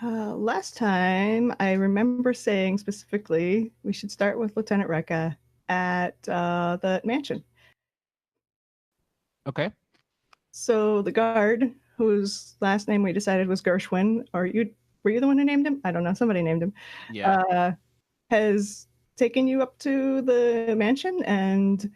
Last time, I remember saying specifically we should start with Lieutenant Rekka at the mansion. Okay. So the guard, whose last name we decided was Gershwin, or were you the one who named him? I don't know. Somebody named him. Yeah. Has taken you up to the mansion, and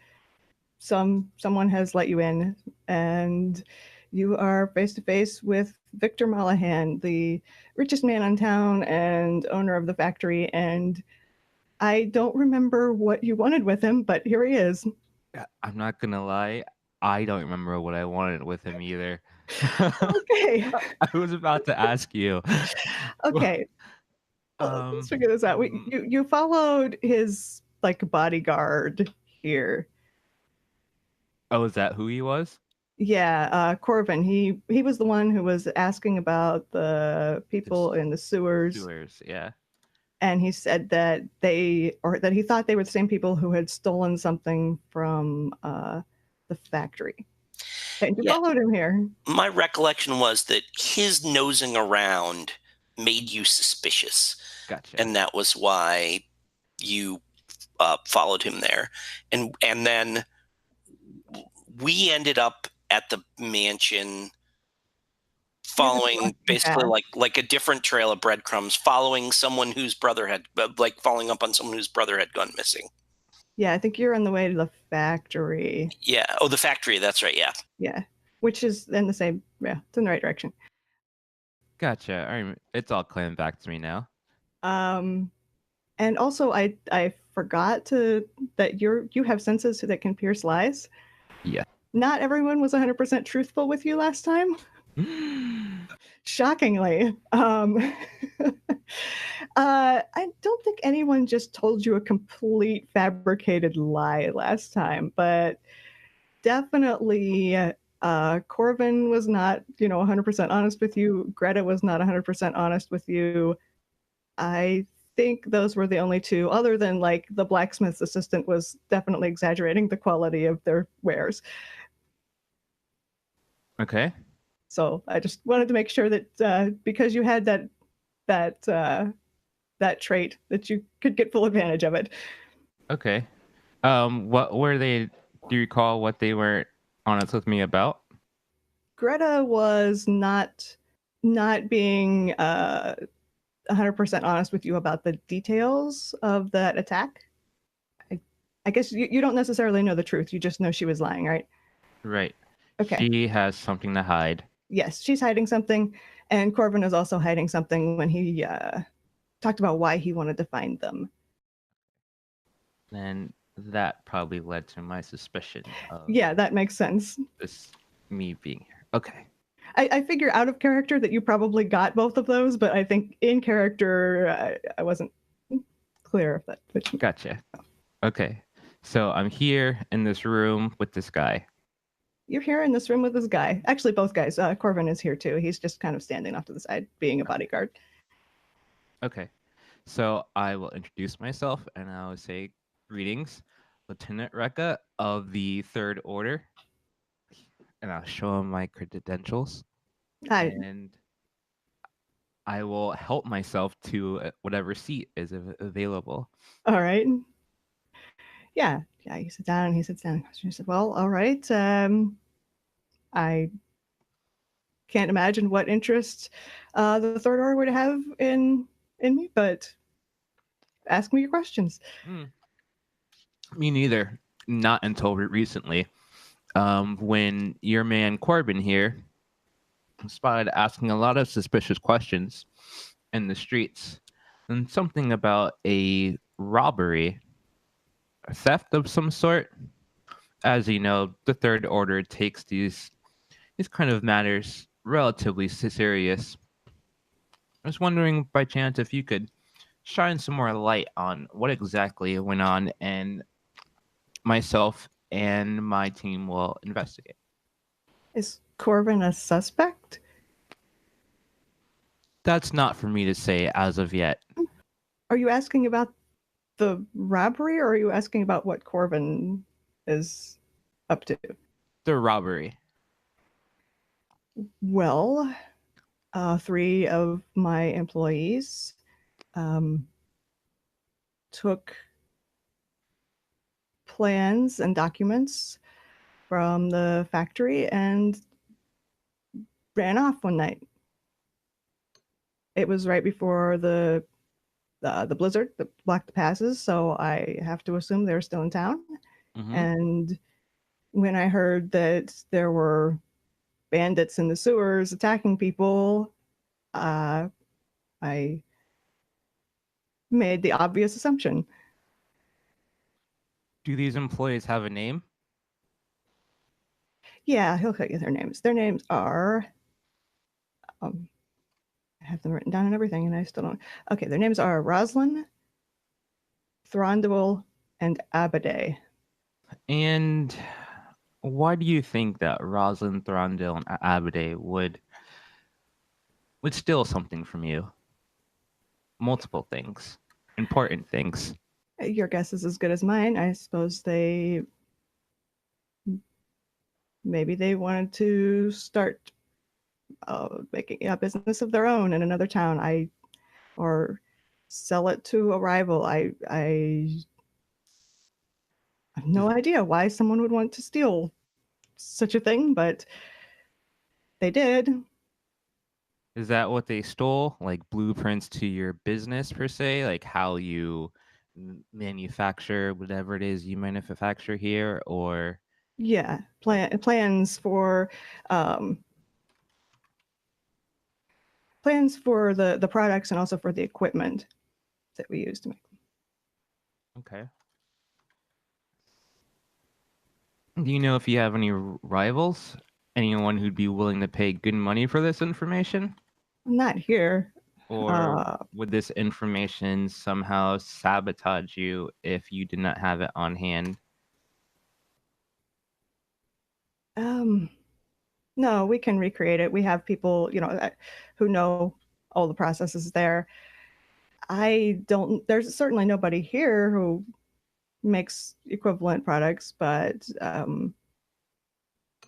someone has let you in, and you are face to face with Victor Malahan, the richest man in town and owner of the factory. And I don't remember what you wanted with him, but here he is. I'm not gonna lie. I don't remember what I wanted with him either. Okay. I was about to ask you. Okay. Let's figure this out. You followed his like bodyguard here. Oh, is that who he was? Yeah, Corbin. He was the one who was asking about the people in the sewers, Sewers, yeah. and he said that that he thought they were the same people who had stolen something from the factory. And you followed him here. My recollection was that his nosing around made you suspicious. Gotcha. And that was why you followed him there. And then we ended up at the mansion following basically like a different trail of breadcrumbs, following someone whose brother had following up on someone whose brother had gone missing. Yeah, I think you're on the way to the factory. Yeah. Oh, the factory. That's right. Yeah. Yeah. Which is in the same, yeah, it's in the right direction. Gotcha. All right. It's all coming back to me now. And also I forgot that you have senses that can pierce lies. Yeah. Not everyone was 100% truthful with you last time. Shockingly. I don't think anyone just told you a complete fabricated lie last time, but definitely Corvin was not, 100% honest with you. Greta was not 100% honest with you. I think those were the only two, other than like the blacksmith's assistant was definitely exaggerating the quality of their wares. Okay. So I just wanted to make sure that because you had that trait, that you could get full advantage of it. Okay. What were they? Do you recall what they were honest with me about? Greta was not being 100% honest with you about the details of that attack. I guess you don't necessarily know the truth. You just know she was lying, right? Right. Okay. She has something to hide. Yes, she's hiding something, and Corbin is also hiding something when he talked about why he wanted to find them. And that probably led to my suspicion of Yeah, that makes sense. Me being here. Okay. I figure out of character that you probably got both of those, but I think in character I wasn't clear of that. Gotcha. Okay. So I'm here in this room with this guy. You're here in this room with this guy. Actually, both guys. Corvin is here too. He's just kind of standing off to the side, being a bodyguard. Okay. So I will introduce myself and I will say, greetings, Lieutenant Rekka of the Third Order. And I'll show him my credentials. And I will help myself to whatever seat is available. All right. Yeah. You sit down. He sits down. She said, well, all right. I can't imagine what interest the Third Order would have in me, but ask me your questions. Me neither. Not until recently. When your man Corbin here spotted asking a lot of suspicious questions in the streets, and something about a robbery, a theft of some sort. As you know, the Third Order takes these kind of matters relatively serious. I was wondering by chance if you could shine some more light on what exactly went on, and myself and my team will investigate. Is Corbin a suspect? That's not for me to say as of yet. Are you asking about the robbery, or are you asking about what Corbin is up to? The robbery. Well, 3 of my employees took plans and documents from the factory and ran off one night. It was right before the blizzard that blocked the passes, so I have to assume they're still in town. Mm-hmm. And when I heard that there were bandits in the sewers attacking people, I made the obvious assumption. Do these employees have a name? Yeah, he'll tell you their names. Their names are, I have them written down and everything, and I still don't. Okay, their names are Roslyn, Thronduil, and Abade. And why do you think that Rosalind, Thorondale, and Abade would steal something from you? Multiple things, important things. Your guess is as good as mine. I suppose maybe they wanted to start making a business of their own in another town. Or sell it to a rival. I have no idea why someone would want to steal such a thing, but they did. Is that what they stole? Like blueprints to your business per se? Like how you manufacture whatever it is you manufacture here? Or Yeah, plans for the products and also for the equipment that we use to make them. okay. Do you know if you have any rivals? Anyone who'd be willing to pay good money for this information? Not here. Or would this information somehow sabotage you if you did not have it on hand? No, we can recreate it. We have people, who know all the processes there. There's certainly nobody here who makes equivalent products, but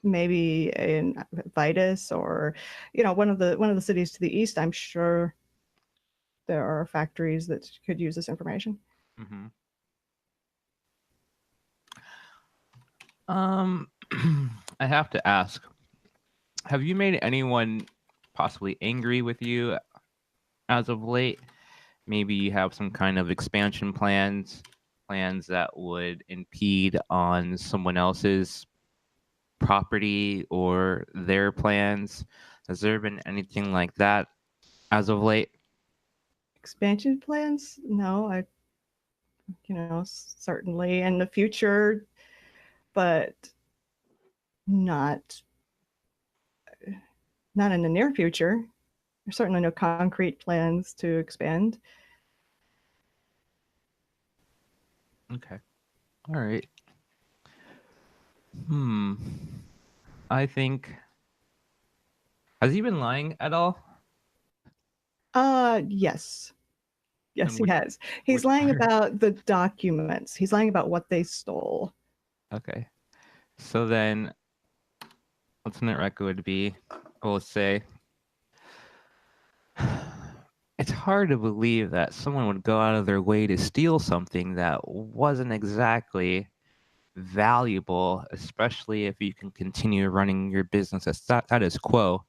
maybe in Vitus or one of the cities to the east, I'm sure there are factories that could use this information. Mm-hmm. I have to ask, have you made anyone possibly angry with you as of late? Maybe you have some kind of expansion plans that would impede on someone else's property or their plans. Has there been anything like that as of late? Expansion plans? No, certainly in the future, but not in the near future. There's certainly no concrete plans to expand. Okay. All right. I think. Has he been lying at all? Yes. Yes, he Which, has. He's lying about the documents. He's lying about what they stole. Okay. So then, what's the net record would be? We'll say. It's hard to believe that someone would go out of their way to steal something that wasn't exactly valuable, especially if you can continue running your business as status quo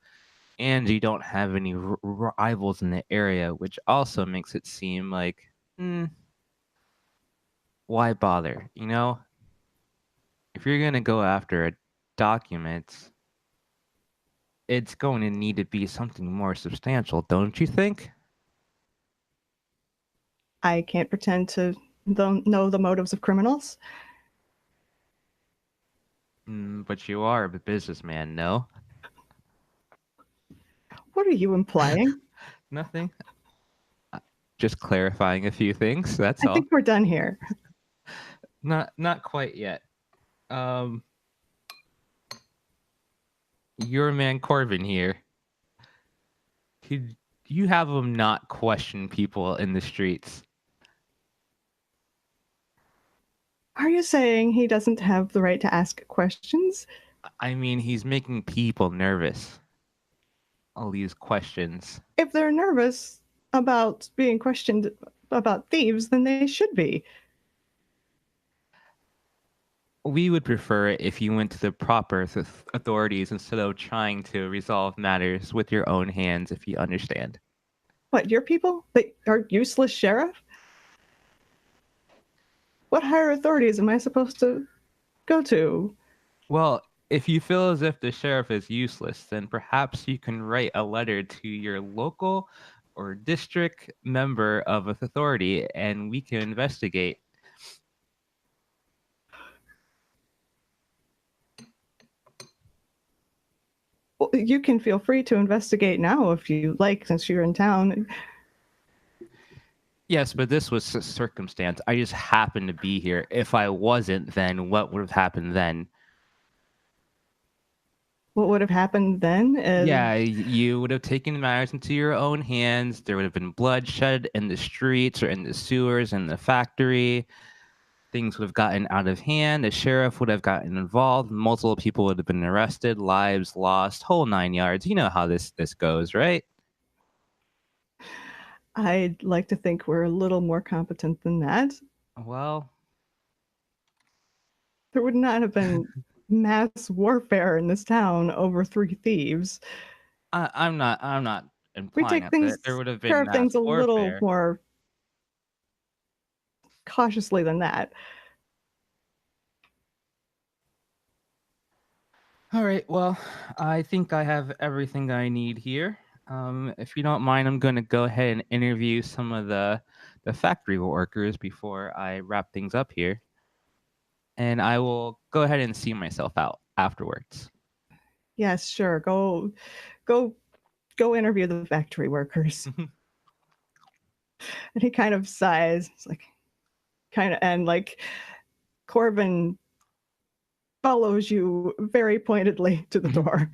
and you don't have any rivals in the area, which also makes it seem like, why bother? If you're going to go after a document, it's going to need to be something more substantial, don't you think? I can't pretend to know the motives of criminals. But you are a businessman, no? What are you implying? Nothing. Just clarifying a few things. That's I all. think we're done here. Not quite yet. Your man Corbin here. You have him not question people in the streets. Are you saying he doesn't have the right to ask questions? I mean, he's making people nervous. all these questions? If they're nervous about being questioned about thieves, then they should be. We would prefer it if you went to the proper authorities instead of trying to resolve matters with your own hands, if you understand. What, your people? They are useless sheriff? What higher authorities am I supposed to go to? Well, if you feel as if the sheriff is useless, then perhaps you can write a letter to your local or district member of authority and we can investigate. Well, you can feel free to investigate now if you like, since you're in town. Yes, but this was a circumstance. I just happened to be here. If I wasn't, then what would have happened then? What would have happened then is... Yeah, you would have taken matters into your own hands. There would have been bloodshed in the streets or in the sewers in the factory. Things would have gotten out of hand. The sheriff would have gotten involved. Multiple people would have been arrested, lives lost, whole 9 yards. You know how this goes, right? I'd like to think we're a little more competent than that. Well, there would not have been mass warfare in this town over 3 thieves. I'm not implying We take things, there would have care been of things mass a little warfare. more cautiously than that. All right, well, I think I have everything I need here. If you don't mind, I'm going to go ahead and interview some of the factory workers before I wrap things up here. And I will go ahead and see myself out afterwards. Yes, sure. Go interview the factory workers. And he kind of sighs. It's like, and like Corbin follows you very pointedly to the door.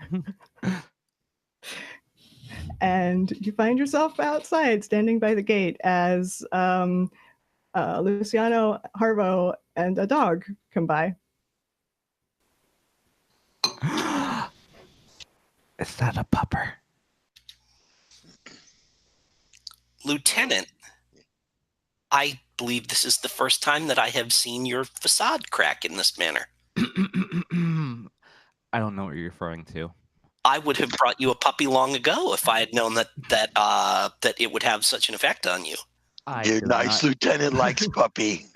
And you find yourself outside, standing by the gate as Luciano, Harvo, and a dog come by. Is that a pupper? Lieutenant, I believe this is the first time that I have seen your facade crack in this manner. I don't know what you're referring to. I would have brought you a puppy long ago if I had known that it would have such an effect on you. Your nice lieutenant likes puppy.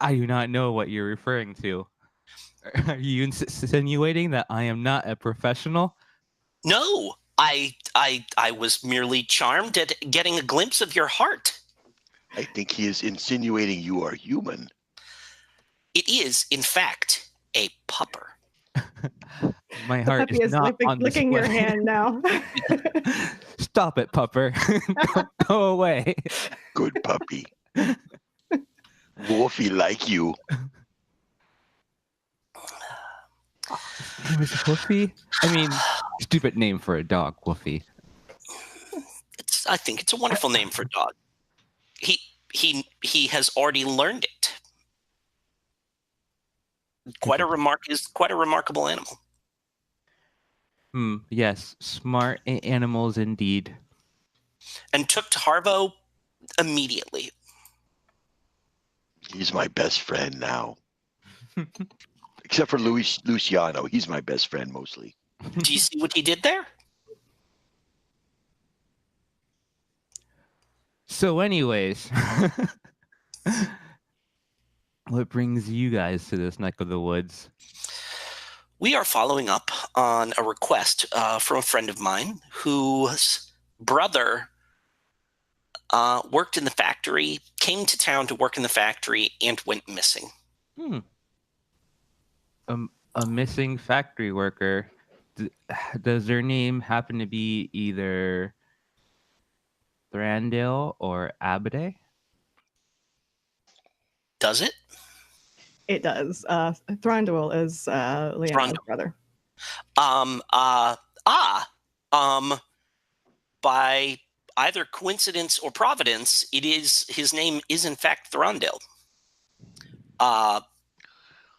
I do not know what you're referring to. Are you insinuating that I am not a professional? No, I was merely charmed at getting a glimpse of your heart. I think he is insinuating you are human. It is, in fact, a pupper. My heart is not on licking your hand now. Stop it, pupper. Go away. Good puppy. Wolfie like you. His name is Woofy? I mean, stupid name for a dog, Woofy. I think it's a wonderful name for a dog. He has already learned it. Quite a remarkable animal. Yes, smart animals indeed. And took to Harvo immediately. He's my best friend now. Except for Luciano. He's my best friend mostly. Do you see what he did there? So anyways, what brings you guys to this neck of the woods? We are following up on a request from a friend of mine whose brother worked in the factory, came to town to work in the factory, and went missing. A missing factory worker. Does their name happen to be either Thrandale or Abade? Does it? It does. Thranduil is Leon's brother. By either coincidence or providence, his name is in fact Thranduil.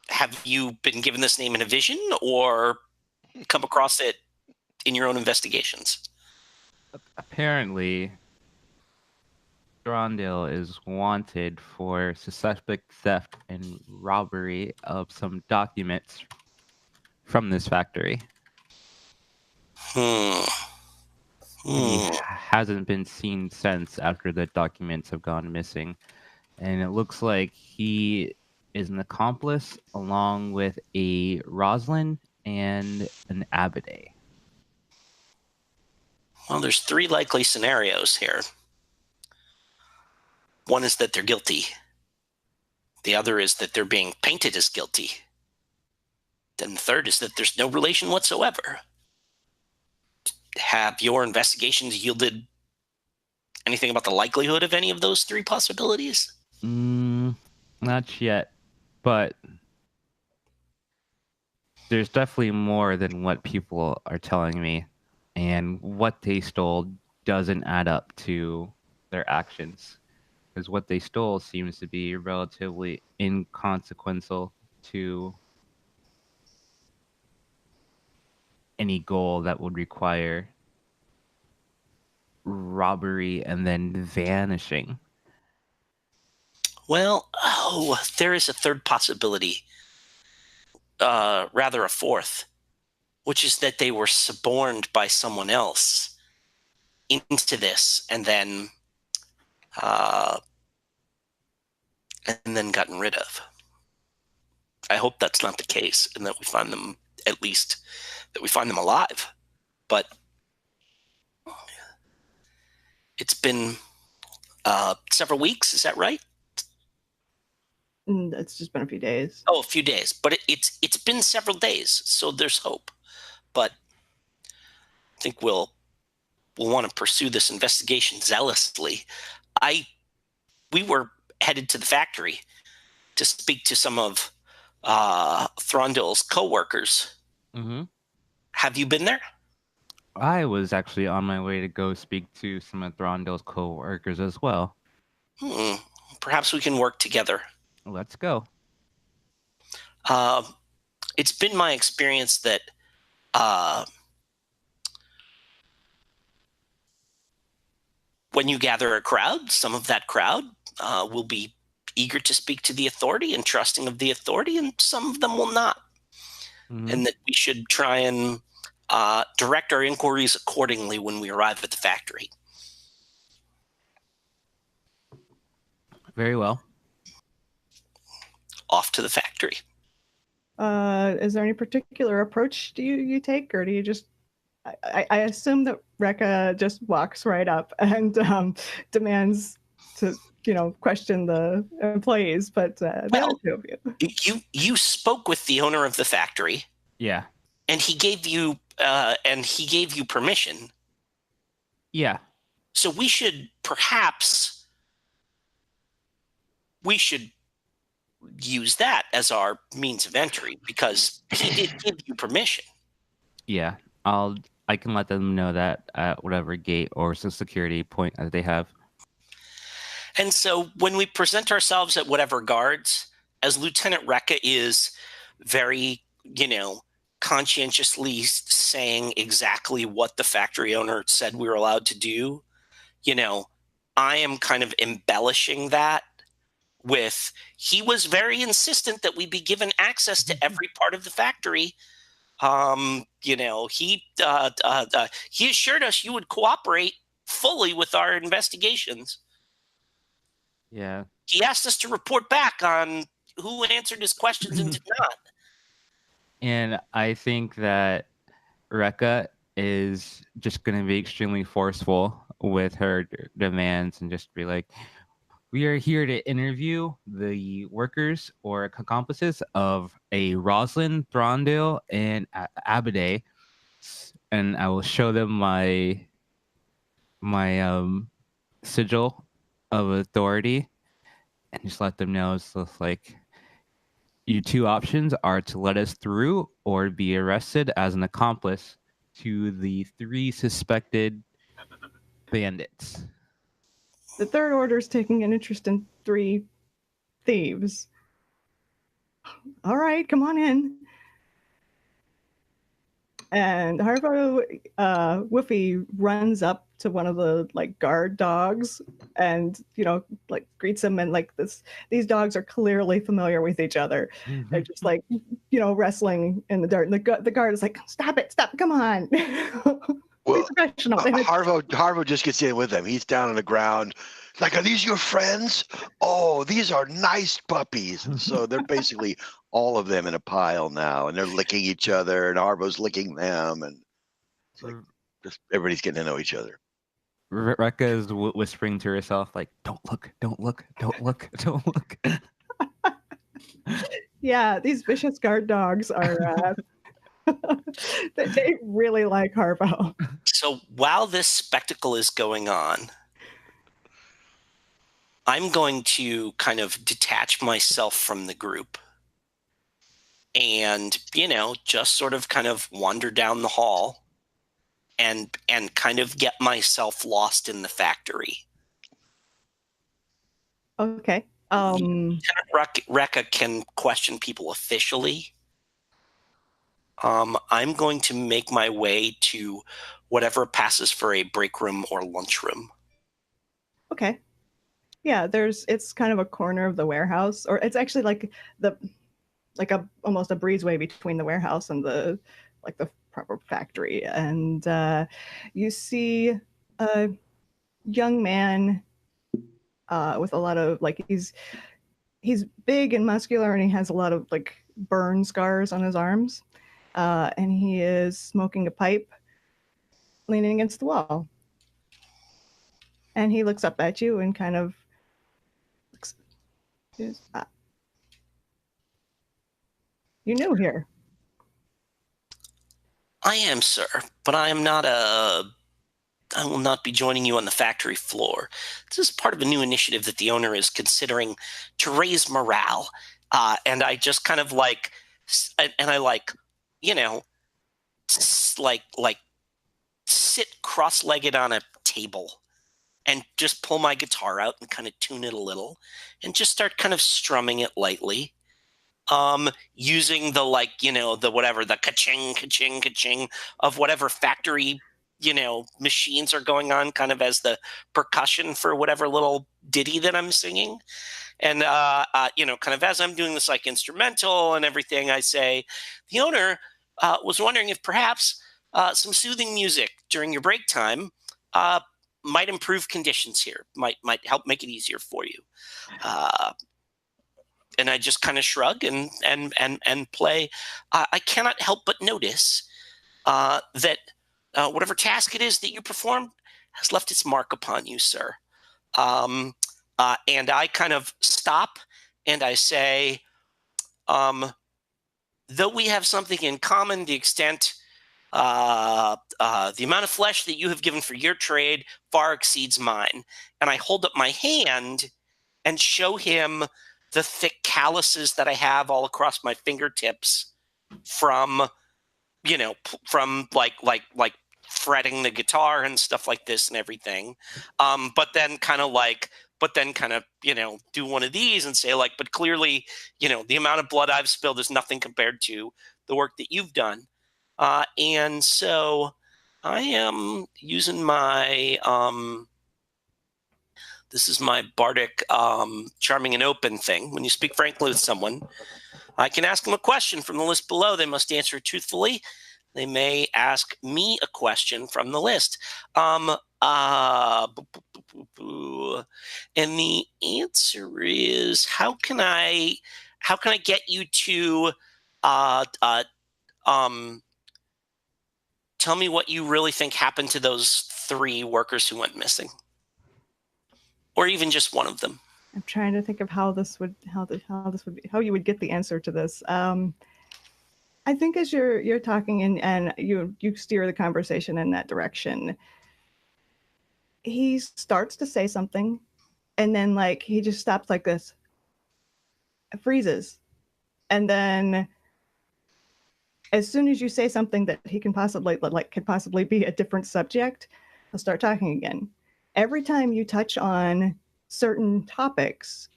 Have you been given this name in a vision or come across it in your own investigations? Apparently, Thorndale is wanted for suspect theft and robbery of some documents from this factory. Hmm. He Hmm. hasn't been seen since after the documents have gone missing. And it looks like he is an accomplice along with a Roslyn and an Abade. Well, there's three likely scenarios here. One is that they're guilty. The other is that they're being painted as guilty. Then the third is that there's no relation whatsoever. Have your investigations yielded anything about the likelihood of any of those three possibilities? Not yet, but there's definitely more than what people are telling me, and what they stole doesn't add up to their actions, because what they stole seems to be relatively inconsequential to any goal that would require robbery and then vanishing. Well, there is a third possibility, rather a fourth, which is that they were suborned by someone else into this and then gotten rid of. I hope that's not the case, and that we find them, at least that we find them alive. But it's been several weeks. Is that right? It's just been a few days. Oh, a few days. But it's been several days, so there's hope. But I think we'll want to pursue this investigation zealously. We were headed to the factory to speak to some of Throndel's co-workers. Mm-hmm. Have you been there? I was actually on my way to go speak to some of Throndel's co-workers as well. Perhaps we can work together. Let's go. It's been my experience that when you gather a crowd, some of that crowd will be eager to speak to the authority and trusting of the authority, and some of them will not. Mm-hmm. And that we should try and direct our inquiries accordingly when we arrive at the factory. Very well. Off to the factory. Is there any particular approach do you take, or do you just? I assume that Rekka just walks right up and demands to question the employees, but the other two of you spoke with the owner of the factory. Yeah. And he gave you permission. Yeah. So we should use that as our means of entry, because he did give you permission. Yeah. I can let them know that at whatever gate or security point that they have. And so when we present ourselves at whatever guards, as Lieutenant Rekka is very, conscientiously saying exactly what the factory owner said we were allowed to do, I am kind of embellishing that with, he was very insistent that we be given access to every part of the factory. He assured us you would cooperate fully with our investigations. Yeah. He asked us to report back on who answered his questions and did not. And I think that Rekka is just going to be extremely forceful with her demands and just be like, we are here to interview the workers or accomplices of a Roslyn, Thorndale, and Abade, and I will show them my sigil of authority, and just let them know it's just like, your two options are to let us through or be arrested as an accomplice to the 3 suspected bandits. The Third Order's taking an interest in 3 thieves. All right, come on in. And Harvo, Woofy runs up to one of the like guard dogs and like greets him, and like these dogs are clearly familiar with each other. They're just like wrestling in the dirt, and the guard is like, stop it, come on. Be professional. Harvo just gets in with them. He's down on the ground. Like, are these your friends? Oh, these are nice puppies. And so they're basically all of them in a pile now, and they're licking each other, and Harvo's licking them, and it's like just everybody's getting to know each other. Rekka is whispering to herself, like, don't look, don't look, don't look, don't look. Yeah, these vicious guard dogs are they really like Harvo. So while this spectacle is going on, I'm going to kind of detach myself from the group and, just sort of kind of wander down the hall and kind of get myself lost in the factory. Okay. Rekka can question people officially. I'm going to make my way to whatever passes for a break room or lunchroom. Okay. Yeah, it's kind of a corner of the warehouse, or it's actually like almost a breezeway between the warehouse and the proper factory. And you see a young man with a lot of he's big and muscular, and he has a lot of burn scars on his arms. And he is smoking a pipe, leaning against the wall. And he looks up at you and kind of looks. You're new here. I am, sir, but I will not be joining you on the factory floor. This is part of a new initiative that the owner is considering to raise morale. And I just kind of sit cross-legged on a table and just pull my guitar out and kind of tune it a little and just start kind of strumming it lightly. Using the ka-ching, ka-ching, ka-ching of whatever factory, machines are going on kind of as the percussion for whatever little ditty that I'm singing. And, kind of as I'm doing this instrumental and everything, I say, the owner was wondering if perhaps some soothing music during your break time might improve conditions here, might help make it easier for you. And I just kind of shrug and play. I cannot help but notice that whatever task it is that you performed has left its mark upon you, sir. And I kind of stop and I say, though we have something in common, the extent, the amount of flesh that you have given for your trade far exceeds mine. And I hold up my hand and show him the thick calluses that I have all across my fingertips from fretting the guitar and stuff like this and everything. But then kind of do one of these and say but clearly, the amount of blood I've spilled is nothing compared to the work that you've done. And so I am using my, this is my bardic, charming and open thing. When you speak frankly with someone, I can ask them a question from the list below. They must answer truthfully. They may ask me a question from the list. And the answer is, how can I get you to tell me what you really think happened to those 3 workers who went missing, or even just one of them? I'm trying to think of how you would get the answer to this. I think as you're talking and you steer the conversation in that direction, he starts to say something, and then he just stops like this, freezes, and then as soon as you say something that he can possibly could possibly be a different subject, he'll start talking again. Every time you touch on certain topics,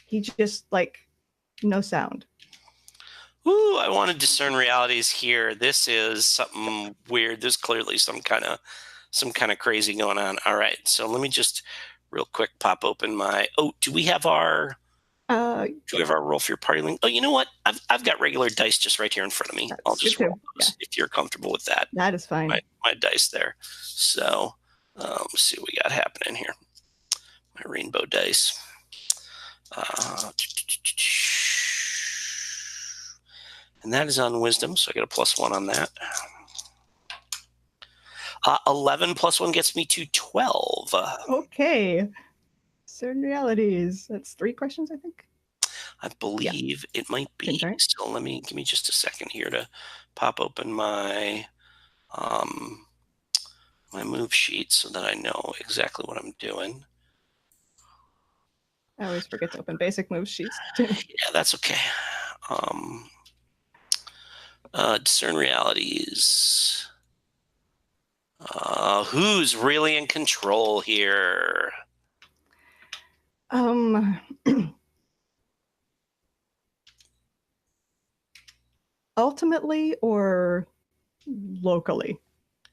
he just no sound. Ooh, I want to discern realities here. This is something weird. There's clearly some kind of crazy going on. All right, so let me just real quick pop open my. Oh, do we have our roll for your party link? Oh, you know what? I've got regular dice just right here in front of me. I'll just roll those if you're comfortable with that. That is fine. My dice there. So let's see what we got happening here. My rainbow dice. And that is on wisdom, so I get a +1 on that. 11 + 1 gets me to 12. Okay. Certain realities. That's 3 questions, I think. I believe it might be. Right. So give me just a second here to pop open my my move sheet so that I know exactly what I'm doing. I always forget to open basic move sheets. Yeah, that's okay. Discern realities. Who's really in control here? Ultimately or locally?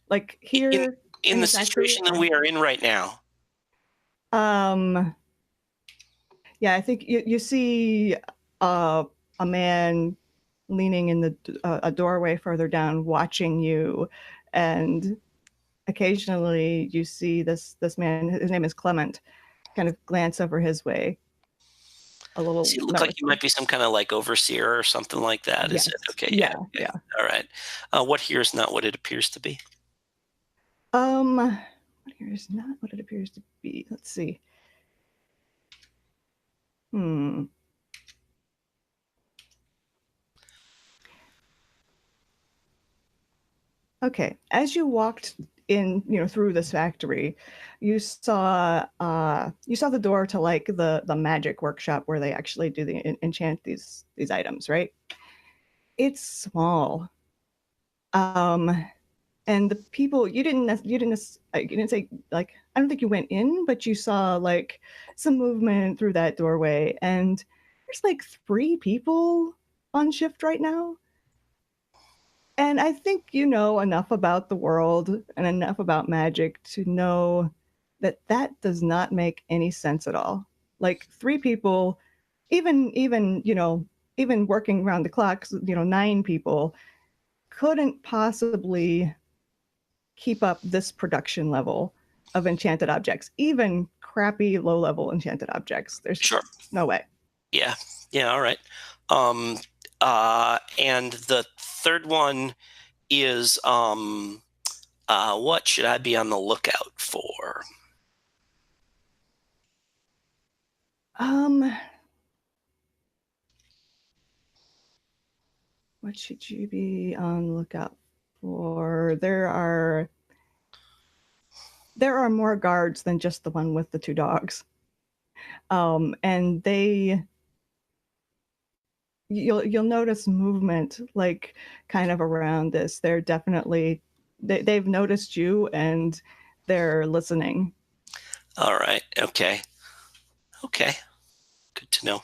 Like here in the situation that we are in right now. Yeah, I think you see a man leaning in a doorway further down, watching you, and occasionally you see this man. His name is Clement. Kind of glance over his way. A little. Does he look like he might be some kind of like overseer or something like that? Yes. Is it okay? Yeah. Okay. Yeah. All right. What here is not what it appears to be? What here is not what it appears to be. Let's see. Okay. As you walked in, through this factory, you saw the door to like the magic workshop where they actually do the enchant these items, right? It's small. And the people you didn't say, like, I don't think you went in, but you saw like some movement through that doorway, and there's like 3 people on shift right now. And I think you know enough about the world and enough about magic to know that does not make any sense at all. Like 3 people, even working around the clock, 9 people couldn't possibly keep up this production level of enchanted objects, even crappy low-level enchanted objects. There's no way. Yeah. All right. And the third one is what should I be on the lookout for? What should you be on the lookout for? There are more guards than just the one with the 2 dogs. And you'll notice movement like kind of around this. They're definitely they've noticed you and they're listening. All right. Okay. Good to know.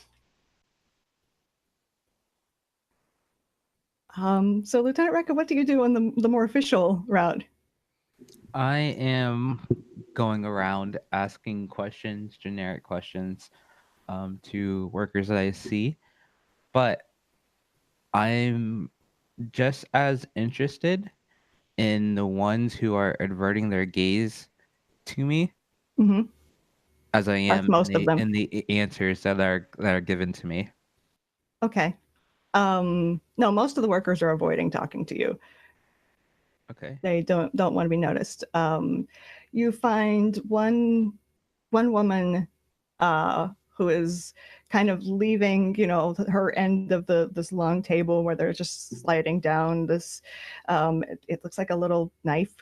So Lieutenant Rekka, what do you do on the more official route? I am going around asking questions, generic questions, to workers that I see, but I'm just as interested in the ones who are averting their gaze to me as I am in the answers that are given to me. Okay. No, most of the workers are avoiding talking to you. Okay. They don't want to be noticed. You find one woman who is kind of leaving, her end of this long table where they're just sliding down this. It looks like a little knife.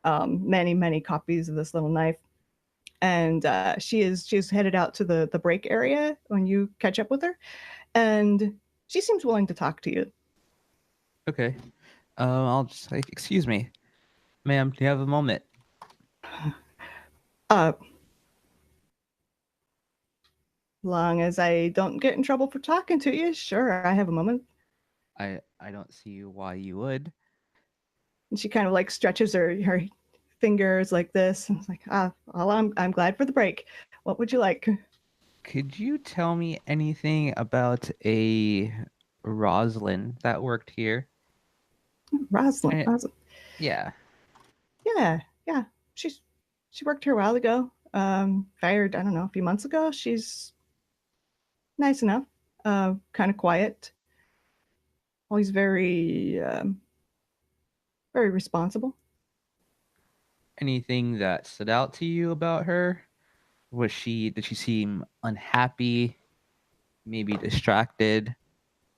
Many copies of this little knife, and she's headed out to the break area when you catch up with her, and she seems willing to talk to you. Okay. I'll just like, excuse me, ma'am, do you have a moment? Long as I don't get in trouble for talking to you, sure, I have a moment. I don't see why you would. And she kind of like stretches her fingers like this. And it's like, well, I'm glad for the break. What would you like? Could you tell me anything about a Roslyn that worked here? Rosalind. And Rosalind. yeah. Yeah. She worked here a while ago. Fired, I don't know, a few months ago. She's nice enough. Kind of quiet. Always very responsible. Anything that stood out to you about her? Did she seem unhappy, maybe distracted?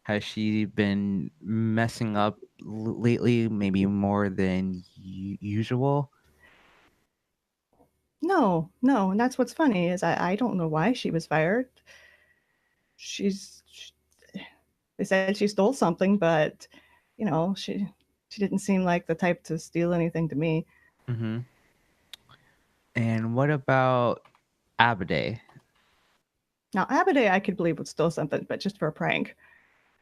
Has she been messing up lately, maybe more than usual? No, and that's what's funny is I don't know why she was fired. She's they said she stole something, but she didn't seem like the type to steal anything to me. Mm-hmm. And what about Abade? Now Abade I could believe would steal something, but just for a prank.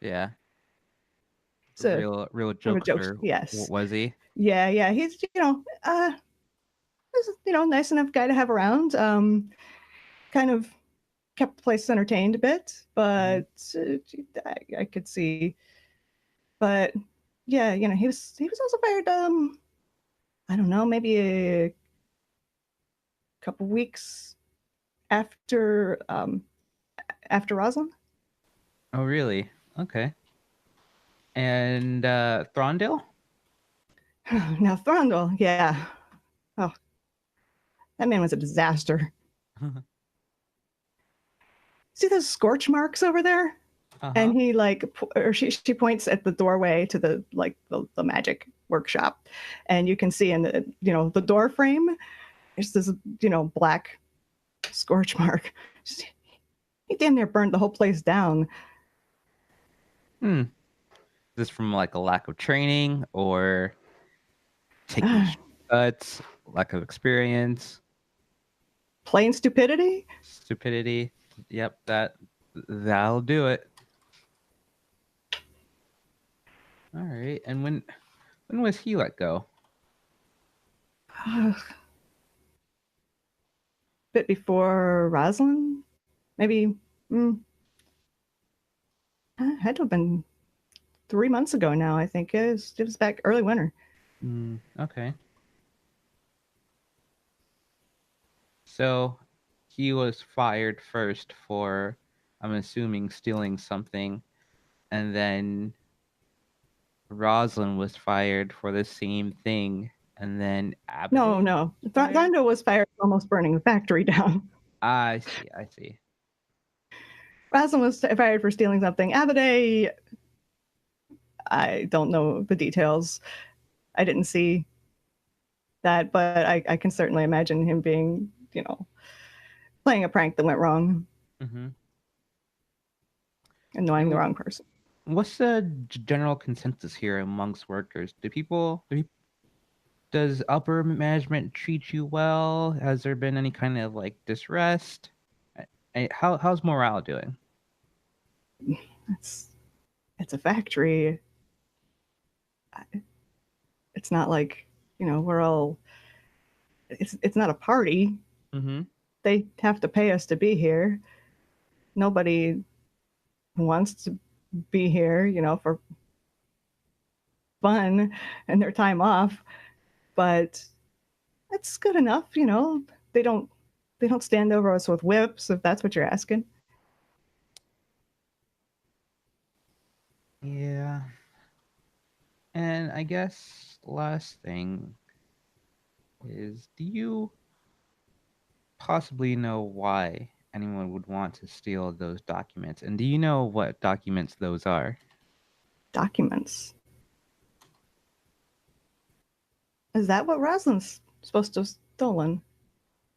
Yeah, So real kind of a joke. jokester. Yes. Was he? Yeah. He's nice enough guy to have around. Kind of kept the place entertained a bit, but I could see. But yeah, he was also fired. I don't know, maybe a couple weeks after Rosalind. Oh, really? Okay. And Thorndale? Now Throndel, yeah. Oh, that man was a disaster. See those scorch marks over there? And he she points at the doorway to the magic workshop, and you can see in the door frame there's this black scorch mark. He damn near burned the whole place down. Is this from like a lack of training or taking shortcuts, lack of experience, Plain stupidity. stupidity? Yep, that'll do it. All right. And when was he let go? Bit before Rosalind, maybe. Had to have been 3 months ago now. I think it was back early winter. Okay. So he was fired first for, I'm assuming, stealing something, and then Rosalind was fired for the same thing, and then Abade. No. Thondo was fired for almost burning the factory down. I see. Rosalind was fired for stealing something. Abade, I don't know the details. I didn't see that, but I can certainly imagine him being, playing a prank that went wrong. Mm-hmm. Annoying the wrong person. What's the general consensus here amongst workers? Does upper management treat you well? Has there been any kind of like disrest? How's morale doing? It's a factory. It's not like we're all. It's not a party. Mm-hmm. They have to pay us to be here. Nobody wants to be here, for fun and their time off. But that's good enough, They don't stand over us with whips, if that's what you're asking. Yeah. And I guess last thing is, do you possibly know why anyone would want to steal those documents? And do you know what documents those are? Documents. Is that what Rosalind's supposed to have stolen?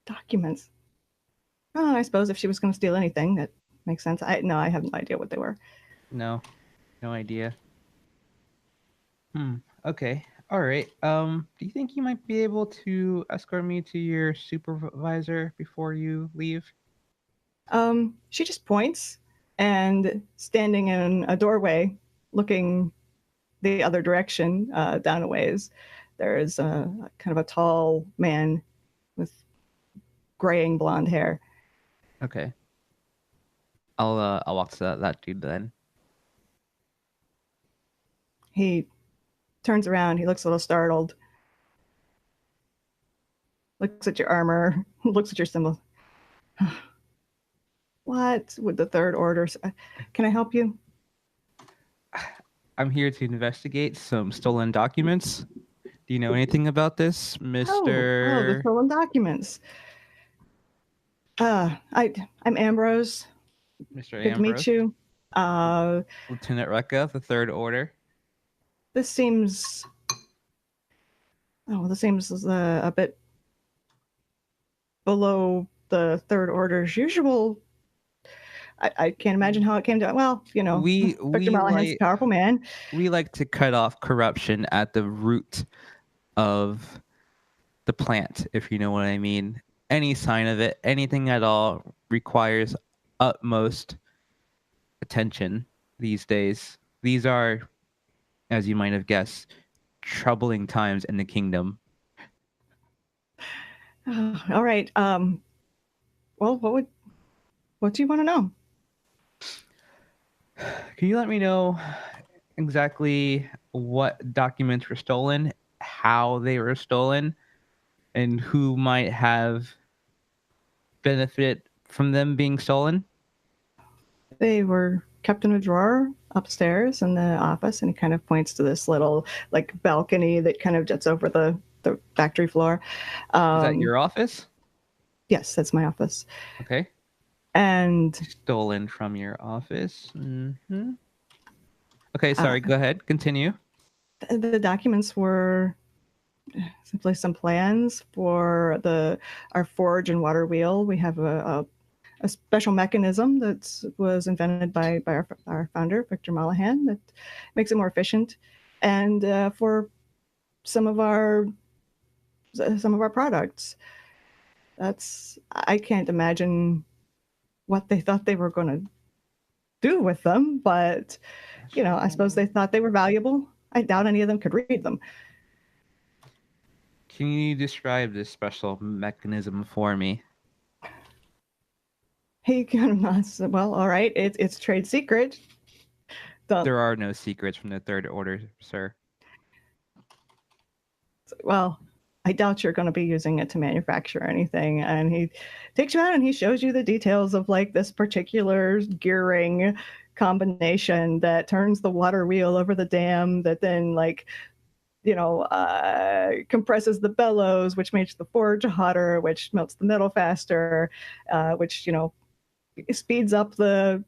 Documents. Oh, I suppose if she was going to steal anything, that makes sense. I have no idea what they were. No idea. Okay. All right. Do you think you might be able to escort me to your supervisor before you leave? She just points, and standing in a doorway looking the other direction, down a ways, there is a kind of a tall man with graying blonde hair. Okay. I'll walk to that dude then. He turns around. He looks a little startled. Looks at your armor. Looks at your symbol. What would the third order? Can I help you? I'm here to investigate some stolen documents. Do you know anything about this, Oh, Mr. the stolen documents. I'm Ambrose. Mr. Good to meet Ambrose? you. Lieutenant Rekka of the Third Order. This seems. This seems a bit below the third order's usual. I can't imagine how it came to. Well, Victor Malahan's a powerful man. We like to cut off corruption at the root of the plant, if you know what I mean. Any sign of it, anything at all, requires utmost attention these days. These are, as you might have guessed, troubling times in the kingdom. All right. Well, what do you want to know? Can you let me know exactly what documents were stolen, how they were stolen, and who might have benefited from them being stolen? They were kept in a drawer upstairs in the office, and he kind of points to this little balcony that kind of jets over the factory floor. Is that your office? Yes, that's my office. Okay. And stolen from your office. Mm-hmm. Okay, sorry. Go ahead. Continue. The documents were simply some plans for our forge and water wheel. We have a special mechanism that was invented by our founder, Victor Malahan, that makes it more efficient, and for some of our products. I can't imagine what they thought they were going to do with them, but I suppose they thought they were valuable. I doubt any of them could read them. Can you describe this special mechanism for me? He kind of nods. Well, all right, it's trade secret. There are no secrets from the Third Order, sir. Well, I doubt you're going to be using it to manufacture anything. And he takes you out and he shows you the details of this particular gearing combination that turns the water wheel over the dam, that then compresses the bellows, which makes the forge hotter, which melts the metal faster, which speeds up the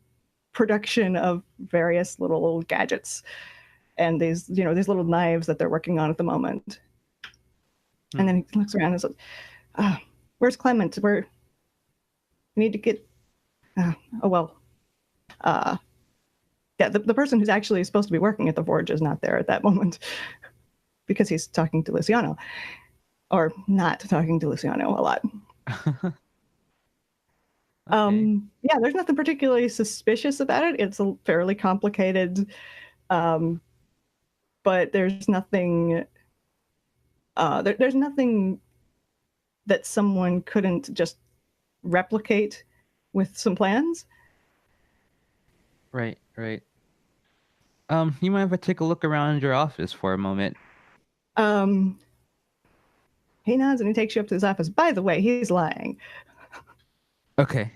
production of various little gadgets and these little knives that they're working on at the moment. And then he looks around and says, "Where's Clement? We need to get." Yeah, the person who's actually supposed to be working at the forge is not there at that moment because he's talking to Luciano, or not talking to Luciano a lot. Okay. Yeah, there's nothing particularly suspicious about it. It's a fairly complicated, but there's nothing. There's nothing that someone couldn't just replicate with some plans. Right. You mind if I take a look around your office for a moment? He nods and he takes you up to his office. By the way, he's lying. Okay.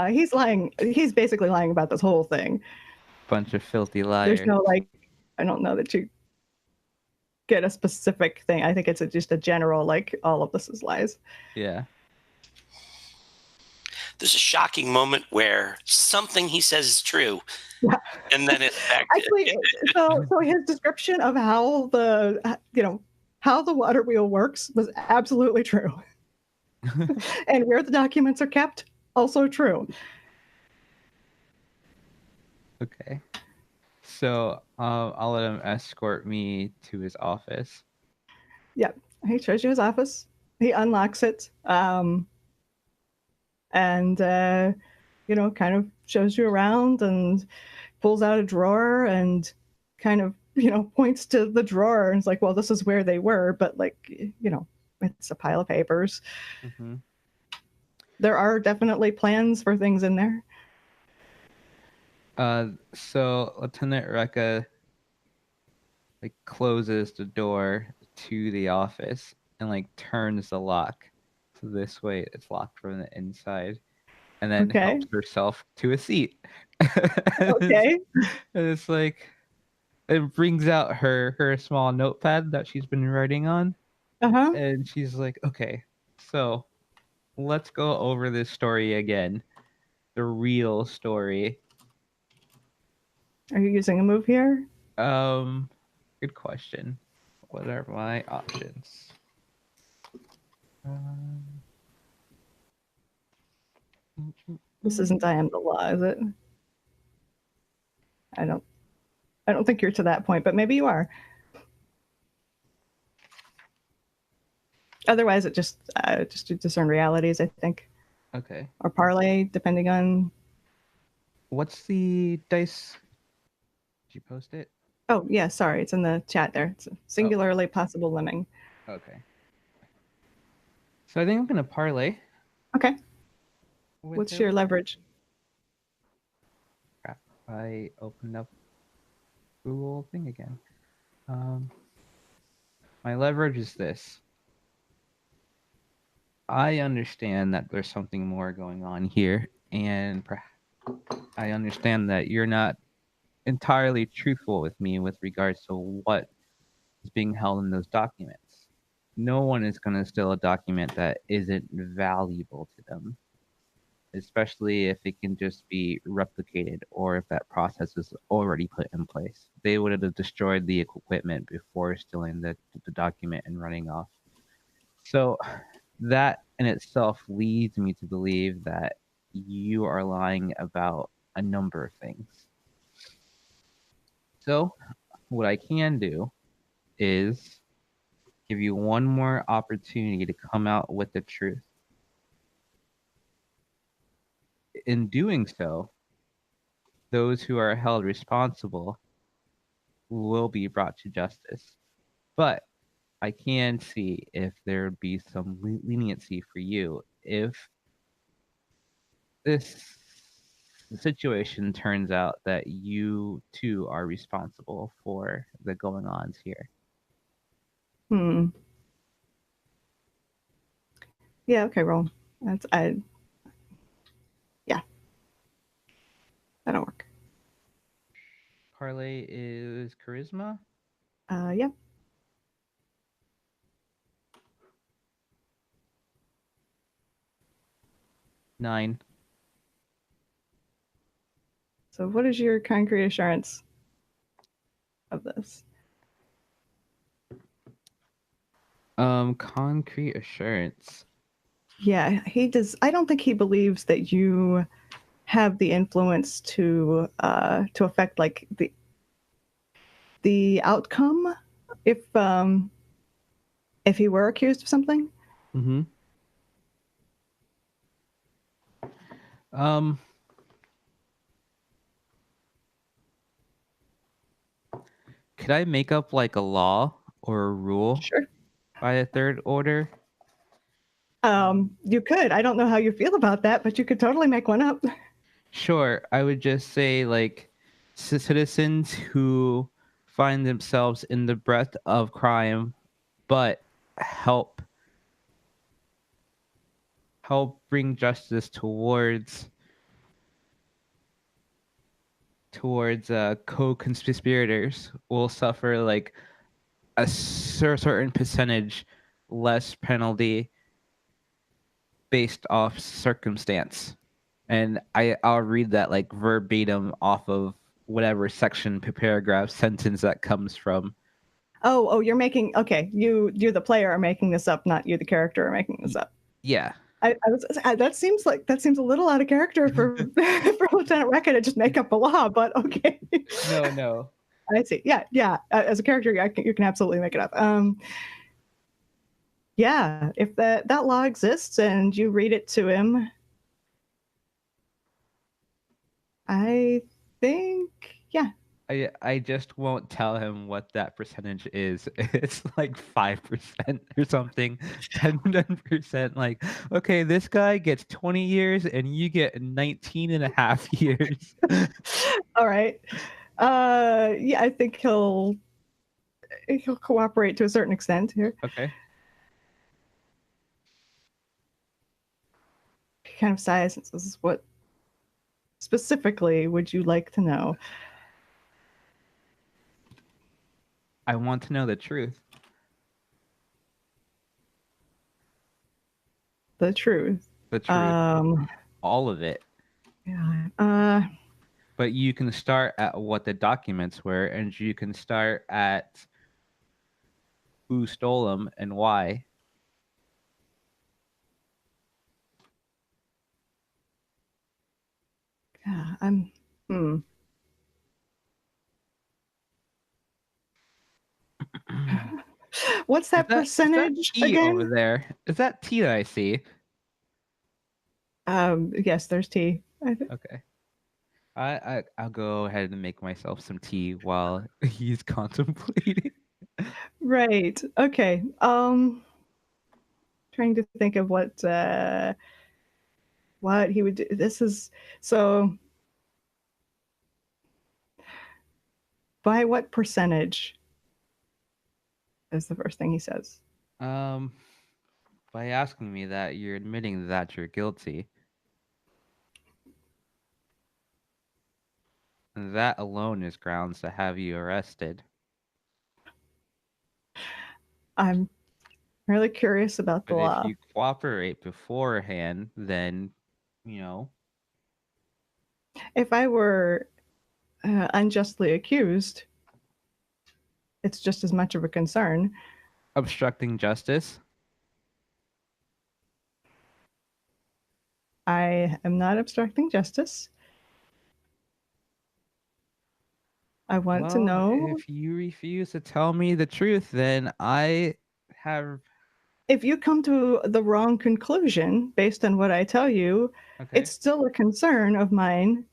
He's lying. He's basically lying about this whole thing. Bunch of filthy liars. There's no I don't know that you get a specific thing. I think it's just a general, all of this is lies. Yeah. There's a shocking moment where something he says is true, and then it's back. Actually, so his description of how the water wheel works was absolutely true, and where the documents are kept, also true. Okay. So I'll let him escort me to his office. Yeah, he shows you his office. He unlocks it, and kind of shows you around and pulls out a drawer and kind of, points to the drawer and is like, well, this is where they were, but like, it's a pile of papers. Mm-hmm. There are definitely plans for things in there. So Lieutenant Rekka like closes the door to the office and like turns the lock. So this way it's locked from the inside. And then Okay. helps herself to a seat. Okay. And it's like it brings out her small notepad that she's been writing on. Uh-huh. And she's like, okay, so let's go over this story again. The real story. Are you using a move here? Good question. What are my options? This isn't I Am the Law, is it? I don't think you're to that point, but maybe you are. Otherwise, it just to discern realities, I think, Okay. or parlay, depending on. What's the dice? Did you post it? Oh yeah, sorry, it's in the chat there. It's a singularly possible lemming. Okay. So I think I'm gonna parlay. Okay. What's your leverage? Crap! I opened up Google thing again. My leverage is this. I understand that there's something more going on here, and I understand that you're not entirely truthful with me with regards to what is being held in those documents. No one is going to steal a document that isn't valuable to them, especially if it can just be replicated or if that process is already put in place. They would have destroyed the equipment before stealing the document and running off. So that in itself leads me to believe that you are lying about a number of things. So what I can do is give you one more opportunity to come out with the truth. In doing so, those who are held responsible will be brought to justice. But I can see if there would be some leniency for you if this situation turns out that you too are responsible for the going ons here. Yeah, okay, roll. Yeah. That'll work. Parlay is charisma? Yeah. Nine. So what is your concrete assurance of this? Concrete assurance. Yeah, he does. I don't think he believes that you have the influence to affect like the outcome if he were accused of something. Mm-hmm. Could I make up like a law or a rule? Sure. By a third order? You could. I don't know how you feel about that, but you could totally make one up. Sure. I would just say like citizens who find themselves in the breath of crime, but help bring justice towards co-conspirators will suffer like a certain percentage less penalty based off circumstance. And I'll read that like verbatim off of whatever section, paragraph, sentence that comes from. Oh, you're making you the player are making this up, not you the character are making this up. Yeah. That seems a little out of character for for Lieutenant Rekka to just make up a law, but okay. No. I see. Yeah. As a character, you can absolutely make it up. Yeah, if that law exists and you read it to him, I think, yeah. I just won't tell him what that percentage is. It's like 5% or something. 10%. Like, okay, this guy gets 20 years and you get 19 and a half years. All right. Yeah, I think he'll cooperate to a certain extent here. Okay. He kind of sighs and says, "What specifically would you like to know?" I want to know the truth. The truth. The truth. All of it. Yeah. But you can start at what the documents were, and you can start at who stole them and why. Yeah. What's that percentage is that T again? over there? Is that T that I see? Yes, there's tea. Okay. I'll go ahead and make myself some tea while he's contemplating. Right. Okay. Trying to think of what he would do. This is so. By what percentage? Is the first thing he says. By asking me that, you're admitting that you're guilty. That alone is grounds to have you arrested. I'm really curious about the But law. if you cooperate beforehand, then, you know. If I were unjustly accused, it's just as much of a concern. Obstructing justice? I am not obstructing justice. I want to know. If you refuse to tell me the truth, then I have. If you come to the wrong conclusion based on what I tell you, it's still a concern of mine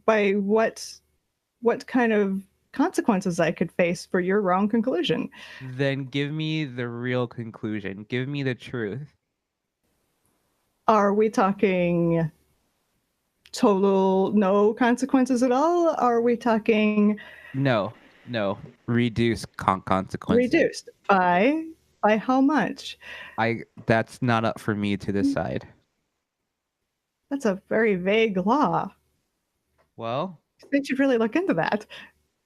by what kind of consequences I could face for your wrong conclusion. Then give me the real conclusion. Give me the truth. Are we talking total no consequences at all? Are we talking No. Reduce consequences. reduced by how much? That's not up for me to decide. That's a very vague law. Well, They should really look into that.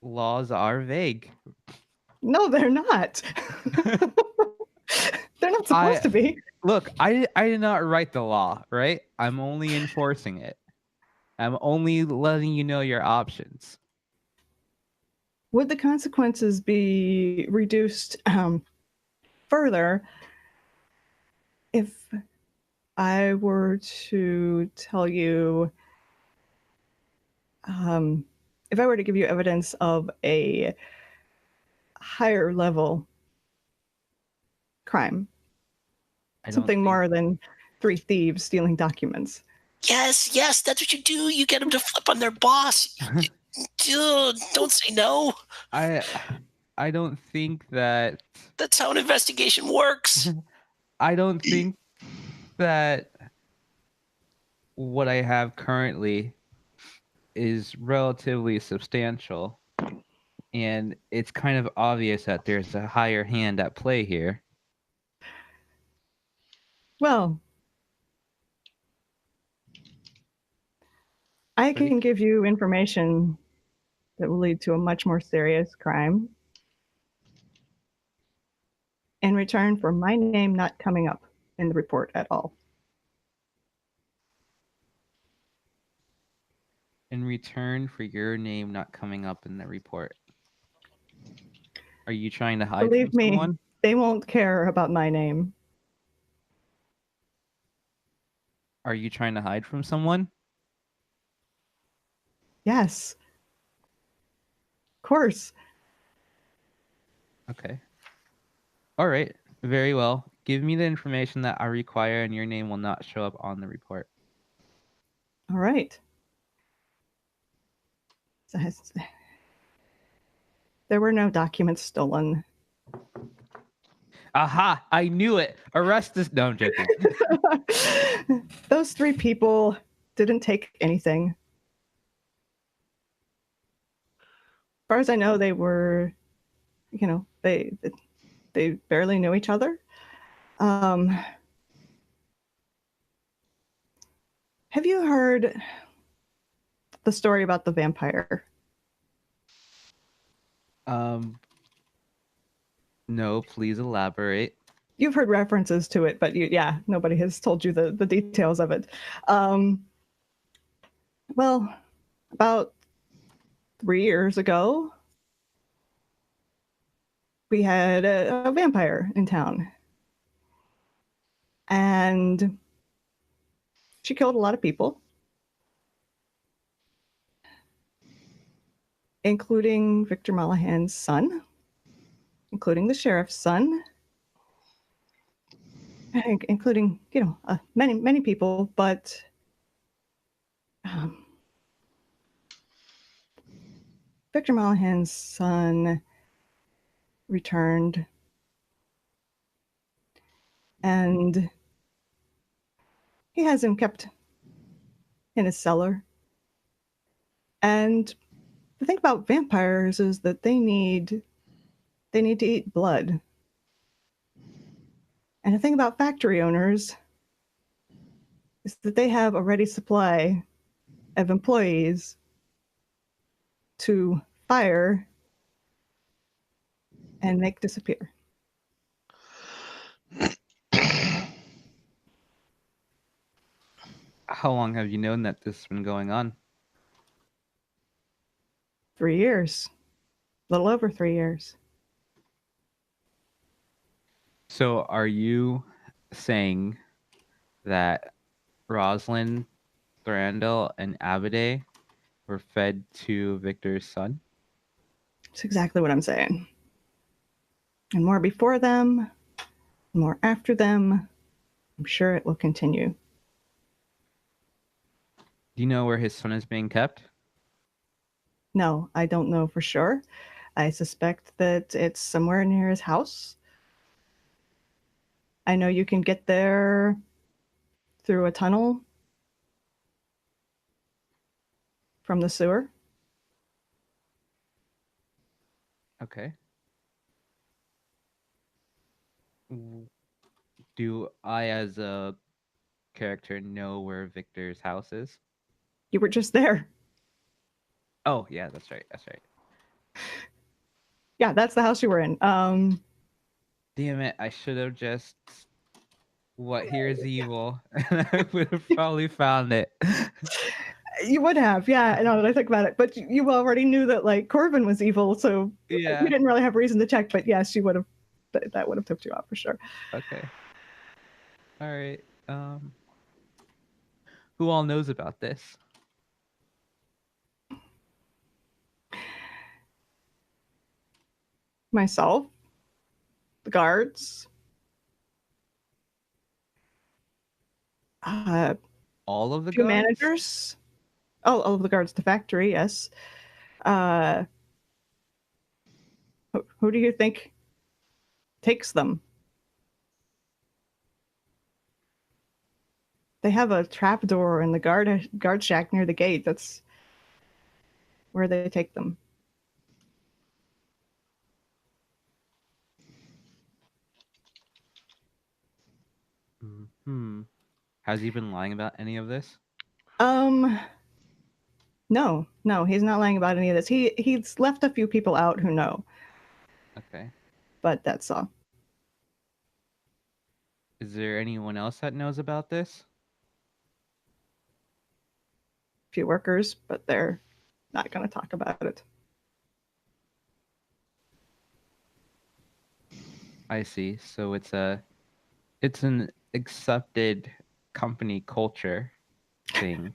laws are vague. No, they're not. They're not supposed to be. Look, I did not write the law, right? I'm only enforcing it. I'm only letting you know your options. Would the consequences be reduced further if I were to tell you, if I were to give you evidence of a higher level crime? Something more than 3 thieves stealing documents. Yes, that's what you do. You get them to flip on their boss. Dude, don't say no. I don't think that. That's how an investigation works. I don't think that what I have currently is relatively substantial. And it's kind of obvious that there's a higher hand at play here. Well, I can give you information that will lead to a much more serious crime in return for my name not coming up in the report at all. In return for your name not coming up in the report. Are you trying to hide Believe from me, someone? they won't care about my name. Are you trying to hide from someone? Yes. Of course. Okay. All right. Very well. Give me the information that I require and your name will not show up on the report. All right. There were no documents stolen. Aha! I knew it. Arrest this. No, I'm joking. Those 3 people didn't take anything. As far as I know, they were, they barely knew each other. Have you heard the story about the vampire? No, please elaborate. You've heard references to it, but nobody has told you the details of it. Well, about 3 years ago, we had a vampire in town. And she killed a lot of people, including Victor Malahan's son, including the sheriff's son, including, many people, but Victor Malahan's son returned, and he has him kept in his cellar. And the thing about vampires is that they need to eat blood. And the thing about factory owners is that they have a ready supply of employees to fire and make disappear. How long have you known that this has been going on? 3 years. A little over 3 years. So are you saying that Rosalind, Thranduil, and Abade were fed to Victor's son? That's exactly what I'm saying. And more before them, more after them. I'm sure it will continue. Do you know where his son is being kept? No, I don't know for sure. I suspect that it's somewhere near his house. I know you can get there through a tunnel from the sewer. Okay. Do I, as a character, know where Victor's house is? You were just there. Oh, yeah, that's right. That's right. Yeah, that's the house you were in. Damn it, I should have just... What, here's evil. And I would have probably found it. You would have, yeah, now that I think about it. But you already knew that, like, Corbin was evil, so Yeah. you didn't really have reason to check. But yes, you would have. That would have tipped you off for sure. Okay. All right. Who all knows about this? Myself, the guards, All of the two guards? managers. Oh, all of the guards, the factory, yes. Who do you think takes them? They have a trapdoor in the guard shack near the gate. That's where they take them. Has he been lying about any of this? No, he's not lying about any of this. He's left a few people out who know. Okay. But that's all. Is there anyone else that knows about this? A few workers, but they're not going to talk about it. I see. So it's an accepted company culture thing.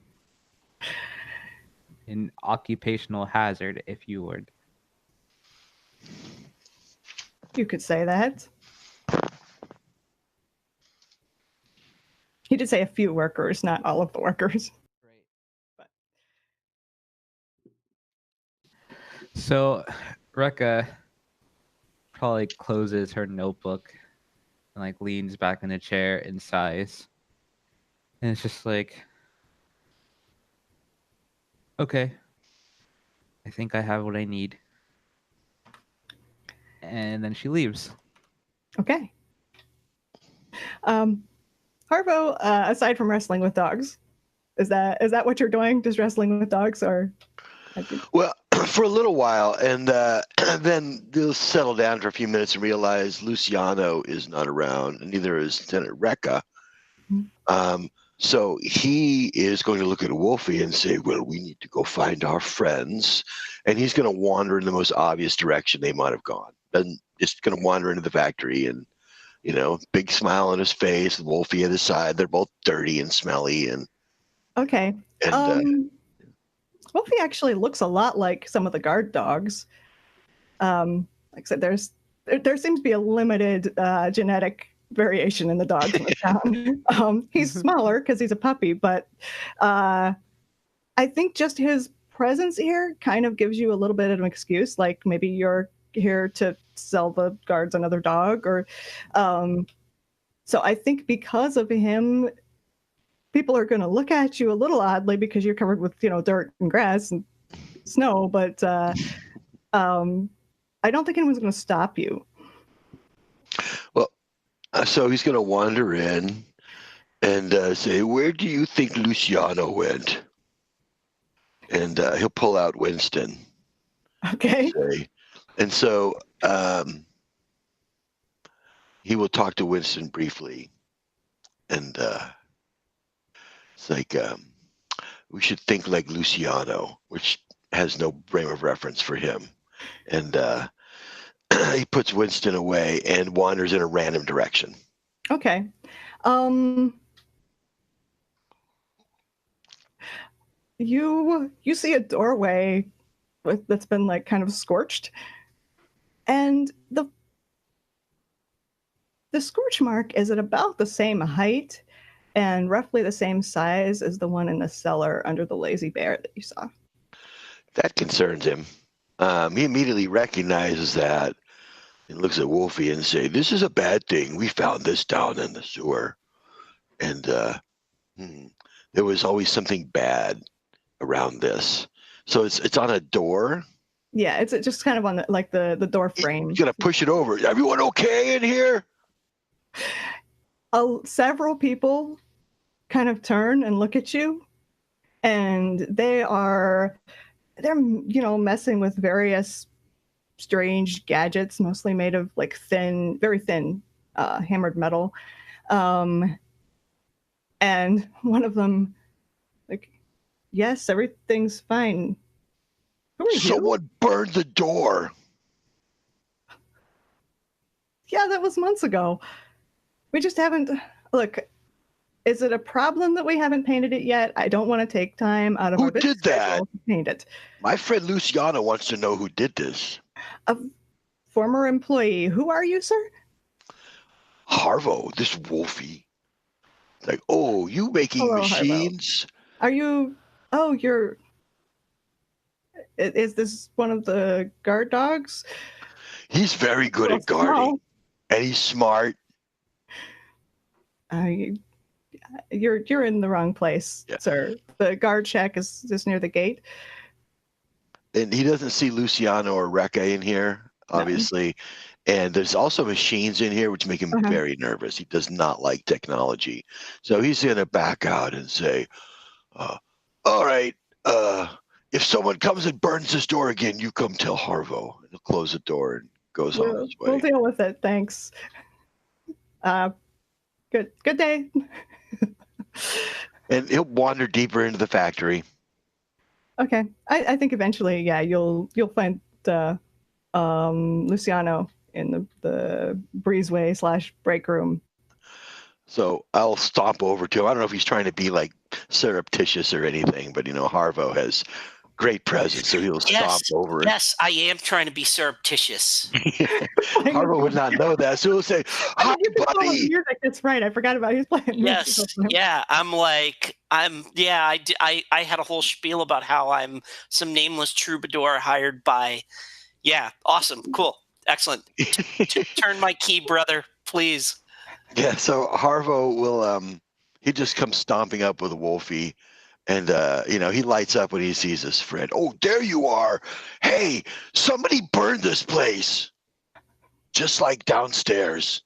An occupational hazard, if you would. You could say that. He did say a few workers, not all of the workers. So, Rekka probably closes her notebook and like leans back in the chair and sighs. And it's just like, okay, I think I have what I need. And then she leaves. Okay. Harvo, aside from wrestling with dogs, is that what you're doing? Just wrestling with dogs, or? Well, for a little while, and then they'll settle down for a few minutes and realize Luciano is not around, and neither is Lieutenant Rekka. So he is going to look at Wolfie and say, well, we need to go find our friends. And he's going to wander in the most obvious direction they might have gone. And just going to wander into the factory and, big smile on his face, Wolfie at his side. They're both dirty and smelly. Okay. Wolfie actually looks a lot like some of the guard dogs. Like I said, there seems to be a limited genetic variation in the dogs in the town. He's smaller because he's a puppy, but I think just his presence here kind of gives you a little bit of an excuse, like maybe you're here to sell the guards another dog, or so I think because of him, people are going to look at you a little oddly because you're covered with dirt and grass and snow, but I don't think anyone's going to stop you. Well, so he's going to wander in and say, where do you think Luciano went? And he'll pull out Winston. Okay. And so he will talk to Winston briefly. And it's like, we should think like Luciano, which has no frame of reference for him. And he puts Winston away and wanders in a random direction. Okay. You see a doorway that's been like kind of scorched, and the scorch mark is at about the same height and roughly the same size as the one in the cellar under the lazy bear that you saw. That concerns him. He immediately recognizes that and looks at Wolfie and say, this is a bad thing. We found this down in the sewer. And there was always something bad around this. So it's on a door. Yeah, it's just kind of on the door frame. You're going to push it over. Everyone okay in here? Several people kind of turn and look at you, and they're messing with various strange gadgets, mostly made of like very thin hammered metal. And one of them, like, yes, everything's fine. Who are you? Someone burned the door. Yeah, that was months ago. We just haven't. Look, is it a problem that we haven't painted it yet? I don't want to take time out of our business schedule to paint it. My friend Luciano wants to know who did this. A former employee. Who are you, sir? Harvo, this Wolfie. Like, oh, you making Hello, machines? Harvo. Are you? Oh, you're. Is this one of the guard dogs? He's very good at guarding, and he's smart. You're in the wrong place, sir. The guard shack is just near the gate. And he doesn't see Luciano or Rekka in here, obviously. No. And there's also machines in here, which make him very nervous. He does not like technology. So he's going to back out and say, all right, if someone comes and burns this door again, you come tell Harvo. And he'll close the door and goes on his way. We'll deal with it. Thanks. Good day. And he'll wander deeper into the factory. Okay. I think eventually, you'll find Luciano in the breezeway / break room. So I'll stomp over to him. I don't know if he's trying to be like surreptitious or anything, but Harvo has great present, so he'll stomp Yes, over it. yes, I am trying to be surreptitious. Harvo would not know that, so he'll say, "Hi, you can call him buddy." music. That's right. I forgot about he's playing music. Yes, yeah. I had a whole spiel about how I'm some nameless troubadour hired by. Yeah, awesome, cool, excellent. Turn my key, brother, please. Yeah, so Harvo will he just comes stomping up with Wolfie, and he lights up when he sees his friend. Oh, there you are! Hey, somebody burned this place, just like downstairs.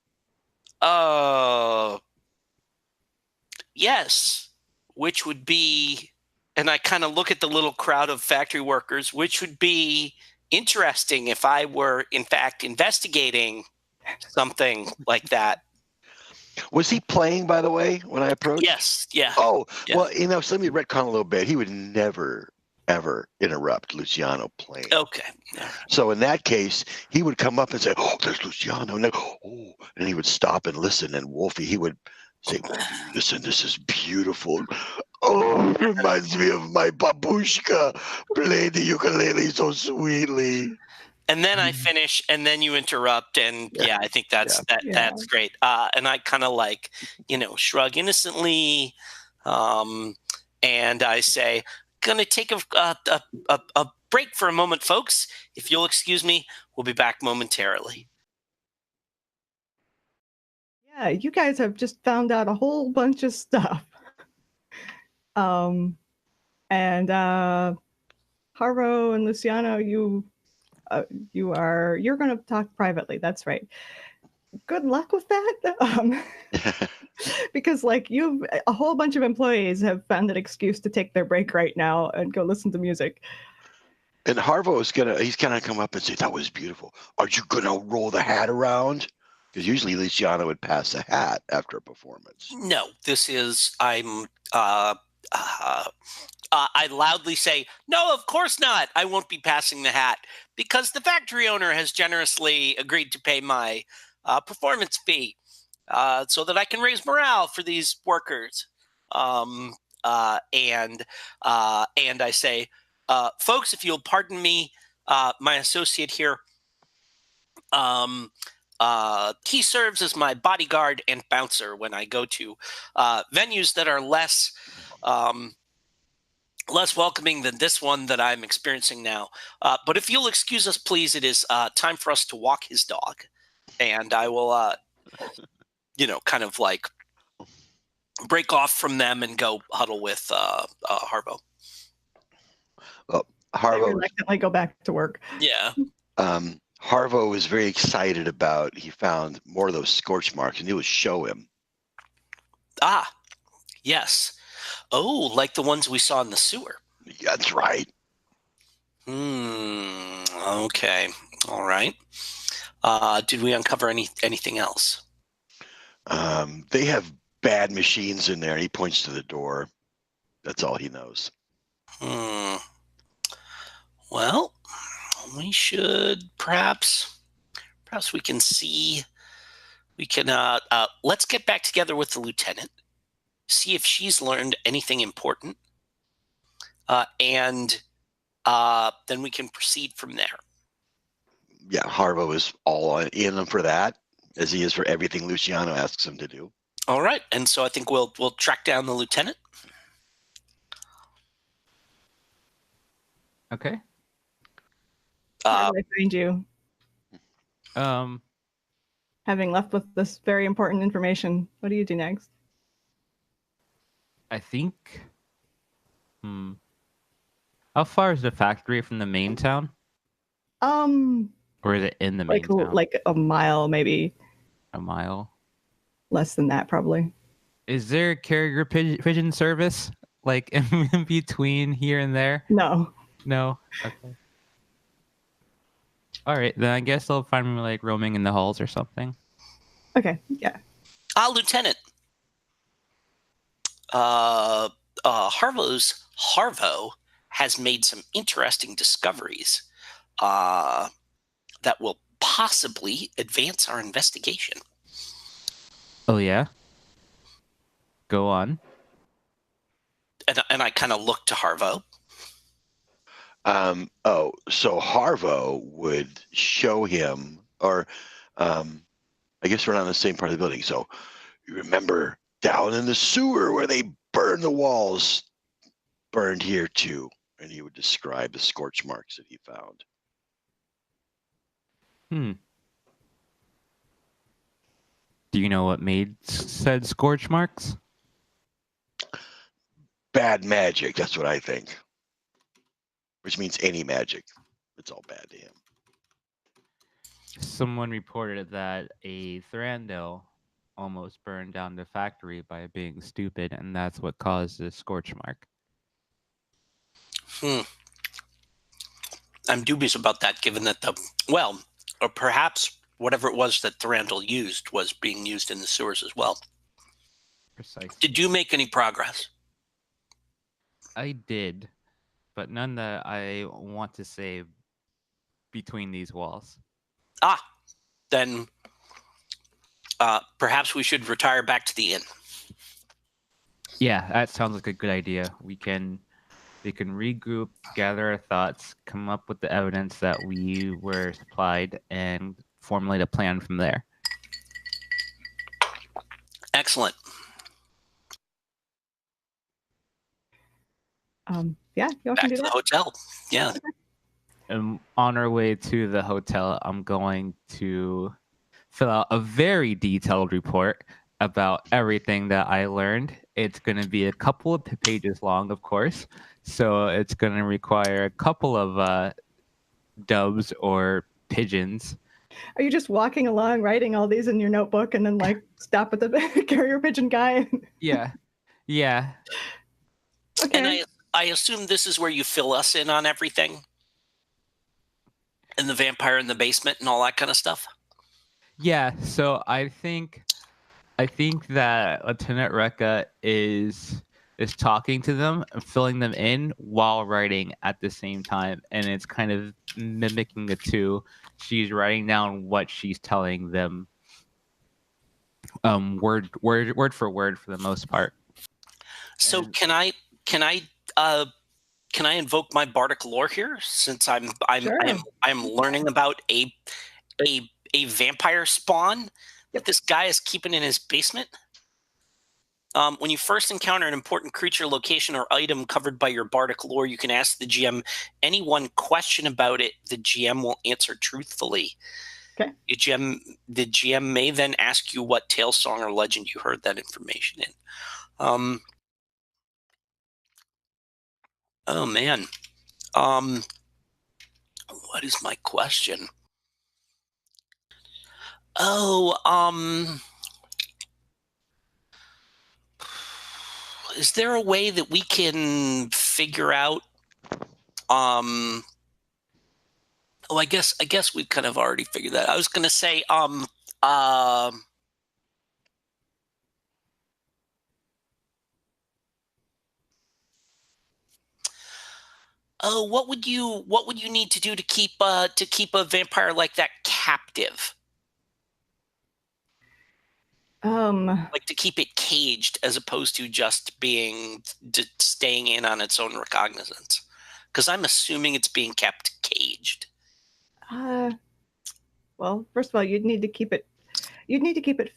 Yes, which would be, and I kind of look at the little crowd of factory workers, which would be interesting if I were in fact investigating something like that. Was he playing, by the way, when I approached? Yes, yeah. Oh, Yeah. well, so let me retcon a little bit. He would never, ever interrupt Luciano playing. Okay. So in that case, he would come up and say, "Oh, there's Luciano." And, and he would stop and listen. And Wolfie, he would say, "Listen, this is beautiful. Oh, it reminds me of my babushka. Play the ukulele so sweetly." And then I finish, and then you interrupt, and I think that's great. And I kind of shrug innocently, and I say, "Gonna take a break for a moment, folks. If you'll excuse me, we'll be back momentarily." Yeah, you guys have just found out a whole bunch of stuff. And Harvo and Luciano, you're going to talk privately. That's right. Good luck with that. Because you, a whole bunch of employees have found an excuse to take their break right now and go listen to music. And Harvo he's gonna come up and say, "That was beautiful. Are you gonna roll the hat around?" Because usually Luciano would pass a hat after a performance. No, this is I loudly say, "No, of course not. I won't be passing the hat because the factory owner has generously agreed to pay my performance fee so that I can raise morale for these workers." And I say, "Folks, if you'll pardon me, my associate here, he serves as my bodyguard and bouncer when I go to venues that are less welcoming than this one that I'm experiencing now. But if you'll excuse us, please, it is time for us to walk his dog." And I will, kind of break off from them and go huddle with Harvo. Well, I Harvo reluctantly go back to work. Yeah. Harvo was very excited about. He found more of those scorch marks, and he would show him. Ah, yes. Oh, like the ones we saw in the sewer. That's right. Okay. All right. Did we uncover anything else? They have bad machines in there. He points to the door. That's all he knows. Well, we should perhaps we can see. We can let's get back together with the lieutenant, see if she's learned anything important, and then we can proceed from there. Yeah, Harvo is all in for that, as he is for everything Luciano asks him to do. All right, and so I think we'll track down the lieutenant. Okay. Where do I find you? Um, Having left with this very important information, what do you do next? I think. How far is the factory from the main town? Or is it in the main town? Like a mile, maybe. A mile. Less than that, probably. Is there carrier pigeon service in between here and there? No. No. Okay. All right, then I guess they'll find me roaming in the halls or something. Okay. Yeah. Lieutenant. Harvo has made some interesting discoveries that will possibly advance our investigation. Oh yeah? Go on. And I kind of look to Harvo. So Harvo would show him, or I guess we're not in the same part of the building. So you remember down in the sewer where they burned the walls, burned here too. And he would describe the scorch marks that he found. Do you know what made said scorch marks? Bad magic, that's what I think. Which means any magic. It's all bad to him. Someone reported that a Thranduil almost burned down the factory by being stupid, and that's what caused the scorch mark. I'm dubious about that, given that or perhaps whatever it was that Thranduil used was being used in the sewers as well. Precisely. Did you make any progress? I did, but none that I want to say between these walls. Then perhaps we should retire back to the inn. Yeah, that sounds like a good idea. We can regroup, gather our thoughts, come up with the evidence that we were supplied, and formulate a plan from there. Excellent. Yeah, y'all Back can do to the that. hotel. Yeah. And on our way to the hotel, I'm going to fill out a very detailed report about everything that I learned. It's going to be a couple of pages long, of course. So it's going to require a couple of dubs or pigeons. Are you just walking along, writing all these in your notebook, and then like stop at the carrier pigeon guy? Yeah. Okay. And I assume this is where you fill us in on everything? And the vampire in the basement and all that kind of stuff? Yeah, so I think that Lieutenant Rekka is talking to them and filling them in while writing at the same time, and it's kind of mimicking the two. She's writing down what she's telling them, word for word for the most part. So can I invoke my bardic lore here, since I'm Sure. learning about a vampire spawn that this guy is keeping in his basement? When you first encounter an important creature, location, or item covered by your bardic lore, you can ask the GM any one question about it. The GM will answer truthfully. Okay. The GM may then ask you what tale, song, or legend you heard that information in. Oh man. What is my question? Is there a way that we can figure out I guess we've kind of already figured that. I was going to say what would you need to do to keep a vampire like that captive? Like to keep it caged as opposed to just staying in on its own recognizance, because I'm assuming it's being kept caged. Well, first of all, you'd need to keep it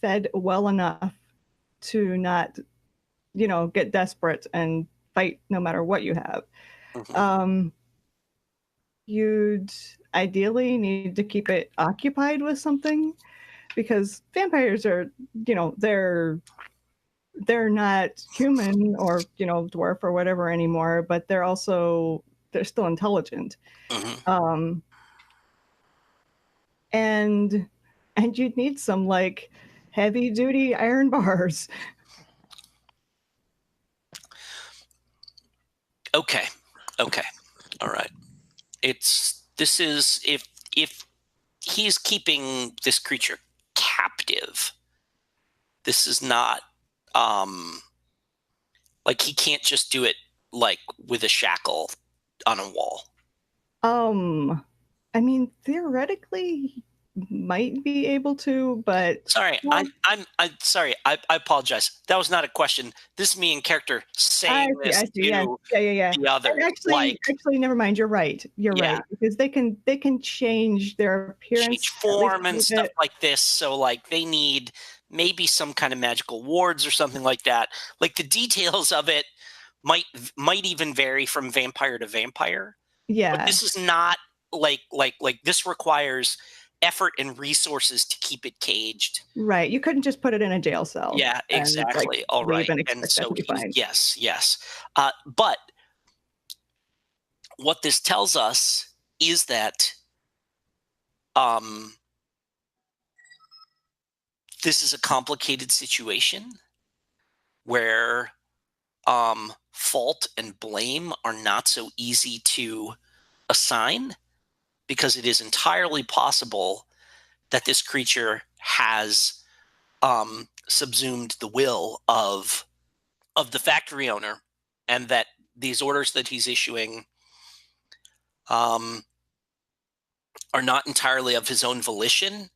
fed well enough to not, get desperate and fight no matter what you have. Mm-hmm. You'd ideally need to keep it occupied with something, because vampires are, they're not human or, dwarf or whatever anymore, but they're still intelligent. Mm-hmm. And you'd need some like heavy duty iron bars. Okay. All right. If he's keeping this creature captive, this is not like he can't just do it like with a shackle on a wall. I mean, theoretically might be able to, but sorry, well, I'm sorry. I apologize. That was not a question. This is me in character saying I this see. to Yeah. the other. Actually, never mind. You're right. You're Yeah. right, because they can change their appearance, change at least form a and little stuff bit. like this. So like they need maybe some kind of magical wards or something like that. Like the details of it might even vary from vampire to vampire. But Yeah, this is not like this requires effort and resources to keep it caged. right. You couldn't just put it in a jail cell. Yeah, And like exactly. All leave right. and And expect that so to be fine. yes. But what this tells us is that this is a complicated situation where fault and blame are not so easy to assign, because it is entirely possible that this creature has subsumed the will of the factory owner, and that these orders that he's issuing are not entirely of his own volition.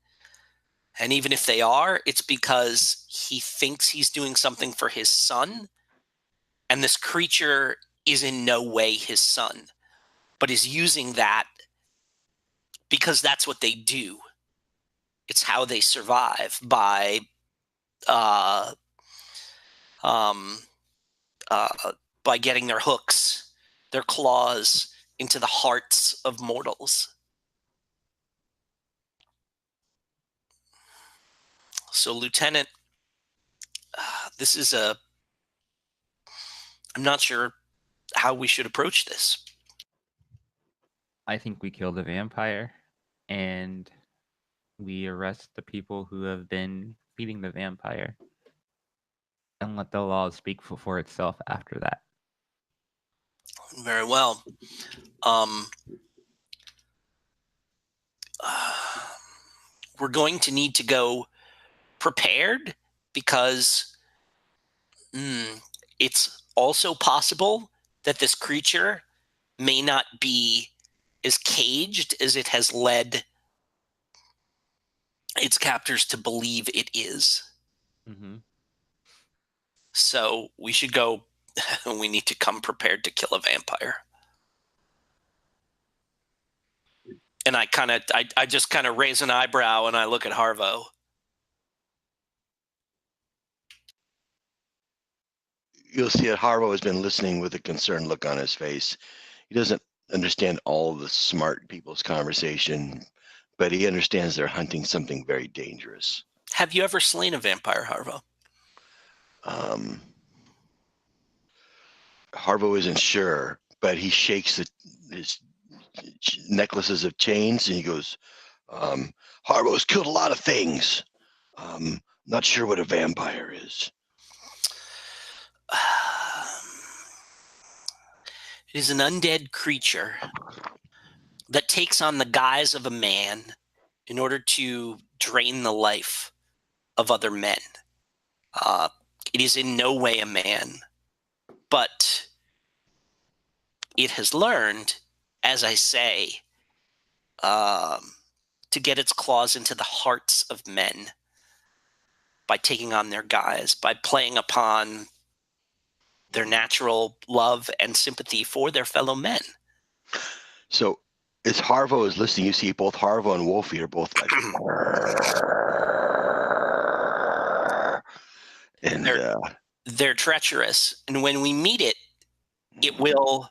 And even if they are, it's because he thinks he's doing something for his son, and this creature is in no way his son, but is using that because that's what they do. It's how they survive, by uh, um, by getting their hooks, their claws into the hearts of mortals. So, Lieutenant, this is I'm not sure how we should approach this. I think we kill the vampire and we arrest the people who have been feeding the vampire and let the law speak for itself after that. Very well. We're going to need to go prepared, because it's also possible that this creature may not be as caged as it has led its captors to believe it is. Mm-hmm. So we should go. We need to come prepared to kill a vampire. And I just kind of raise an eyebrow and I look at Harvo. You'll see that Harvo has been listening with a concerned look on his face. He doesn't understand all the smart people's conversation, but he understands they're hunting something very dangerous. Have you ever slain a vampire, Harvo? Harvo isn't sure, but he shakes his necklaces of chains and he goes, Harvo's killed a lot of things. Not sure what a vampire is. It is an undead creature that takes on the guise of a man in order to drain the life of other men. It is in no way a man, but it has learned, as I say, to get its claws into the hearts of men by taking on their guise, by playing upon their natural love and sympathy for their fellow men. So as Harvo is listening, you see both Harvo and Wolfie are both like, and they're treacherous. And when we meet it, it will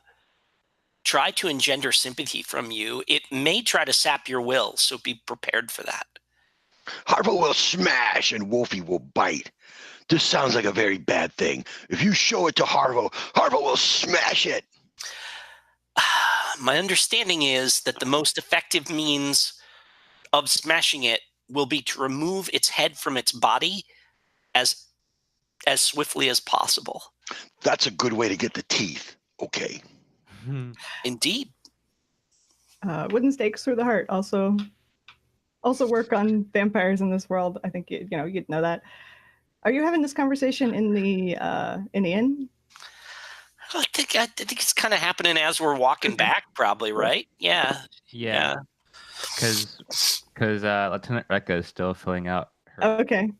try to engender sympathy from you. It may try to sap your will, so be prepared for that. Harvo will smash and Wolfie will bite. This sounds like a very bad thing. If you show it to Harvo, Harvo will smash it. My understanding is that the most effective means of smashing it will be to remove its head from its body as swiftly as possible. That's a good way to get the teeth. Okay. Indeed. Wooden stakes through the heart also work on vampires in this world. I think you'd know that. Are you having this conversation in the inn? I think it's kind of happening as we're walking back, probably, right? Yeah. Yeah. because Lieutenant Rekka is still filling out her. Okay.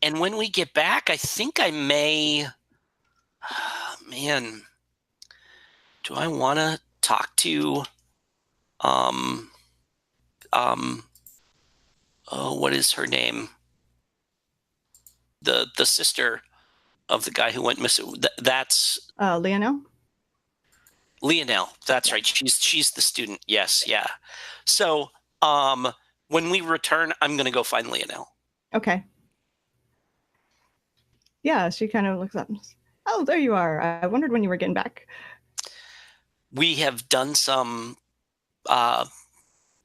And when we get back, I think I may. Man, do I want to talk to? What is her name? The sister of the guy who went missing. That's Leonel? Leonel. That's right. She's the student. Yes, yeah. So when we return, I'm going to go find Leonel. Okay. Yeah, she kind of looks up. Oh, there you are. I wondered when you were getting back. We have done some.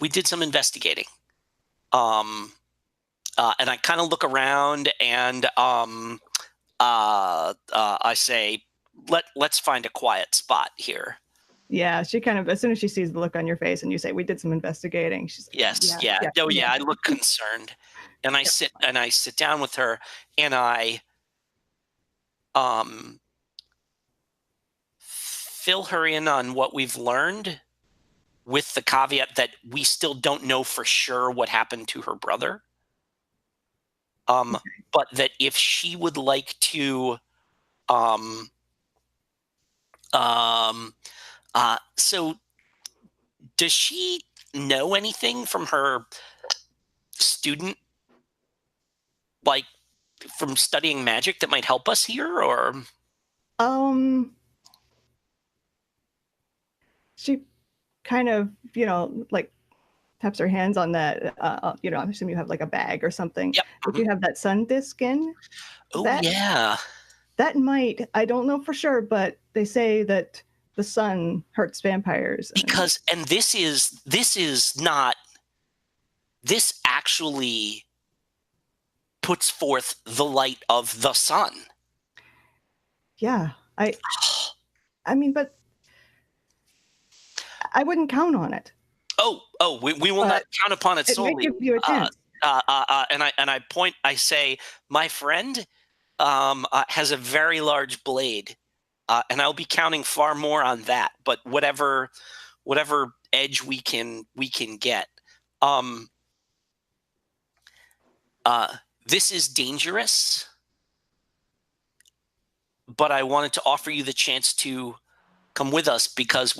We did some investigating. And I kind of look around and I say, let's find a quiet spot here. Yeah, she kind of, as soon as she sees the look on your face and you say, we did some investigating, she's like, Yes, yeah. Oh, yeah, I look concerned. And I sit down with her and I fill her in on what we've learned with the caveat that we still don't know for sure what happened to her brother. But that if she would like to so does she know anything from her student, like from studying magic, that might help us here? Or she kind of, like taps her hands on that, I assume you have like a bag or something. Yep. If you have that sun disc in. Oh, yeah. That might, I don't know for sure, but they say that the sun hurts vampires. Because, and this actually puts forth the light of the sun. Yeah, I mean, but I wouldn't count on it. We will not count upon it solely. It might give you a chance. And I say, my friend has a very large blade, and I'll be counting far more on that. But whatever edge we can get. This is dangerous, but I wanted to offer you the chance to come with us because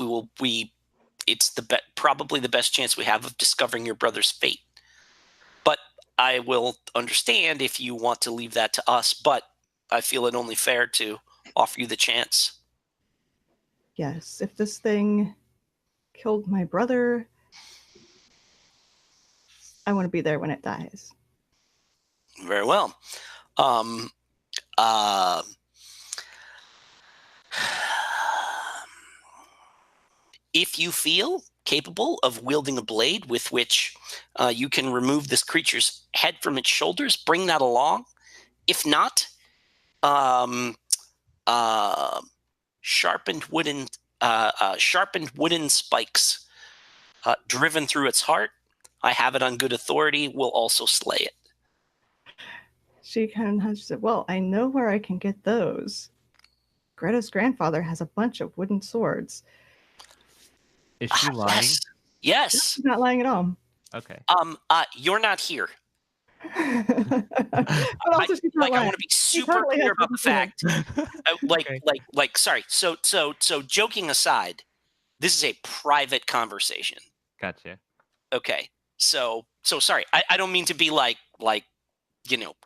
it's probably the best chance we have of discovering your brother's fate. But I will understand if you want to leave that to us, but I feel it only fair to offer you the chance. Yes, if this thing killed my brother, I want to be there when it dies. Very well. If you feel capable of wielding a blade with which you can remove this creature's head from its shoulders, bring that along. If not, sharpened wooden spikes driven through its heart, I have it on good authority, will also slay it. She kind of said, well, I know where I can get those. Greta's grandfather has a bunch of wooden swords. Is she lying? Yes. She's not lying at all. Okay. You're not here. But also she's not lying. I want to be super clear about the fact. Sorry. So joking aside, this is a private conversation. Gotcha. Okay. So sorry. I don't mean to be like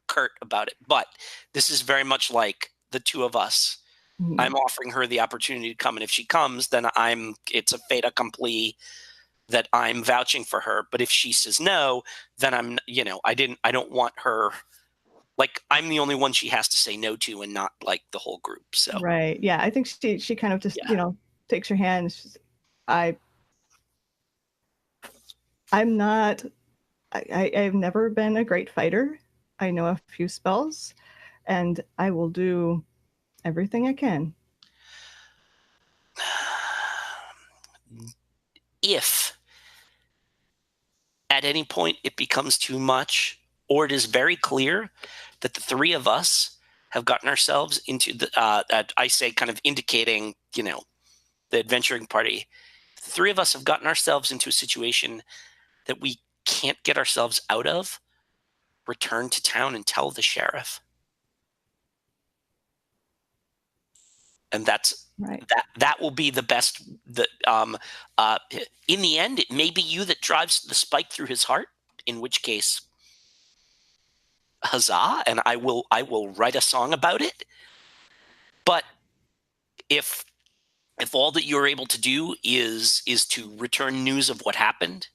curt about it, but this is very much like the two of us. Mm-hmm. I'm offering her the opportunity to come, and if she comes, then it's a fait accompli that I'm vouching for her. But if she says no, then I don't want her, like, I'm the only one she has to say no to, and not like the whole group. So right, yeah, I think she kind of just takes her hand. I've never been a great fighter. I know a few spells, and I will do everything I can. If at any point it becomes too much, or it is very clear that the three of us have gotten ourselves into I say kind of indicating, the adventuring party, the three of us have gotten ourselves into a situation that we can't get ourselves out of, return to town and tell the sheriff. And that's Right. that will be the best. In the end, it may be you that drives the spike through his heart, in which case, huzzah, and I will write a song about it. But if all that you're able to do is to return news of what happened,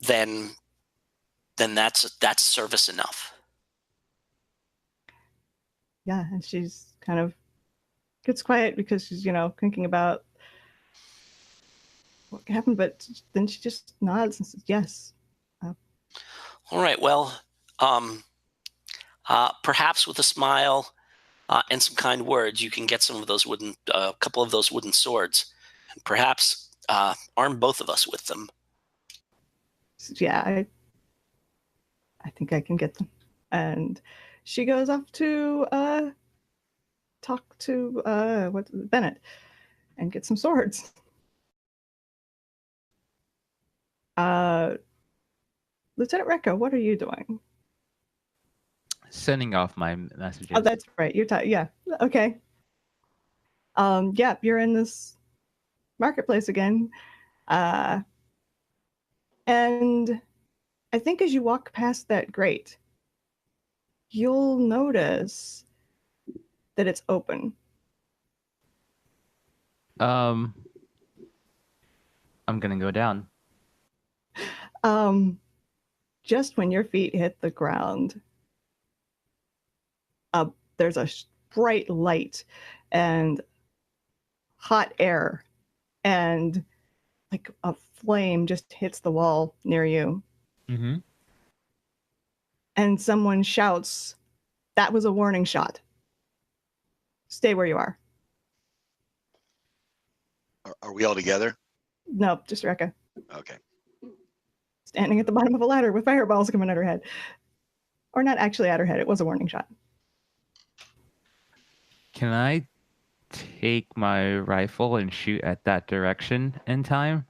then that's service enough. Yeah, and she's kind of gets quiet because she's, thinking about what happened, but then she just nods and says, yes. All right, well, perhaps with a smile and some kind words, you can get some of those couple of those wooden swords, and perhaps arm both of us with them. Yeah, I think I can get them. And she goes off to talk to Bennett and get some swords. Lieutenant Rekka, what are you doing? Sending off my messages. Oh, that's right. You're yeah. Okay. Yeah, you're in this marketplace again. And I think as you walk past that grate, you'll notice that it's open. I'm gonna go down. Just when your feet hit the ground, there's a bright light and hot air, and like a flame just hits the wall near you. Mm-hmm. And someone shouts, "That was a warning shot. Stay where you are." Are we all together? No, just Rekka. Okay. Standing at the bottom of a ladder with fireballs coming at her head. Or not actually at her head, it was a warning shot. Can I take my rifle and shoot at that direction in time?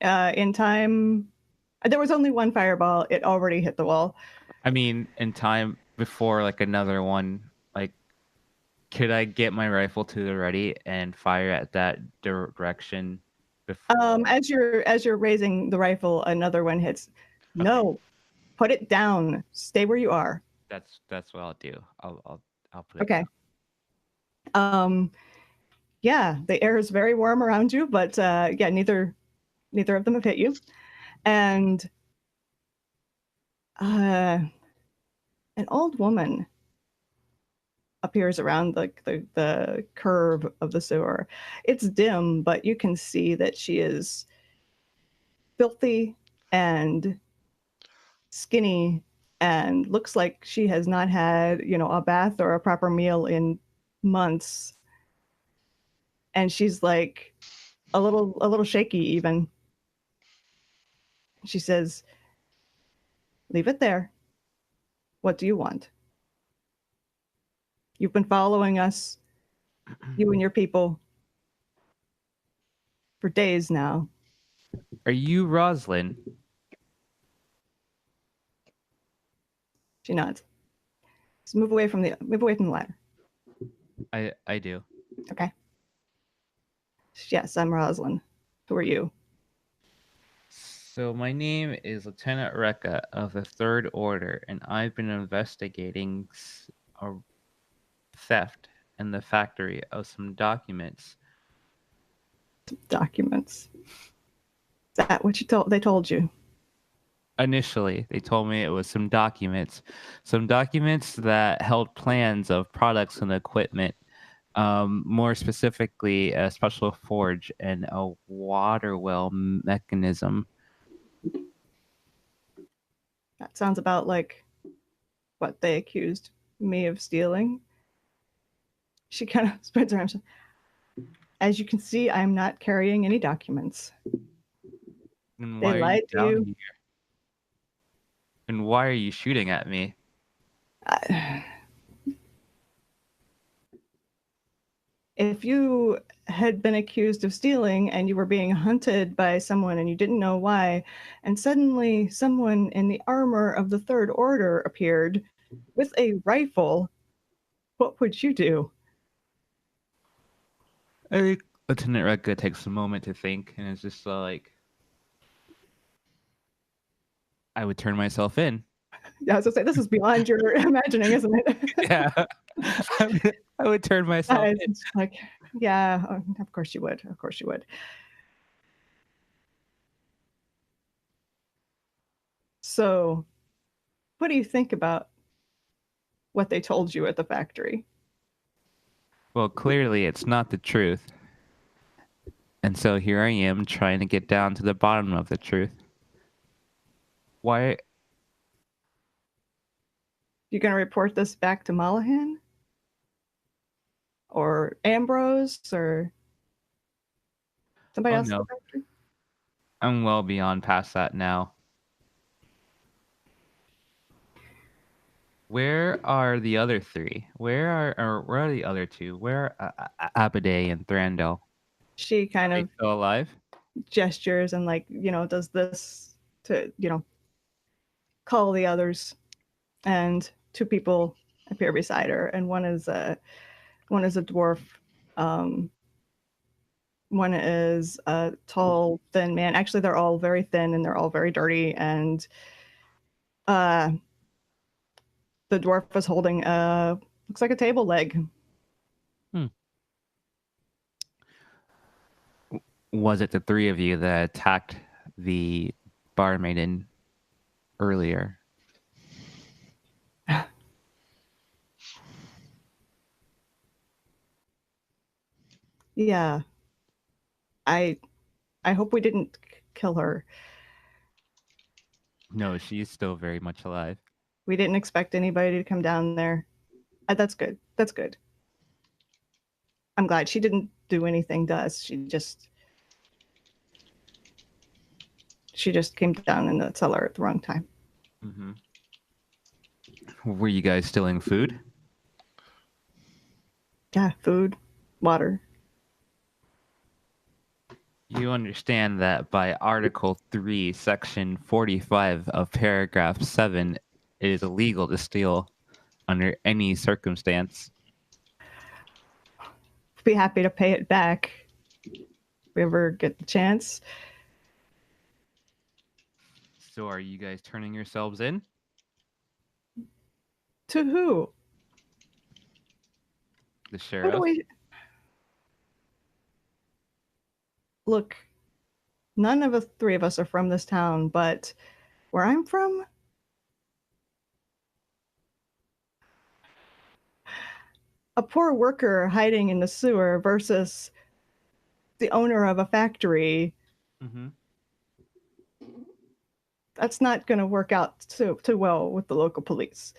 In time, there was only one fireball. It already hit the wall. I mean, in time before like another one. Like, could I get my rifle to the ready and fire at that direction before? As you're raising the rifle, another one hits. Okay. No, put it down. Stay where you are. That's what I'll do. I'll put it Okay. down. Yeah, the air is very warm around you, but yeah, neither of them have hit you. And an old woman appears around the curve of the sewer. It's dim, but you can see that she is filthy and skinny and looks like she has not had, a bath or a proper meal in months. And she's like a little shaky even. She says, "Leave it there. What do you want? You've been following us, you and your people, for days now." Are you Roslyn? She nods. Just move away from the ladder. I do. Okay. Yes, I'm Roslyn. Who are you? So my name is Lieutenant Rekka of the Third Order, and I've been investigating a theft in the factory of some documents. Documents. Is that what they told you? Initially, they told me it was some documents that held plans of products and equipment, more specifically a special forge and a water well mechanism. That sounds about like what they accused me of stealing. She kind of spreads her arms. As you can see, I'm not carrying any documents. And They why are lied to down you. here? And why are you shooting at me? If you had been accused of stealing and you were being hunted by someone and you didn't know why, and suddenly someone in the armor of the Third Order appeared with a rifle, what would you do? I think Lieutenant Rekka takes a moment to think and is just like, I would turn myself in. Yeah, I was gonna say, this is beyond your imagining, isn't it? Yeah. I would turn myself in. It's like, yeah, of course you would. Of course you would. So, what do you think about what they told you at the factory? Well, clearly it's not the truth. And so here I am trying to get down to the bottom of the truth. Why? You going to report this back to Malahan? Or Ambrose? Or somebody Oh, else at no. the factory? I'm well beyond past that now. Where are the other three? Where are the other two? Where are Abade and Thranduil? She kind Are they of still alive? gestures and, like, does this to, call the others. And two people appear beside her, and one is a dwarf. One is a tall, thin man. Actually, they're all very thin and they're all very dirty. And the dwarf is holding looks like a table leg. Was it the three of you that attacked the barmaiden earlier? Yeah. I hope we didn't kill her. No, she's still very much alive. We didn't expect anybody to come down there. That's good. That's good. I'm glad she didn't do anything to us. She just came down in the cellar at the wrong time. Mm-hmm. Were you guys stealing food? Yeah, food, water. You understand that by Article 3, Section 45 of Paragraph 7, it is illegal to steal under any circumstance. Be happy to pay it back if we ever get the chance. So are you guys turning yourselves in? To who? The Who do sheriff? we... Look, none of the three of us are from this town, but where I'm from, a poor worker hiding in the sewer versus the owner of a factory, Mm-hmm. that's not going to work out too well with the local police.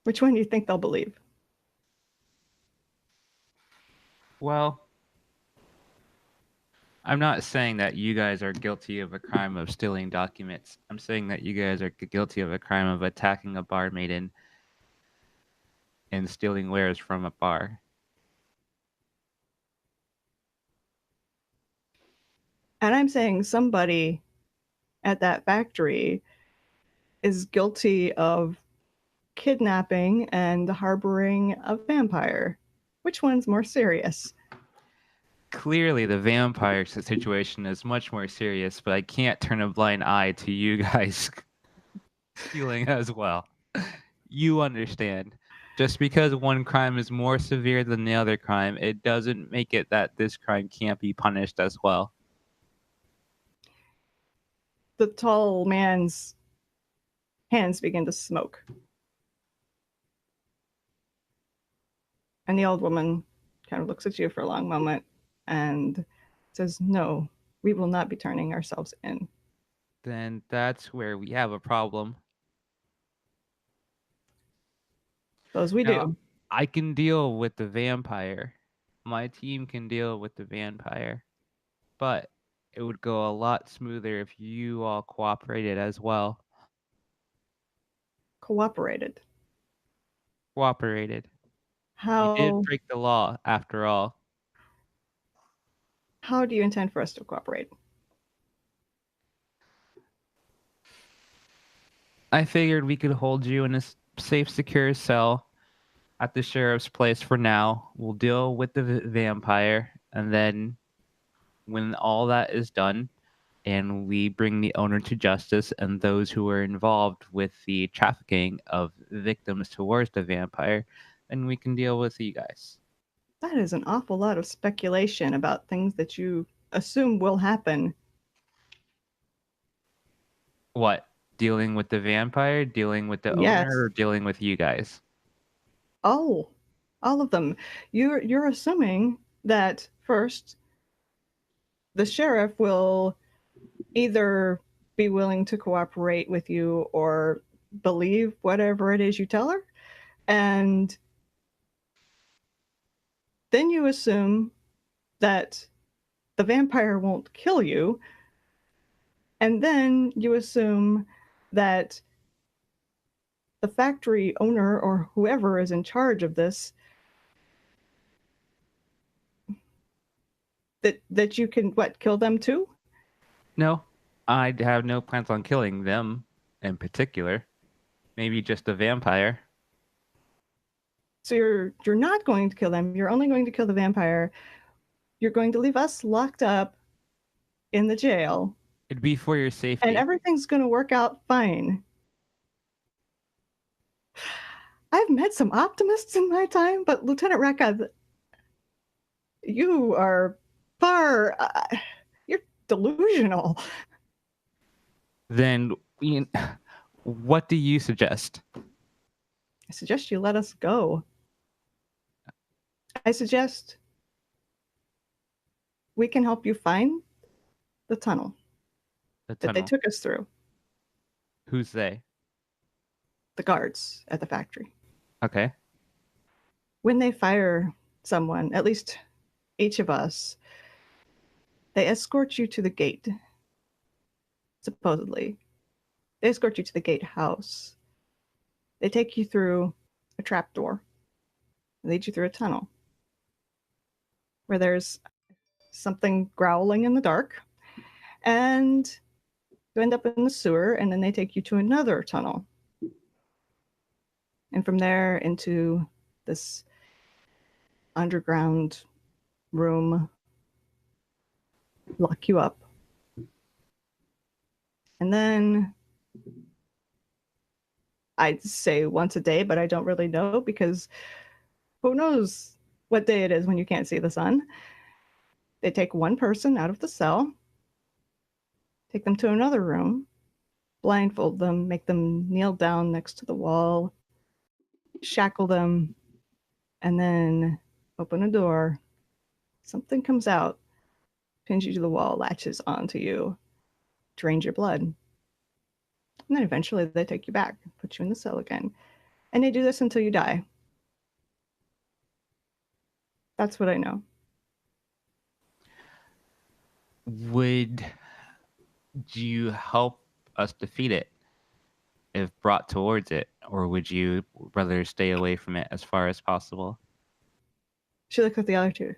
Which one do you think they'll believe? Well, I'm not saying that you guys are guilty of a crime of stealing documents. I'm saying that you guys are guilty of a crime of attacking a barmaiden and stealing wares from a bar. And I'm saying somebody at that factory is guilty of kidnapping and harboring a vampire. Which one's more serious? Clearly, the vampire situation is much more serious, but I can't turn a blind eye to you guys stealing as well. You understand. Just because one crime is more severe than the other crime, it doesn't make it that this crime can't be punished as well. The tall man's hands begin to smoke. And the old woman kind of looks at you for a long moment and says, "No, we will not be turning ourselves in." Then that's where we have a problem. Those we Now, do. I can deal with the vampire. My team can deal with the vampire. But it would go a lot smoother if you all cooperated as well. Cooperated. cooperated. You did How break the law, after all. how do you intend for us to cooperate? I figured we could hold you in a safe, secure cell at the sheriff's place for now. We'll deal with the vampire, and then when all that is done, and we bring the owner to justice and those who were involved with the trafficking of victims towards the vampire, then we can deal with you guys. That is an awful lot of speculation about things that you assume will happen. What? Dealing with the vampire, dealing with the Yes. owner, or dealing with you guys? Oh, all of them. You're assuming that first the sheriff will either be willing to cooperate with you or believe whatever it is you tell her, and then you assume that the vampire won't kill you, and then you assume that the factory owner or whoever is in charge of this, that you can kill them too. No, I have no plans on killing them in particular. Maybe just a vampire. So you're not going to kill them. You're only going to kill the vampire. You're going to leave us locked up in the jail, It'd be for your safety. and everything's going to work out fine. I've met some optimists in my time, but Lieutenant Rekka, you are far. You're delusional. Then, what do you suggest? I suggest you let us go. I suggest we can help you find the tunnel The that they tunnel. took us through, Who's they? the guards at the factory. Okay. When they fire someone, at least each of us, they escort you to the gate, supposedly. They escort you to the gatehouse. They take you through a trapdoor, lead you through a tunnel where there's something growling in the dark, and you end up in the sewer, and then they take you to another tunnel. And from there into this underground room, lock you up. And then I'd say once a day, but I don't really know because who knows what day it is when you can't see the sun. They take one person out of the cell, take them to another room, blindfold them, make them kneel down next to the wall, shackle them, and then open a door. Something comes out, pins you to the wall, latches onto you, drains your blood. And then eventually they take you back, put you in the cell again. And they do this until you die. That's what I know. Would you help us defeat it if brought towards it, or would you rather stay away from it as far as possible? She looks at the other two.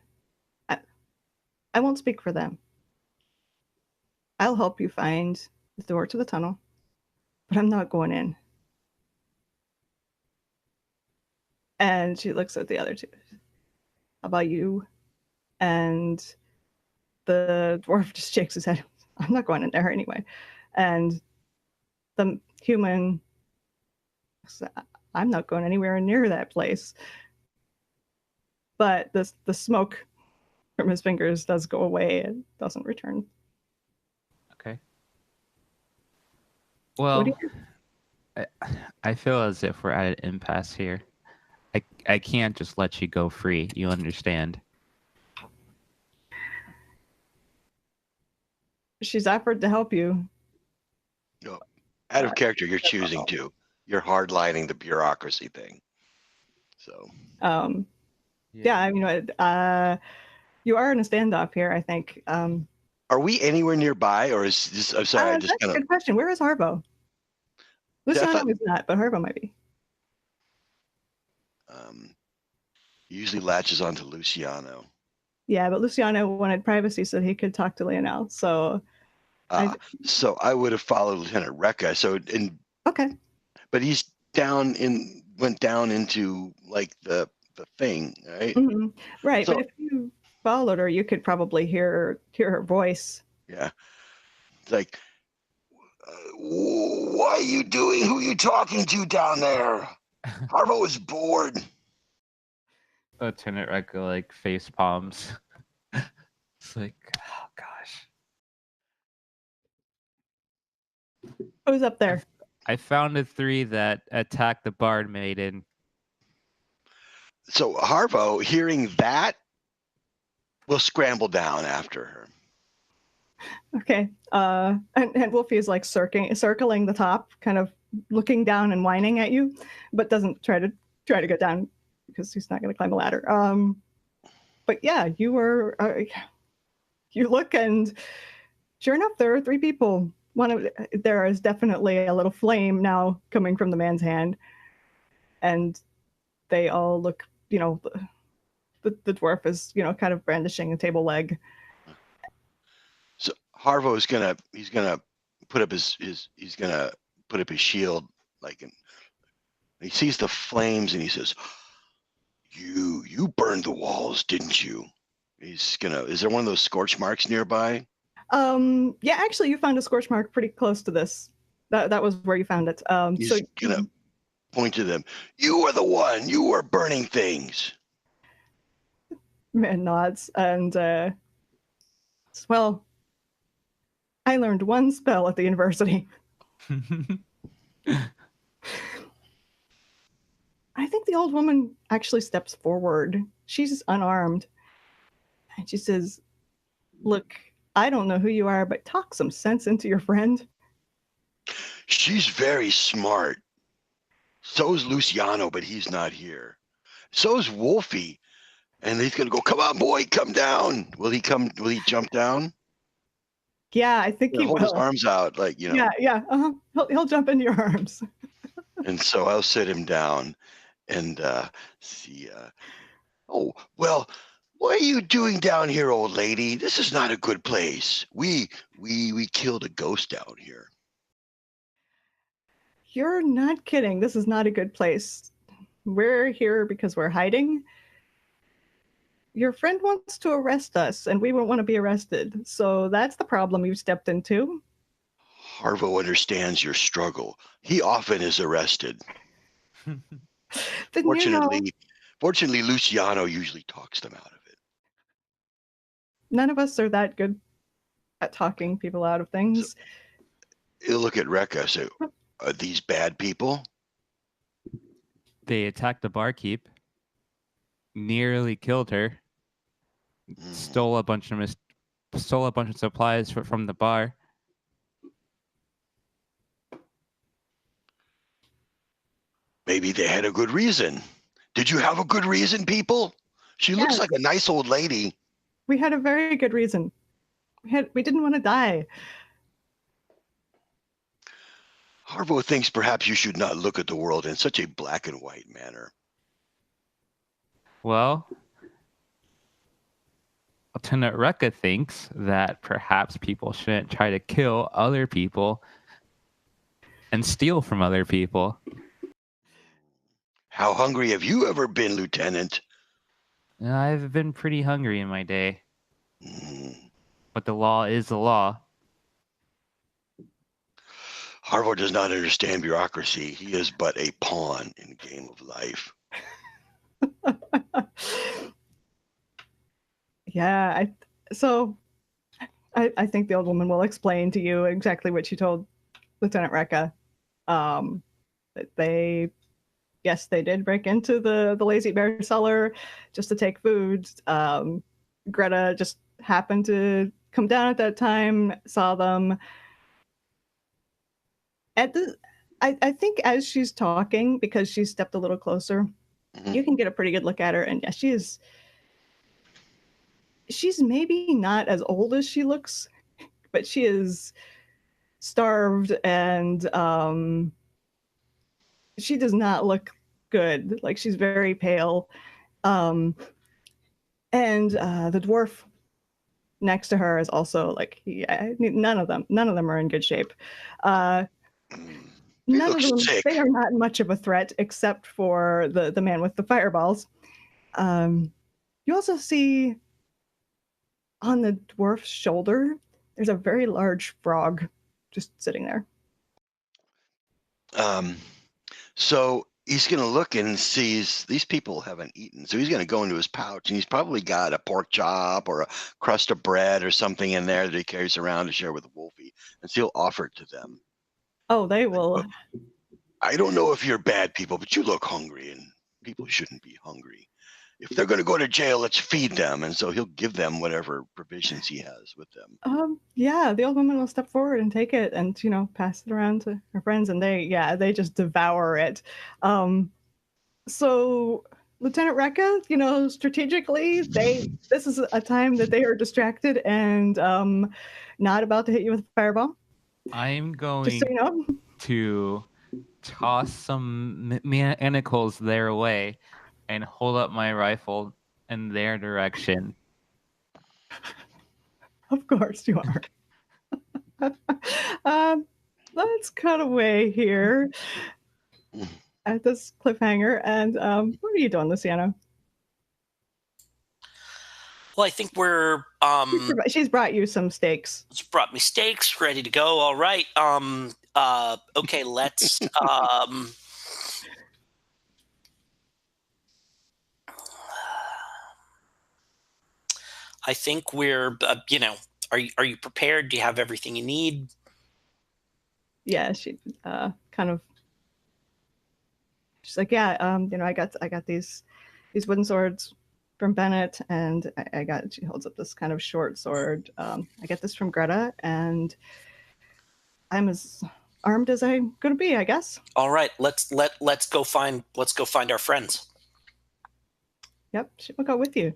I won't speak for them. I'll help you find the door to the tunnel, but I'm not going in. And she looks at the other two. How about you? And the dwarf just shakes his head. I'm not going in there anyway. And the human, I'm not going anywhere near that place. But the smoke from his fingers does go away and doesn't return. Okay. What do Well, you do? I feel as if we're at an impasse here. I can't just let you go free. You understand? She's offered to help you. No, out of character, you're choosing to. You're hardlining the bureaucracy thing. So Yeah, I mean, you are in a standoff here, I think. are we anywhere nearby, or is this? I'm sorry, I just That's kind a of. good question. Where is Harvo? Yeah, I Luciano thought- is not, but Harvo might be. He usually latches onto Luciano. Yeah, but Luciano wanted privacy so he could talk to Lionel. So So I would have followed Lieutenant Rekka. Okay. But he's went down into like the thing, right? Mm-hmm. Right, So, but if you followed her, you could probably hear her voice. yeah, it's like, what are you doing? Who are you talking to down there? Harvo is bored. Lieutenant Rekka like face palms. It's like, oh gosh. Who's up there? I found the 3 that attacked the Bard Maiden. So Harvo, hearing that, will scramble down after her. Okay. And Wolfie is like circling the top, kind of looking down and whining at you, but doesn't try to get down because he's not going to climb a ladder. But yeah, you were. You look, and sure enough, there are 3 people. There is definitely a little flame now coming from the man's hand, and they all look. The dwarf is kind of brandishing a table leg. So Harvo is gonna put up his shield, like, and he sees the flames and he says, "You burned the walls, didn't you?" Is there one of those scorch marks nearby? Yeah, actually, you found a scorch mark pretty close to this. That was where you found it. He's gonna point to them. You were the one. You were burning things. Man nods and well, I learned one spell at the university. I think the old woman actually steps forward. She's unarmed, and she says, "Look, I don't know who you are, but talk some sense into your friend." She's very smart. So's Luciano, but he's not here. So's Wolfie. And he's gonna go, "Come on, boy, come down." Will he jump down? Yeah, I think he hold will. His arms out, like, Yeah. He'll jump into your arms. And so I'll sit him down and see. Oh, well, what are you doing down here, old lady? This is not a good place. We killed a ghost down here. You're not kidding. This is not a good place. We're here because we're hiding. Your friend wants to arrest us, and we won't want to be arrested. So that's the problem you stepped into. Harvo understands your struggle. He often is arrested. Fortunately, Luciano usually talks them out of it. None of us are that good at talking people out of things. So, he'll look at Rekka and say, "Are these bad people?" They attacked the barkeep, nearly killed her, stole a bunch of supplies from the bar. Maybe they had a good reason. Did you have a good reason, people? She looks like a nice old lady. We had a very good reason. We didn't want to die. Harvo thinks perhaps you should not look at the world in such a black and white manner. Well, Lieutenant Rekka thinks that perhaps people shouldn't try to kill other people and steal from other people. How hungry have you ever been, Lieutenant? I've been pretty hungry in my day. But the law is the law. Harvo does not understand bureaucracy. He is but a pawn in the game of life. Yeah, I think the old woman will explain to you exactly what she told Lieutenant Rekka. They did break into the Lazy Bear cellar just to take food. Greta just happened to come down at that time, saw them. I think as she's talking, because she stepped a little closer, you can get a pretty good look at her, and yeah, she's maybe not as old as she looks, but she is starved, and she does not look good. Like, she's very pale. And the dwarf next to her is also like, none of them are in good shape. They None look of them, sick. they are not much of a threat except for the man with the fireballs. You also see on the dwarf's shoulder, there's a very large frog just sitting there. So he's going to look and sees these people haven't eaten. So he's going to go into his pouch, and he's probably got a pork chop or a crust of bread or something in there that he carries around to share with Wolfie. And so he'll offer it to them. Oh, they will. I don't know if you're bad people, but you look hungry, and people shouldn't be hungry. If they're going to go to jail, let's feed them. And so he'll give them whatever provisions he has with them. Yeah, the old woman will step forward and take it and, pass it around to her friends, and they just devour it. So Lieutenant Rekka, strategically, this is a time that they are distracted and not about to hit you with a fireball. I'm going Just so you know. to toss some manacles their way and hold up my rifle in their direction. Of course you are. Let's cut away here at this cliffhanger. And what are you doing, Luciano? Well, I think we're she's brought you some steaks. It's brought me steaks, ready to go. All right. Okay, let's I think we're are you prepared? Do you have everything you need? Yeah, she kind of, she's like, yeah, I got these wooden swords from Bennett, and she holds up this kind of short sword. I get this from Greta, and I'm as armed as I'm gonna be, I guess. All right, let's go find our friends. Yep, she will go with you.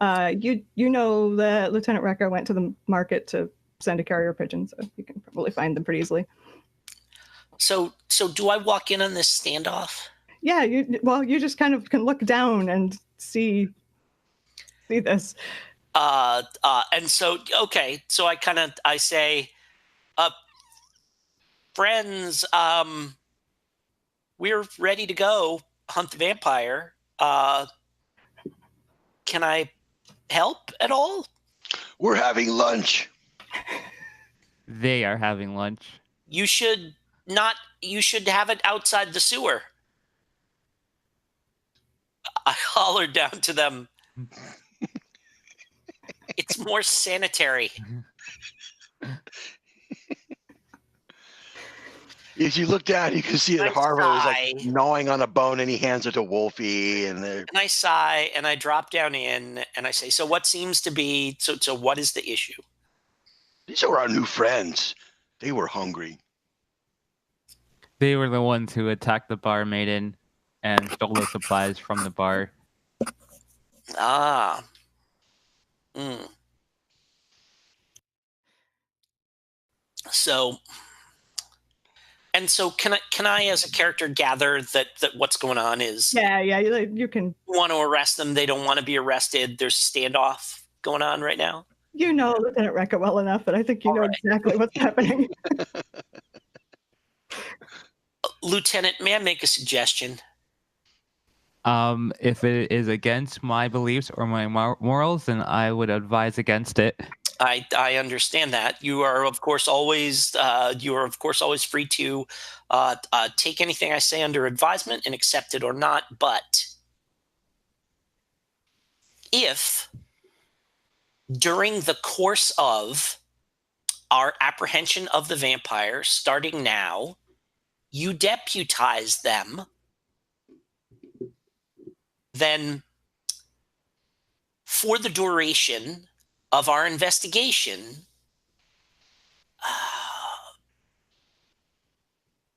You know that Lieutenant Rekka went to the market to send a carrier pigeon, so you can probably find them pretty easily. So do I walk in on this standoff? Yeah, you just kind of can look down and see this. And so okay, so I say, friends, we're ready to go hunt the vampire. Can I help at all? We're having lunch. They are having lunch. You should have it outside the sewer. I hollered down to them. It's more sanitary. If you look down, you can see that Harvo is like gnawing on a bone, and he hands it to Wolfie. And I sigh, and I drop down in, and I say, "So what seems to be? So what is the issue?" These are our new friends. They were hungry. They were the ones who attacked the bar maiden and stole the supplies from the bar. Ah. So can I as a character gather that what's going on is you can want to arrest them, they don't want to be arrested, there's a standoff going on right now? You know Lieutenant Rekka well enough that I think you know exactly what's happening. Lieutenant, may I make a suggestion? If it is against my beliefs or my morals, then I would advise against it. I understand that. You are of course always free to take anything I say under advisement and accept it or not. But if during the course of our apprehension of the vampire, starting now, you deputize them, then for the duration of our investigation,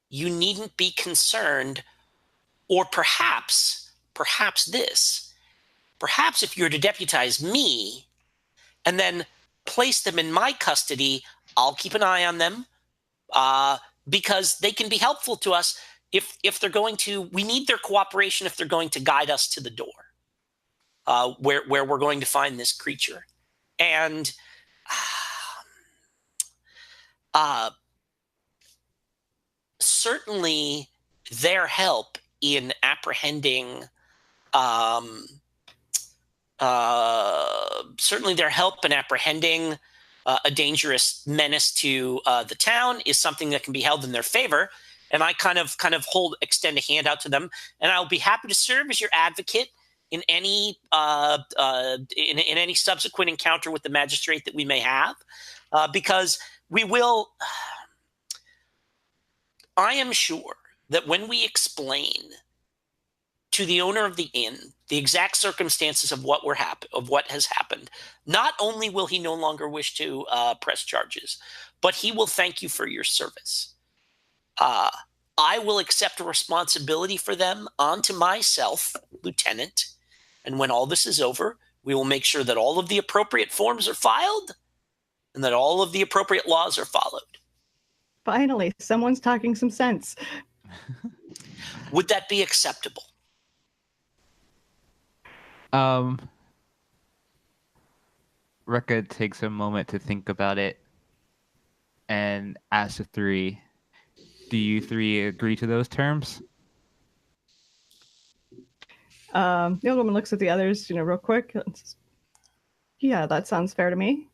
you needn't be concerned, or perhaps if you were to deputize me and then place them in my custody, I'll keep an eye on them because they can be helpful to us. if they're going to, we need their cooperation if they're going to guide us to the door, where we're going to find this creature, and certainly their help in apprehending. Certainly their help in apprehending a dangerous menace to the town is something that can be held in their favor. And I kind of extend a hand out to them, and I'll be happy to serve as your advocate in any in any subsequent encounter with the magistrate that we may have, because we will. I am sure that when we explain to the owner of the inn the exact circumstances of what has happened, not only will he no longer wish to press charges, but he will thank you for your service. I will accept responsibility for them onto myself, Lieutenant, and when all this is over, we will make sure that all of the appropriate forms are filed and that all of the appropriate laws are followed. Finally, someone's talking some sense. Would that be acceptable? Rekka takes a moment to think about it and asks the three, do you three agree to those terms? The old woman looks at the others, real quick. Yeah, that sounds fair to me.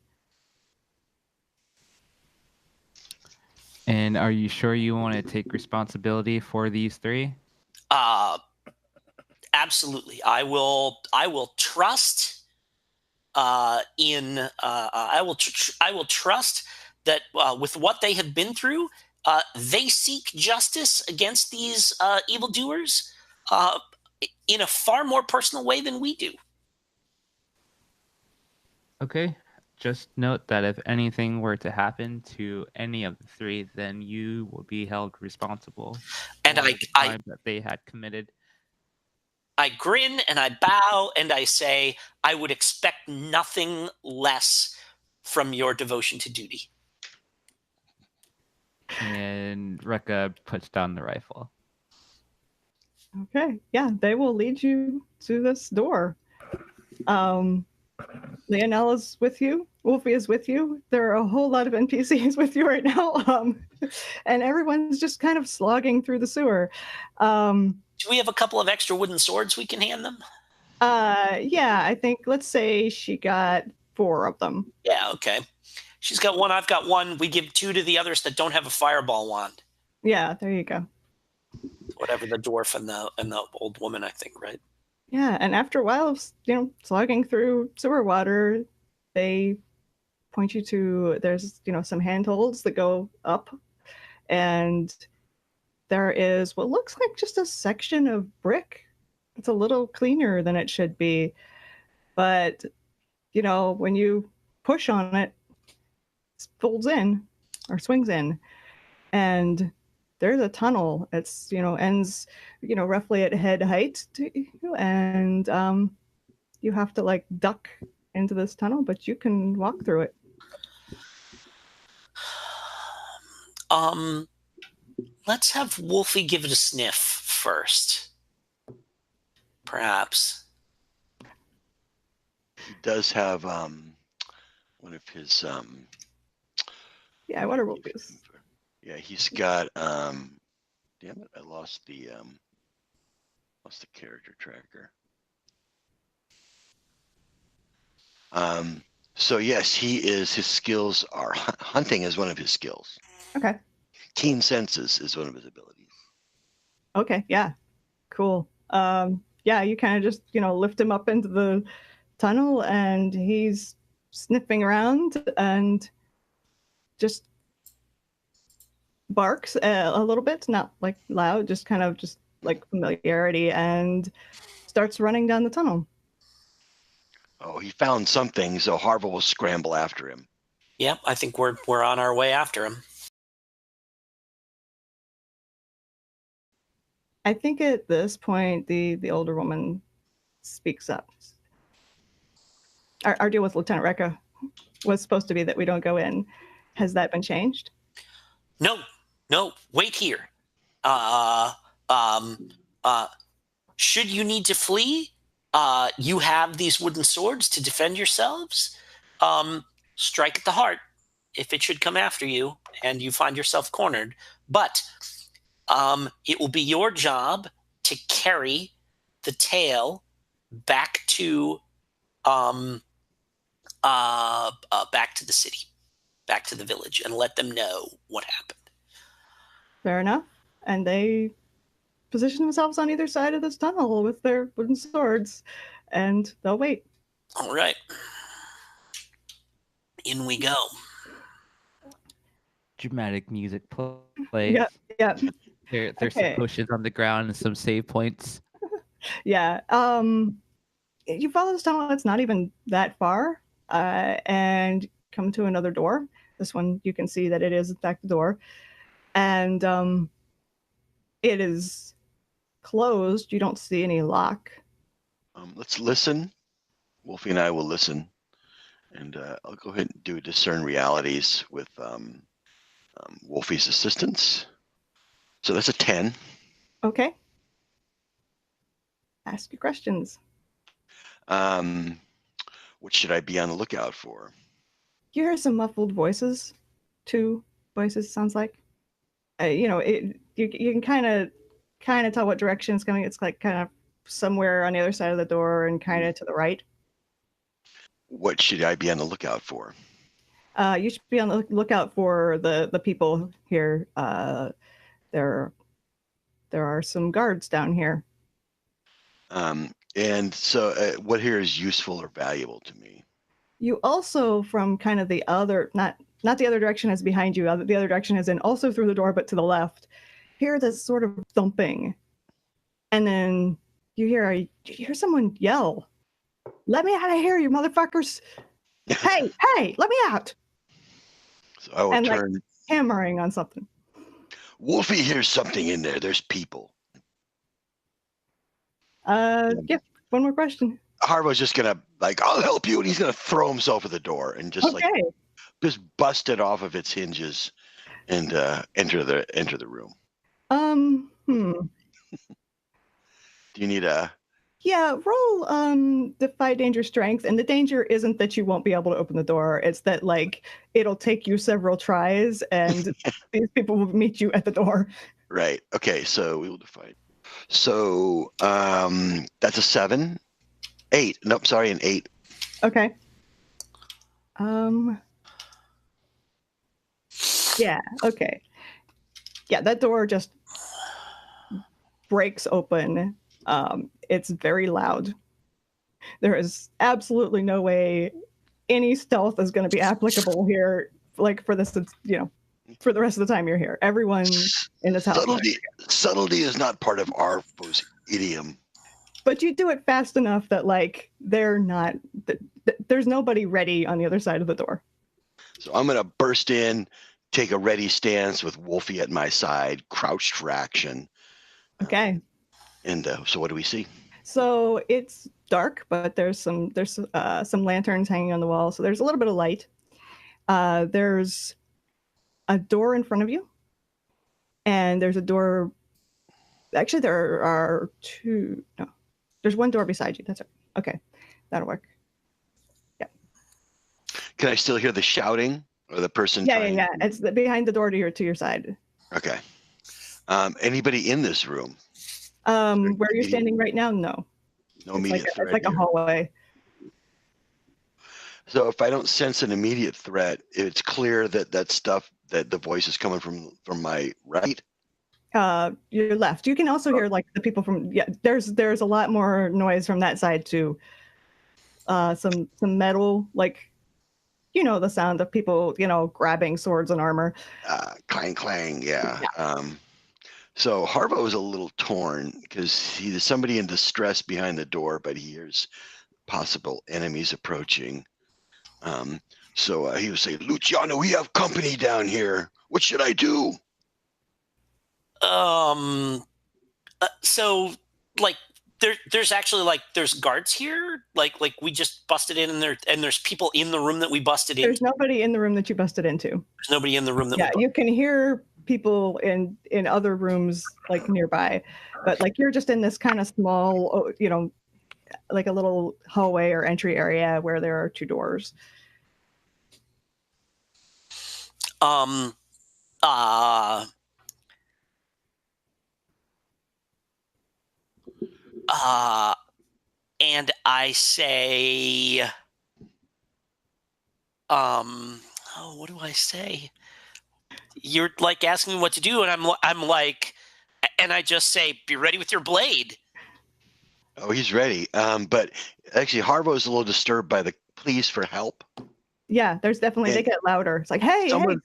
And are you sure you want to take responsibility for these three? Absolutely. I will trust I will trust that with what they have been through, they seek justice against these evildoers in a far more personal way than we do. Okay. Just note that if anything were to happen to any of the three, then you will be held responsible And for the crime that they had committed. I grin and I bow and I say, I would expect nothing less from your devotion to duty. And Rekka puts down the rifle. Okay, yeah, they will lead you to this door. Leonella's with you. Wolfie is with you. There are a whole lot of NPCs with you right now, and everyone's just kind of slogging through the sewer. Do we have a couple of extra wooden swords we can hand them? Yeah, I think, let's say she got 4 of them. Yeah, okay. She's got 1, I've got 1. We give 2 to the others that don't have a fireball wand. Yeah, there you go. Whatever, the dwarf and the old woman, I think, right? Yeah, and after a while, slogging through sewer water, they point you to, there's, some handholds that go up, and there is what looks like just a section of brick. It's a little cleaner than it should be. But, when you push on it, it folds in or swings in. And there's a tunnel. It's, ends, roughly at head height to you. And you have to, duck into this tunnel, but you can walk through it. Let's have Wolfie give it a sniff first. Perhaps. He does have one of his Yeah, what are Wolfie's? Yeah, he's got damn it, I lost the character tracker. So yes, his skills are hunting is one of his skills. Okay. Keen senses is one of his abilities. Okay, yeah. Cool. Yeah, you kind of just, lift him up into the tunnel, and he's sniffing around and just barks a little bit, not loud, just kind of just familiarity, and starts running down the tunnel. Oh, he found something, so Harvo will scramble after him. Yep, I think we're on our way after him. I think at this point, the older woman speaks up. Our deal with Lieutenant Rekka was supposed to be that we don't go in. Has that been changed? No, wait here. Should you need to flee, you have these wooden swords to defend yourselves. Strike at the heart if it should come after you and you find yourself cornered. But it will be your job to carry the tail back to back to the city, back to the village, and let them know what happened. Fair enough. And they position themselves on either side of this tunnel with their wooden swords, and they'll wait. All right. In we go. Dramatic music plays. Yeah. There's Okay. some potions on the ground and some save points. Yeah. You follow this tunnel, it's not even that far, and come to another door. This one, you can see that it is in fact the door. And it is closed. You don't see any lock. Let's listen. Wolfie and I will listen. And I'll go ahead and do discern realities with Wolfie's assistance. So that's a 10. Okay. Ask your questions. What should I be on the lookout for? You hear some muffled voices. 2 voices, sounds like. You can kind of tell what direction it's coming. It's like kind of somewhere on the other side of the door and kind of to the right. What should I be on the lookout for? You should be on the lookout for the people here. There are some guards down here. And so what here is useful or valuable to me? You also, from kind of the other, not the other direction as behind you, the other direction is in also through the door, but to the left, hear this sort of thumping. And then you hear someone yell, "Let me out of here, you motherfuckers! Hey, let me out!" So I will and turn. like hammering on something. Wolfie hears something in there. There's people. Yeah, one more question. Harvo's just gonna I'll help you, and he's gonna throw himself at the door and just just bust it off of its hinges and enter the room. Do you need a? Yeah, roll defy danger strength, and the danger isn't that you won't be able to open the door. It's that it'll take you several tries, and these people will meet you at the door. Right. Okay. So we will defy. So that's a 7, 8. Nope. Sorry, an 8. Okay. Yeah. Okay. Yeah, that door just breaks open. It's very loud. There is absolutely no way any stealth is going to be applicable here, for this, for the rest of the time you're here. Everyone in this house. Subtlety is not part of Arvo's idiom. But you do it fast enough that they're not. There's nobody ready on the other side of the door. So I'm gonna burst in, take a ready stance with Wolfie at my side, crouched for action. Okay. And so what do we see? So it's dark, but there's some lanterns hanging on the wall. So there's a little bit of light. There's a door in front of you, and there's a door. Actually, there are 2. No, there's one door beside you. That's it. Okay, that'll work. Yeah. Can I still hear the shouting or the person? Yeah. It's behind the door to your side. Okay. Anybody in this room? Where you're standing right now? No. No immediate threat. It's like a hallway. So if I don't sense an immediate threat, it's clear that stuff that the voice is coming from my right. Your left. You can also hear the people from. Yeah, there's a lot more noise from that side too. Some metal, the sound of people, grabbing swords and armor. Clang, clang. Yeah. So Harvo is a little torn because there's somebody in distress behind the door, but he hears possible enemies approaching. So he would say, "Luciano, we have company down here. What should I do?" So there's actually there's guards here. We just busted in, and there's people in the room that we busted in. There's nobody in the room that you busted into. There's nobody in the room that. Yeah, you can hear people in other rooms like nearby, but like you're just in this kind of small, like a little hallway or entry area where there are 2 doors. And I say, what do I say? You're like asking me what to do, and I'm like, and I just say, be ready with your blade. Oh, he's ready. But actually, Harvo's a little disturbed by the pleas for help. Yeah, there's definitely, they get louder. It's like, hey, somebody,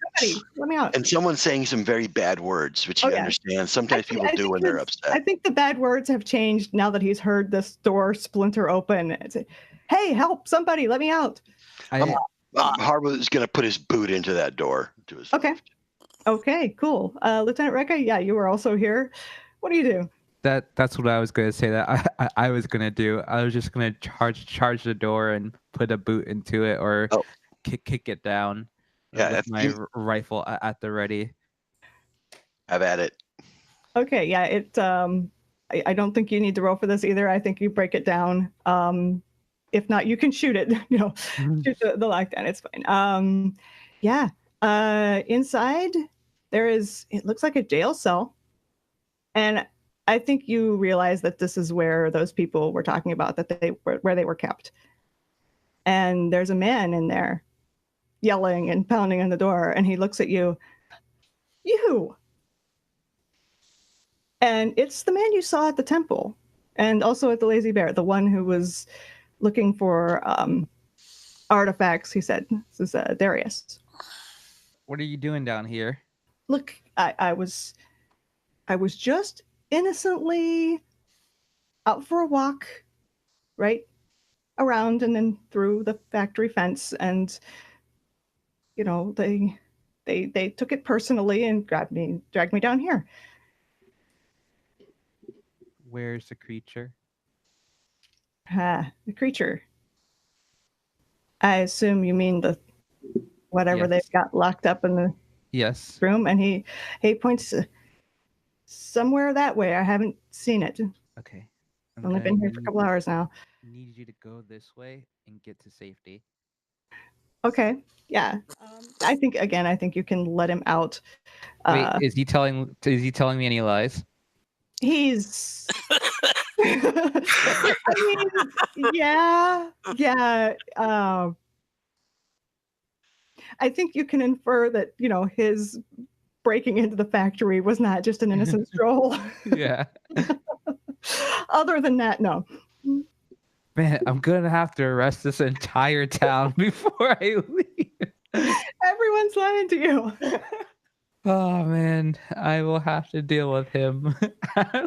let me out. And someone's saying some very bad words, which you understand. Sometimes people do when they're upset. I think the bad words have changed now that he's heard this door splinter open. It's, hey, help, somebody, let me out. Harvo is going to put his boot into that door. To his left. Okay, cool. Lieutenant Rekka, yeah, you were also here. What do you do? That's what I was going to say that I was going to do. I was just going to charge the door and put a boot into it, or kick it down with my rifle at the ready. Have at it. Okay, yeah, I don't think you need to roll for this either. I think you break it down. If not, you can shoot it, shoot the lockdown. It's fine. Inside it looks like a jail cell. And I think you realize that this is where those people were talking about, where they were kept. And there's a man in there yelling and pounding on the door, and he looks at you. You! And it's the man you saw at the temple, and also at the Lazy Bear, the one who was looking for artifacts, he said. This is Darius. What are you doing down here? Look, I was just innocently out for a walk, right around and then through the factory fence, and they took it personally and dragged me down here. Where's the creature? The creature. I assume you mean the whatever they've got locked up in the room, and he points somewhere that way. I haven't seen it. Okay. I've only been here for a couple hours now. Need you to go this way and get to safety. Okay. Yeah. I think you can let him out. Wait, is he telling me any lies? He's I mean, yeah. I think you can infer that, his breaking into the factory was not just an innocent stroll. Yeah. Other than that, no. Man, I'm going to have to arrest this entire town before I leave. Everyone's lying to you. Oh, man. I will have to deal with him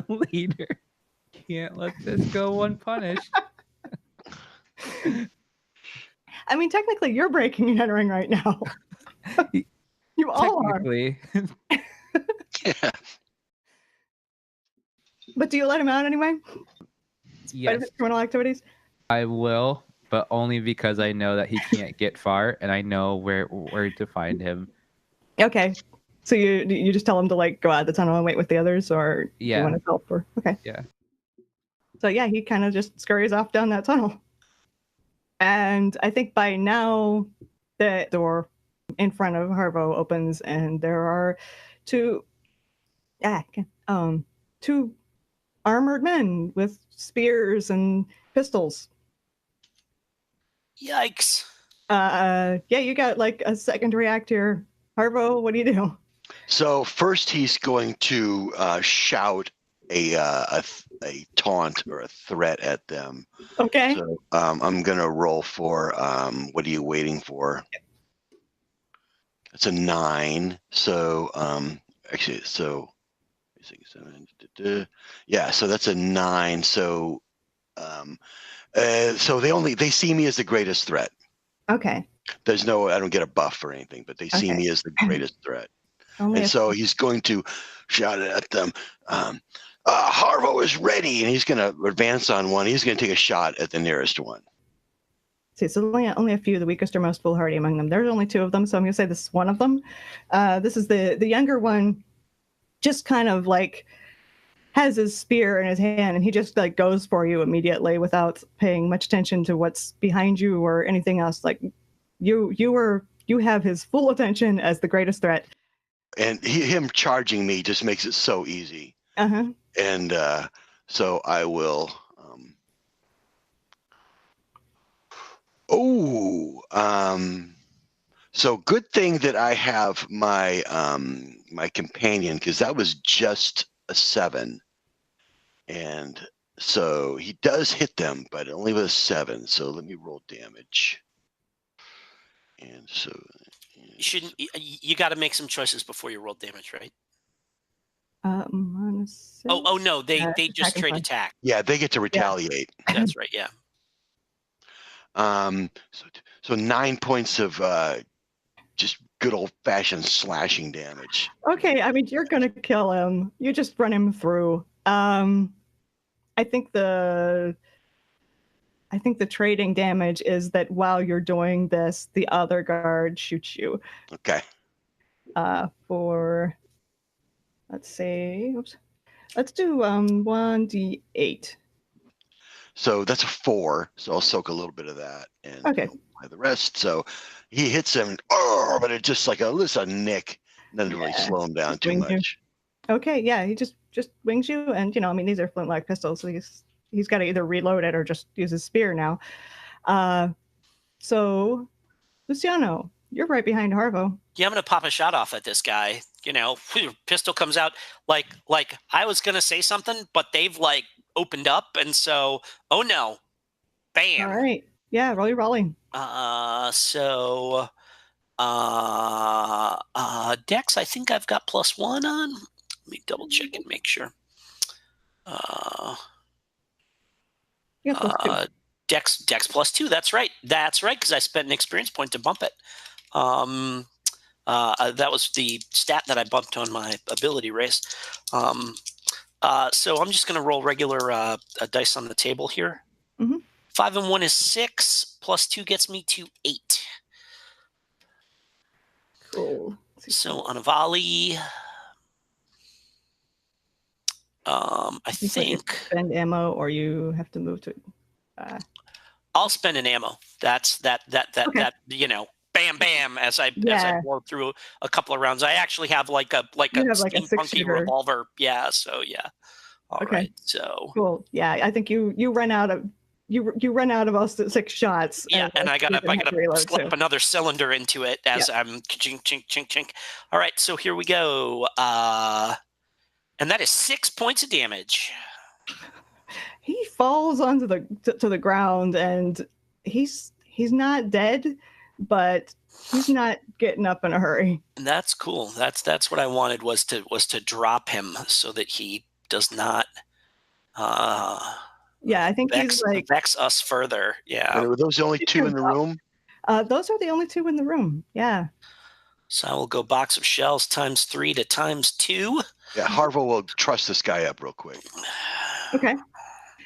later. Can't let this go unpunished. I mean, technically, you're breaking and entering right now. You all are. Yeah. But do you let him out anyway? Yes. Criminal activities? I will, but only because I know that he can't get far, and I know where to find him. Okay. So you just tell him to go out the tunnel and wait with the others, or do you want to help? Or okay. Yeah. So yeah, he kind of just scurries off down that tunnel. And I think by now the door in front of Harvo opens, and there are two armored men with spears and pistols. Yikes. You got a second react here. Harvo, what do you do? So first he's going to shout a taunt or a threat at them. Okay. So I'm going to roll for what are you waiting for? It's a 9. So so that's a 9. So so they see me as the greatest threat. Okay. I don't get a buff or anything, but they see me as the greatest threat. So he's going to shout it at them. Harvo is ready, and he's going to advance on one. He's going to take a shot at the nearest one. see, so only a few, the weakest or most foolhardy among them. There's only 2 of them, so I'm going to say this is one of them. This is the younger one, just kind of like has his spear in his hand, and he just like goes for you immediately without paying much attention to what's behind you or anything else. Like you have his full attention as the greatest threat. And him charging me just makes it so easy. Uh-huh. And so I will. So good thing that I have my my companion, because that was just a 7, and so he does hit them, but only with a 7. So let me roll damage. And so You shouldn't. You got to make some choices before you roll damage, right? -6. Oh no, they just trade attack. Yeah, they get to retaliate. Yeah. That's right. Yeah. So 9 points of just good old fashioned slashing damage. Okay, I mean you're gonna kill him. You just run him through. I think the trading damage is that while you're doing this, the other guard shoots you. Okay. For let's see, oops. Let's do 1d8. So that's a 4. So I'll soak a little bit of that and Okay. apply the rest. So he hits him, but it's just like a nick. Doesn't really slow him down too much. Okay, yeah, he just wings you, and I mean these are flintlock pistols, so he's got to either reload it or just use his spear now. So Luciano, you're right behind Harvo. Yeah, I'm gonna pop a shot off at this guy. Pistol comes out like I was gonna say something, but they've like opened up, and so oh no, bam. All right, yeah, rolling. So Dex, I think I've got +1 on. Let me double check and make sure. Yeah, +2. Dex +2. That's right, because I spent an experience point to bump it. That was the stat that I bumped on my ability race. So I'm just going to roll regular dice on the table here. Mm-hmm. 5 and 1 is 6. +2 gets me to 8. Cool. So on a volley, I think spend ammo, or you have to move to. I'll spend an ammo. That's that Okay. Bam, bam! As I blow through a couple of rounds, I actually have like a steampunky revolver. Yeah. So yeah. All right. So cool. Yeah, I think you run out of you run out of all 6 shots. Yeah, and I gotta slap another cylinder into it as I'm chink chink chink chink. All right. So here we go. And that is 6 points of damage. He falls onto the ground, and he's not dead, but he's not getting up in a hurry. And that's cool. That's what I wanted was to drop him so that he does not. Yeah, I think he's like vex us further. Yeah. And were those the only 2 in the room? Those are the only 2 in the room. Yeah. So I will go box of shells ×3 to ×2. Yeah, Harvo will truss this guy up real quick. Okay.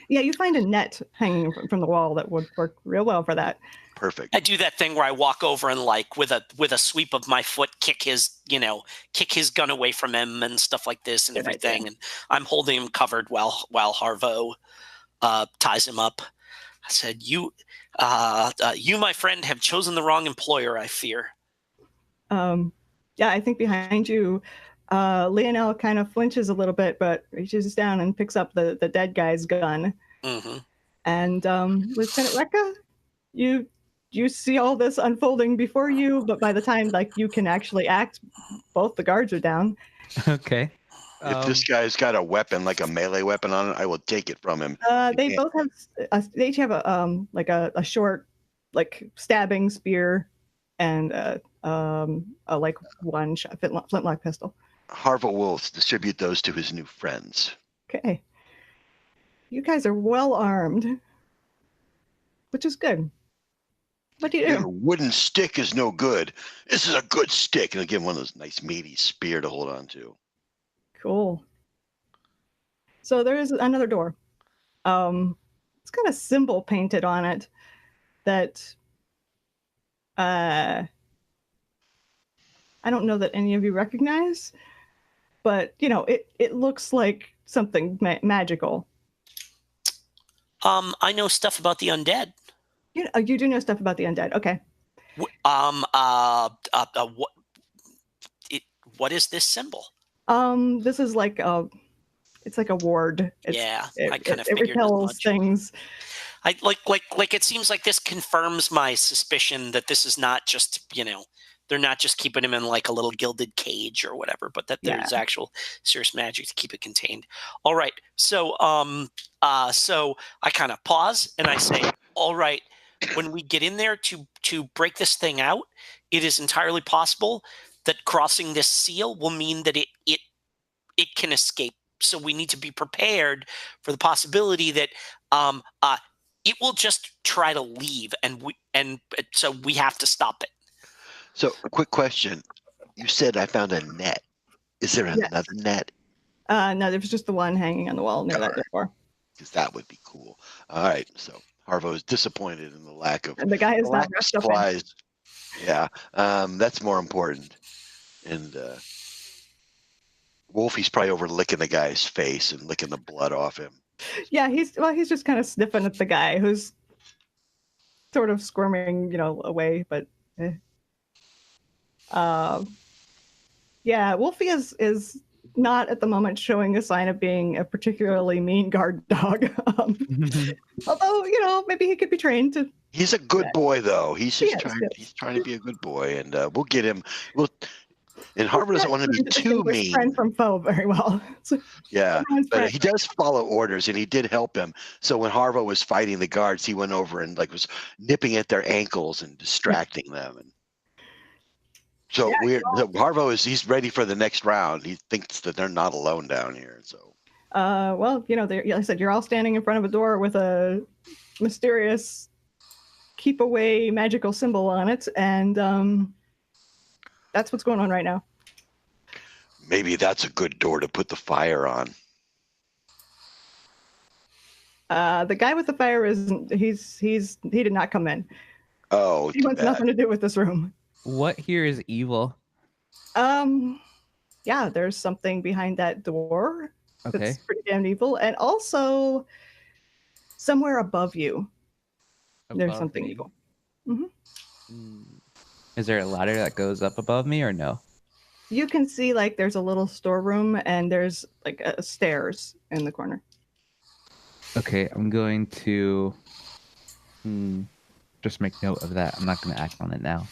Yeah, you find a net hanging from the wall that would work real well for that. Perfect. I do that thing where I walk over and like with a sweep of my foot kick his gun away from him and stuff like this and everything. And I'm holding him covered while Harvo ties him up. I said, you my friend have chosen the wrong employer, I fear. Yeah, I think behind you, Lionel kind of flinches a little bit, but reaches down and picks up the dead guy's gun. Mm-hmm. And Lieutenant Rekka, you see all this unfolding before you, but by the time you can actually act, both the guards are down. Okay. If this guy's got a weapon, like a melee weapon on it, I will take it from him. They both have. They each have a short, stabbing spear, and one flintlock pistol. Harvo will distribute those to his new friends. Okay. You guys are well armed, which is good. What do you do? Your wooden stick is no good. This is a good stick. And I'll give him one of those nice meaty spear to hold on to. Cool. So there is another door. It's got a symbol painted on it. that I don't know that any of you recognize, but it looks like something magical. I know stuff about the undead. You do know stuff about the undead. Okay. What is this symbol? This is like it's like a ward. I kind of it figured as repels much. things. I like it seems like this confirms my suspicion that this is not just, they're not just keeping him in like a little gilded cage or whatever, but that there's actual serious magic to keep it contained. All right. So so I kind of pause and I say, all right, when we get in there to break this thing out, it is entirely possible that crossing this seal will mean that it can escape. So we need to be prepared for the possibility that it will just try to leave, and so we have to stop it. So, a quick question. You said I found a net. Is there another net? No, there's just the one hanging on the wall near that door. Because that would be cool. All right. So Harvo is disappointed in the lack of and the guy is not wrapped up in. supplies. Yeah, that's more important. And Wolfie's probably over licking the guy's face and licking the blood off him. Yeah, he's just kind of sniffing at the guy who's sort of squirming, away, but yeah, Wolfie is not at the moment showing a sign of being a particularly mean guard dog. Although, maybe he could be trained to. He's a good boy, though. He's trying to be a good boy, and we'll get him. And Harvo doesn't want to be too mean. Friend from foe very well. Yeah, but he does follow orders, and he did help him. So when Harvo was fighting the guards, he went over and was nipping at their ankles and distracting them. And so Harvo he's ready for the next round. He thinks that they're not alone down here. So well, like I said, you're all standing in front of a door with a mysterious keep away magical symbol on it, and that's what's going on right now. Maybe that's a good door to put the fire on. The guy with the fire isn't. He did not come in. Oh, he wants nothing to do with this room. What here is evil? Yeah, there's something behind that door. Okay. That's pretty damn evil, and also somewhere above you, there's something evil. Mm-hmm. Is there a ladder that goes up above me or no? You can see there's a little storeroom and there's stairs in the corner. Okay, I'm going to just make note of that. I'm not going to act on it now.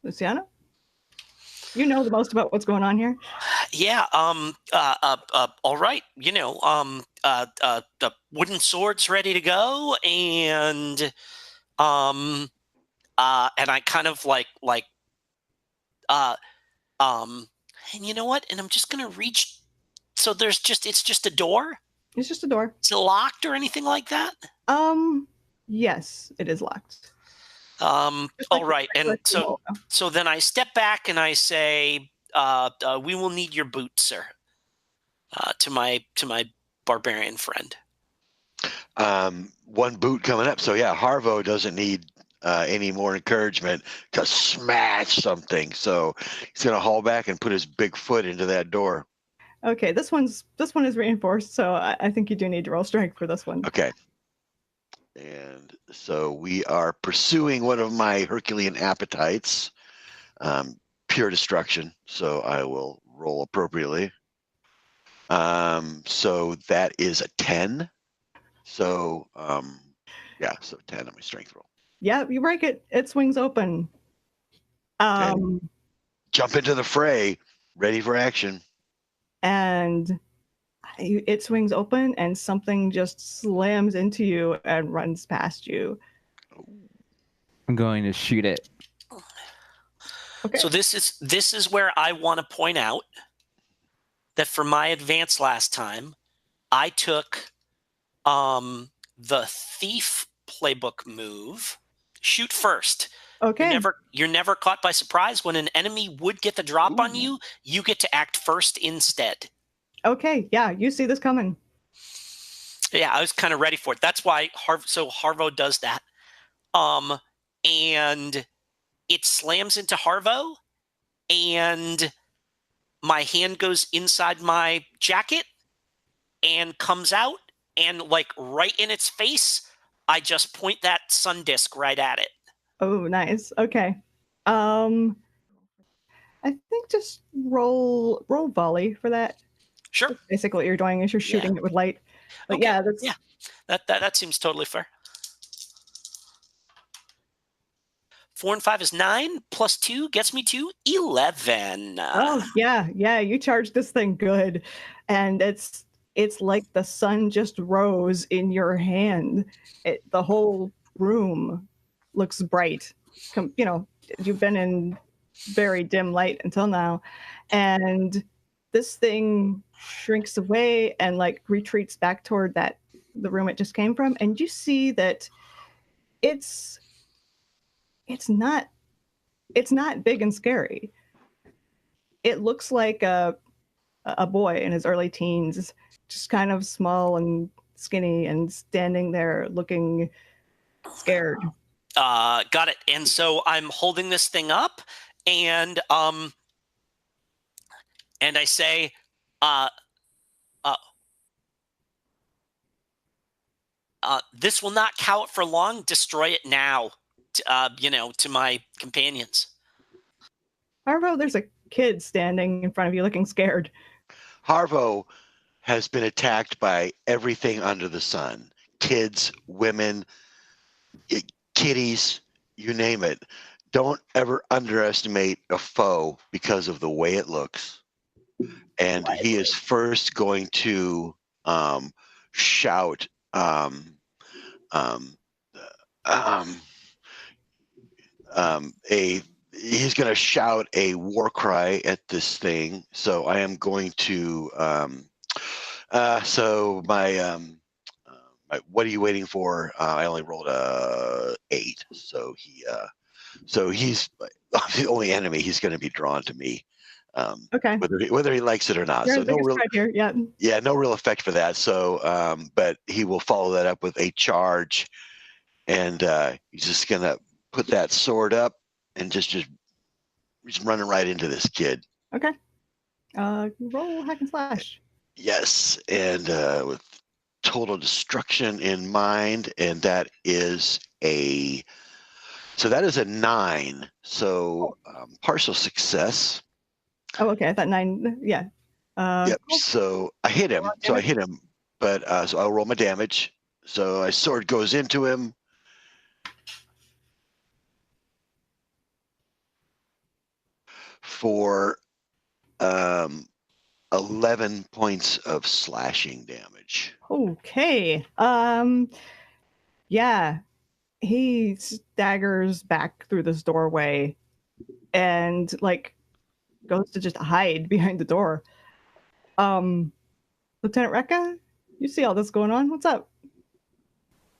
Luciano? You know the most about what's going on here? Yeah, all right. The wooden swords ready to go, and I kind of and you know what? And I'm just gonna reach. So it's just a door. It's just a door. Is it locked or anything like that? Yes, it is locked. All right, and so then I step back and I say, "We will need your boots, sir." To my barbarian friend. One boot coming up. So yeah, Harvo doesn't need any more encouragement to smash something. So he's gonna haul back and put his big foot into that door. Okay, this one is reinforced, so I think you do need to roll strength for this one. Okay. And so we are pursuing one of my Herculean appetites, pure destruction. So I will roll appropriately. So that is a 10. So so 10 on my strength roll. Yeah, you break it. It swings open. Jump into the fray, ready for action. And it swings open, and something just slams into you and runs past you. I'm going to shoot it. Okay. So this is where I want to point out that for my advance last time, I took the thief playbook move, shoot first. Okay. You're never caught by surprise. When an enemy would get the drop on you, you get to act first instead. Okay, yeah, you see this coming. Yeah, I was kind of ready for it. That's why Harvo does that. and it slams into Harvo, and my hand goes inside my jacket and comes out, and like right in its face, I just point that sun disk right at it. Oh, nice. Okay. I think just roll volley for that. Sure. That's basically what you're doing is you're shooting it with light. But Okay. yeah, that's that seems totally fair. 4 and 5 is 9, plus 2 gets me to 11. Oh yeah, you charged this thing good. And it's like the sun just rose in your hand. The whole room looks bright. You know, you've been in very dim light until now, and this thing shrinks away and like retreats back toward the room it just came from, and you see that it's not big and scary. It looks like a boy in his early teens, just kind of small and skinny and standing there looking scared. Got it. And so I'm holding this thing up, and I say, this will not count for long. Destroy it now, to my companions. Harvo, there's a kid standing in front of you looking scared. Harvo has been attacked by everything under the sun. Kids, women, kitties, you name it. Don't ever underestimate a foe because of the way it looks. And he is first going to shout he's going to shout a war cry at this thing. So I am going to what are you waiting for? I only rolled a 8, so he's the only enemy. He's going to be drawn to me. Okay. Whether he likes it or not. You're So the biggest threat here. Yeah, no real effect for that. So, but he will follow that up with a charge, and he's just going to put that sword up and just running right into this kid. Okay. Roll hack and slash. Yes, and with total destruction in mind, and that is a 9. So partial success. Oh, okay. I thought 9. Yeah. Yep. Cool. So I hit him. But so I'll roll my damage. So my sword goes into him. For 11 points of slashing damage. Okay. Yeah. He staggers back through this doorway and like goes to just hide behind the door. Lieutenant Rekka, you see all this going on. What's up?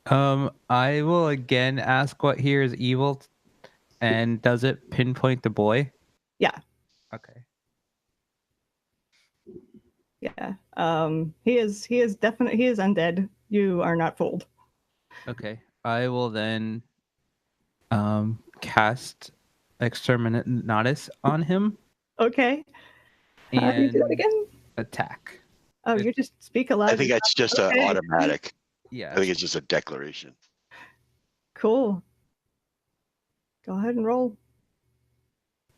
I will again ask what here is evil, and does it pinpoint the boy? Yeah. Okay. Yeah. He is undead. You are not fooled. Okay. I will then cast Exterminatus on him. Okay. How do you do that again? Attack. Oh, you just speak aloud. I think that's just an automatic. Yeah. I think it's just a declaration. Cool. Go ahead and roll.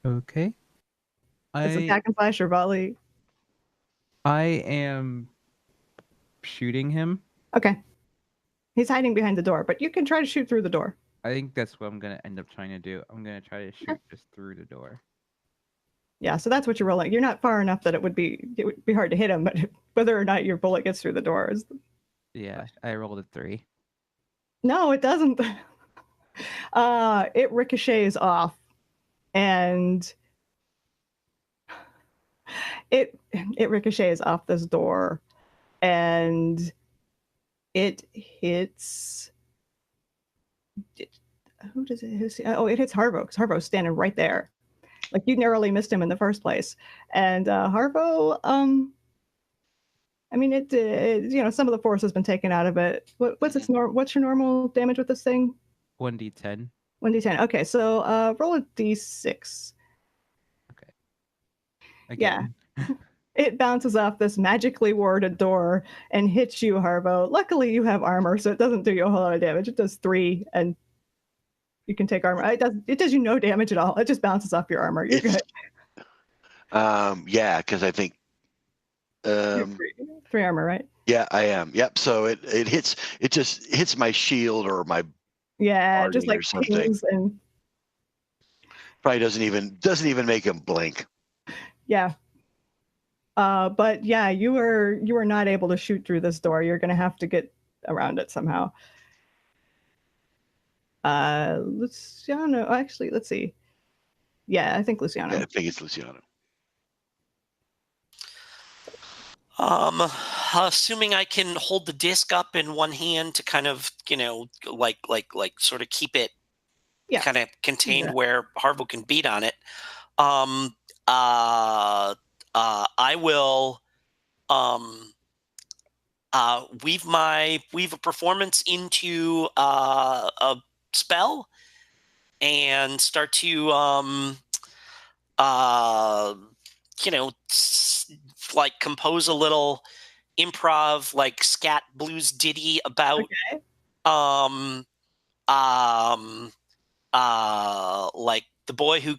Okay. It's attack and slash or volley. I am shooting him. Okay. He's hiding behind the door, but you can try to shoot through the door. I think that's what I'm going to end up trying to do. I'm going to try to shoot just through the door. Yeah, so that's what you're rolling. You're not far enough that it would be hard to hit him, but whether or not your bullet gets through the door is... Yeah, I rolled a 3. No, it doesn't. It ricochets off, and it ricochets off this door, and it hits... Who does it hit? Oh, it hits Harvo, because Harvo's standing right there. Like, you narrowly missed him in the first place. And Harvo, I mean, it some of the force has been taken out of it. What's your normal damage with this thing? 1d10. 1d10. Okay, so roll a d6. Okay. Again. Yeah. It bounces off this magically warded door and hits you, Harvo. Luckily, you have armor, so it doesn't do you a whole lot of damage. It does 3, and you can take armor. It does you no damage at all. It just bounces off your armor. You're good. Yeah, because I think. You're 3 armor, right? Yeah, I am. Yep. So it just hits my shield or my just like or something. pings and Probably doesn't even make him blink. yeah. But yeah, you are not able to shoot through this door. You're gonna have to get around it somehow. Luciano. Actually, let's see. Yeah, I think Luciano. Yeah, I think it's Luciano. Assuming I can hold the disc up in one hand to kind of, like sort of keep it kind of contained where Harvo can beat on it. I will weave a performance into a spell and start to like compose a little improv like scat blues ditty about like the boy who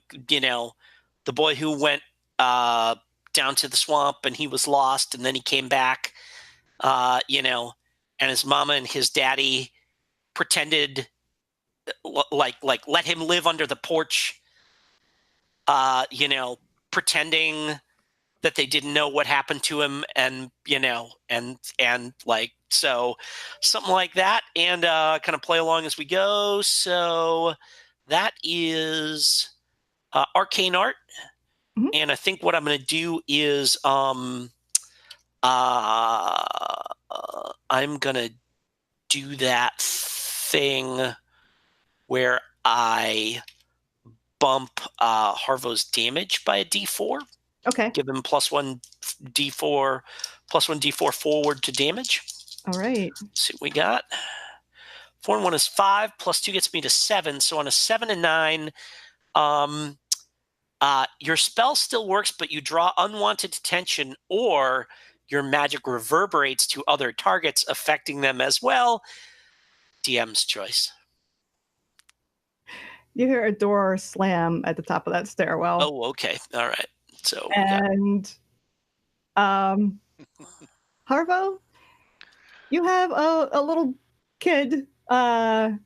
went down to the swamp and he was lost and then he came back, and his mama and his daddy pretended like let him live under the porch, pretending that they didn't know what happened to him, and like, so something like that, and kind of play along as we go. So that is arcane art. Mm-hmm. And I think what I'm going to do is I'm going to do that thing where I bump Harvo's damage by a d4. Okay. Give him +1 d4 forward to damage. All right. Let's see what we got. 4 and 1 is 5, +2 gets me to 7. So on a 7 and 9, your spell still works, but you draw unwanted attention, or your magic reverberates to other targets, affecting them as well. DM's choice. You hear a door slam at the top of that stairwell. Oh, okay. All right. So and Harvo, you have a little kid cowering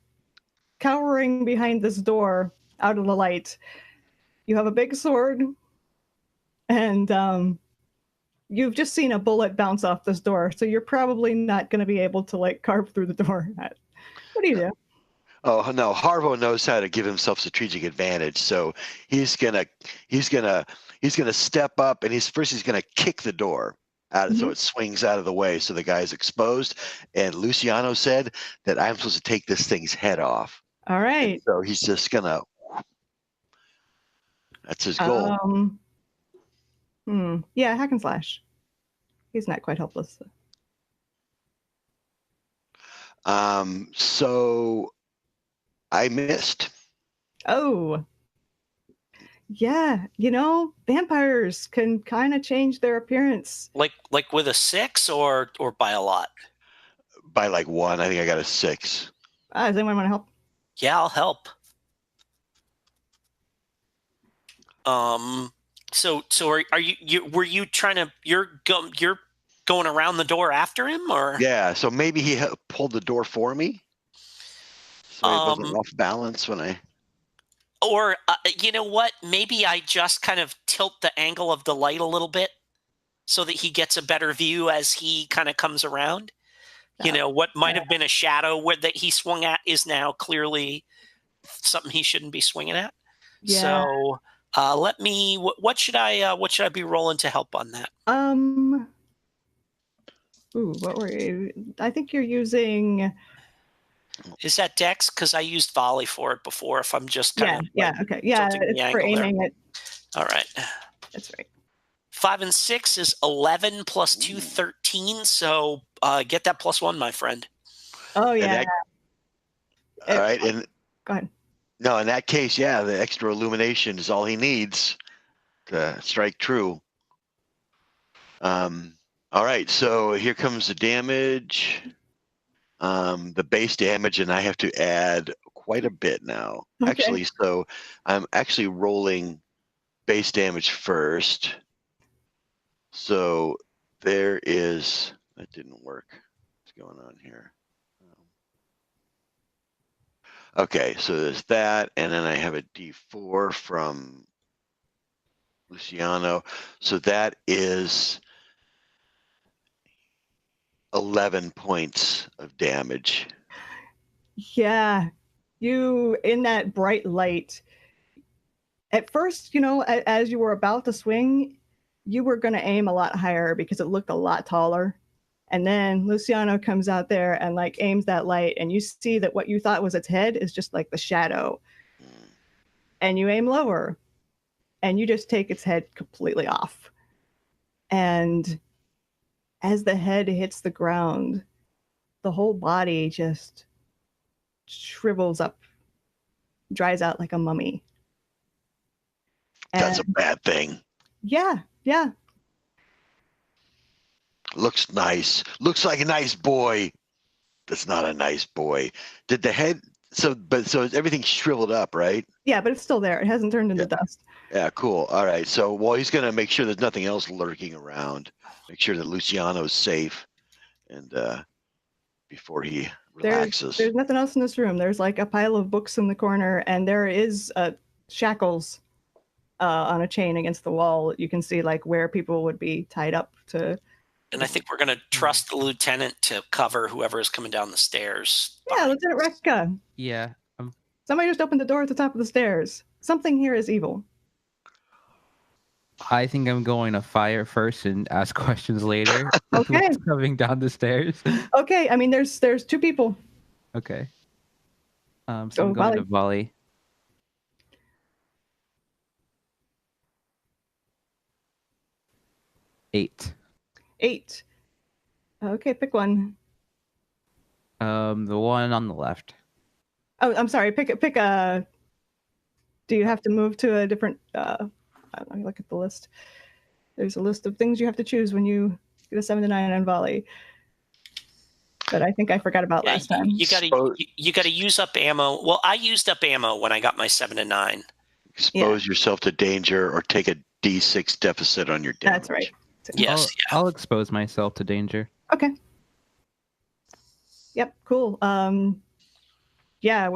behind this door out of the light. You have a big sword, and you've just seen a bullet bounce off this door, so you're probably not going to be able to like carve through the door. What do you do? Oh no, Harvo knows how to give himself strategic advantage, so he's gonna step up and he's gonna kick the door out, so it swings out of the way, so the guy's exposed. And Luciano said that I'm supposed to take this thing's head off. All right. And so he's just gonna. That's his goal. Yeah, hack and slash. He's not quite helpless. So I missed. Oh. Yeah, vampires can kind of change their appearance. Like with a 6 or by a lot? By like 1. I think I got a 6. Does anyone want to help? Yeah, I'll help. So are were you trying to, you're going around the door after him, or? Yeah, so maybe he pulled the door for me, so it wasn't off balance when I. Or you know what? Maybe I just kind of tilt the angle of the light a little bit so that he gets a better view as he kind of comes around. What might have been a shadow that he swung at is now clearly something he shouldn't be swinging at. Yeah. So let me. What should I be rolling to help on that? What were you? I think you're using. Is that Dex? Because I used volley for it before. If I'm just kind of okay, it's for aiming it. All right, that's right. 5 and 6 is 11 + 2, 13. So get that +1, my friend. Oh yeah. All right, and Go ahead. No, in that case, yeah, the extra illumination is all he needs to strike true. All right, so here comes the damage. The base damage, and I have to add quite a bit now. Okay. Actually, so I'm actually rolling base damage first. So there is, that didn't work. What's going on here? Okay, so there's that, and then I have a D4 from Luciano. So that is 11 points of damage. Yeah. You, in that bright light, at first, you know, as you were about to swing, you were going to aim a lot higher because it looked a lot taller. And then Luciano comes out there and like aims that light, and you see that what you thought was its head is just like the shadow. And you aim lower, and you just take its head completely off. And as the head hits the ground, the whole body just shrivels up, dries out like a mummy. That's a bad thing. Yeah. Looks nice. Looks like a nice boy. That's not a nice boy. Did the head? So everything's shriveled up, right? Yeah, but it's still there. It hasn't turned into dust. Yeah, cool. All right. So, well, he's gonna make sure there's nothing else lurking around. Make sure that Luciano's safe, and before he relaxes. There's nothing else in this room. There's like a pile of books in the corner, and there is shackles on a chain against the wall. You can see like where people would be tied up to. And I think we're going to trust the lieutenant to cover whoever is coming down the stairs. Yeah, Lieutenant Rekka. Yeah. Somebody just opened the door at the top of the stairs. Something here is evil. I think I'm going to fire first and ask questions later. Okay. What's coming down the stairs? Okay, I mean, there's two people. Okay. So I'm going to volley. Eight. Okay, pick one. The one on the left. Oh, I'm sorry. Pick a. Do you have to move to a different? I don't know. Look at the list. There's a list of things you have to choose when you get a 7 to 9 on volley. But I think I forgot about last time. You gotta use up ammo. Well, I used up ammo when I got my 7 to 9. Expose yourself to danger or take a D6 deficit on your damage. That's right. Yes. I'll expose myself to danger. Okay. Yep. Cool. Yeah.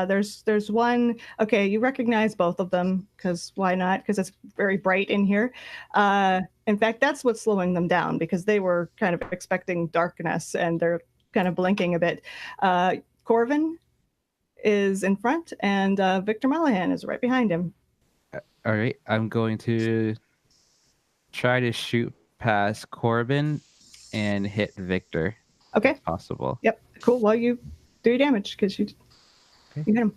There's one. Okay, you recognize both of them because why not? Because it's very bright in here. In fact, that's what's slowing them down because they were kind of expecting darkness and they're kind of blinking a bit. Corvin is in front, and Victor Malahan is right behind him. All right, I'm going to try to shoot past Corbin and hit Victor. Okay. If possible. Yep. Cool. Well, you do your damage because you hit him.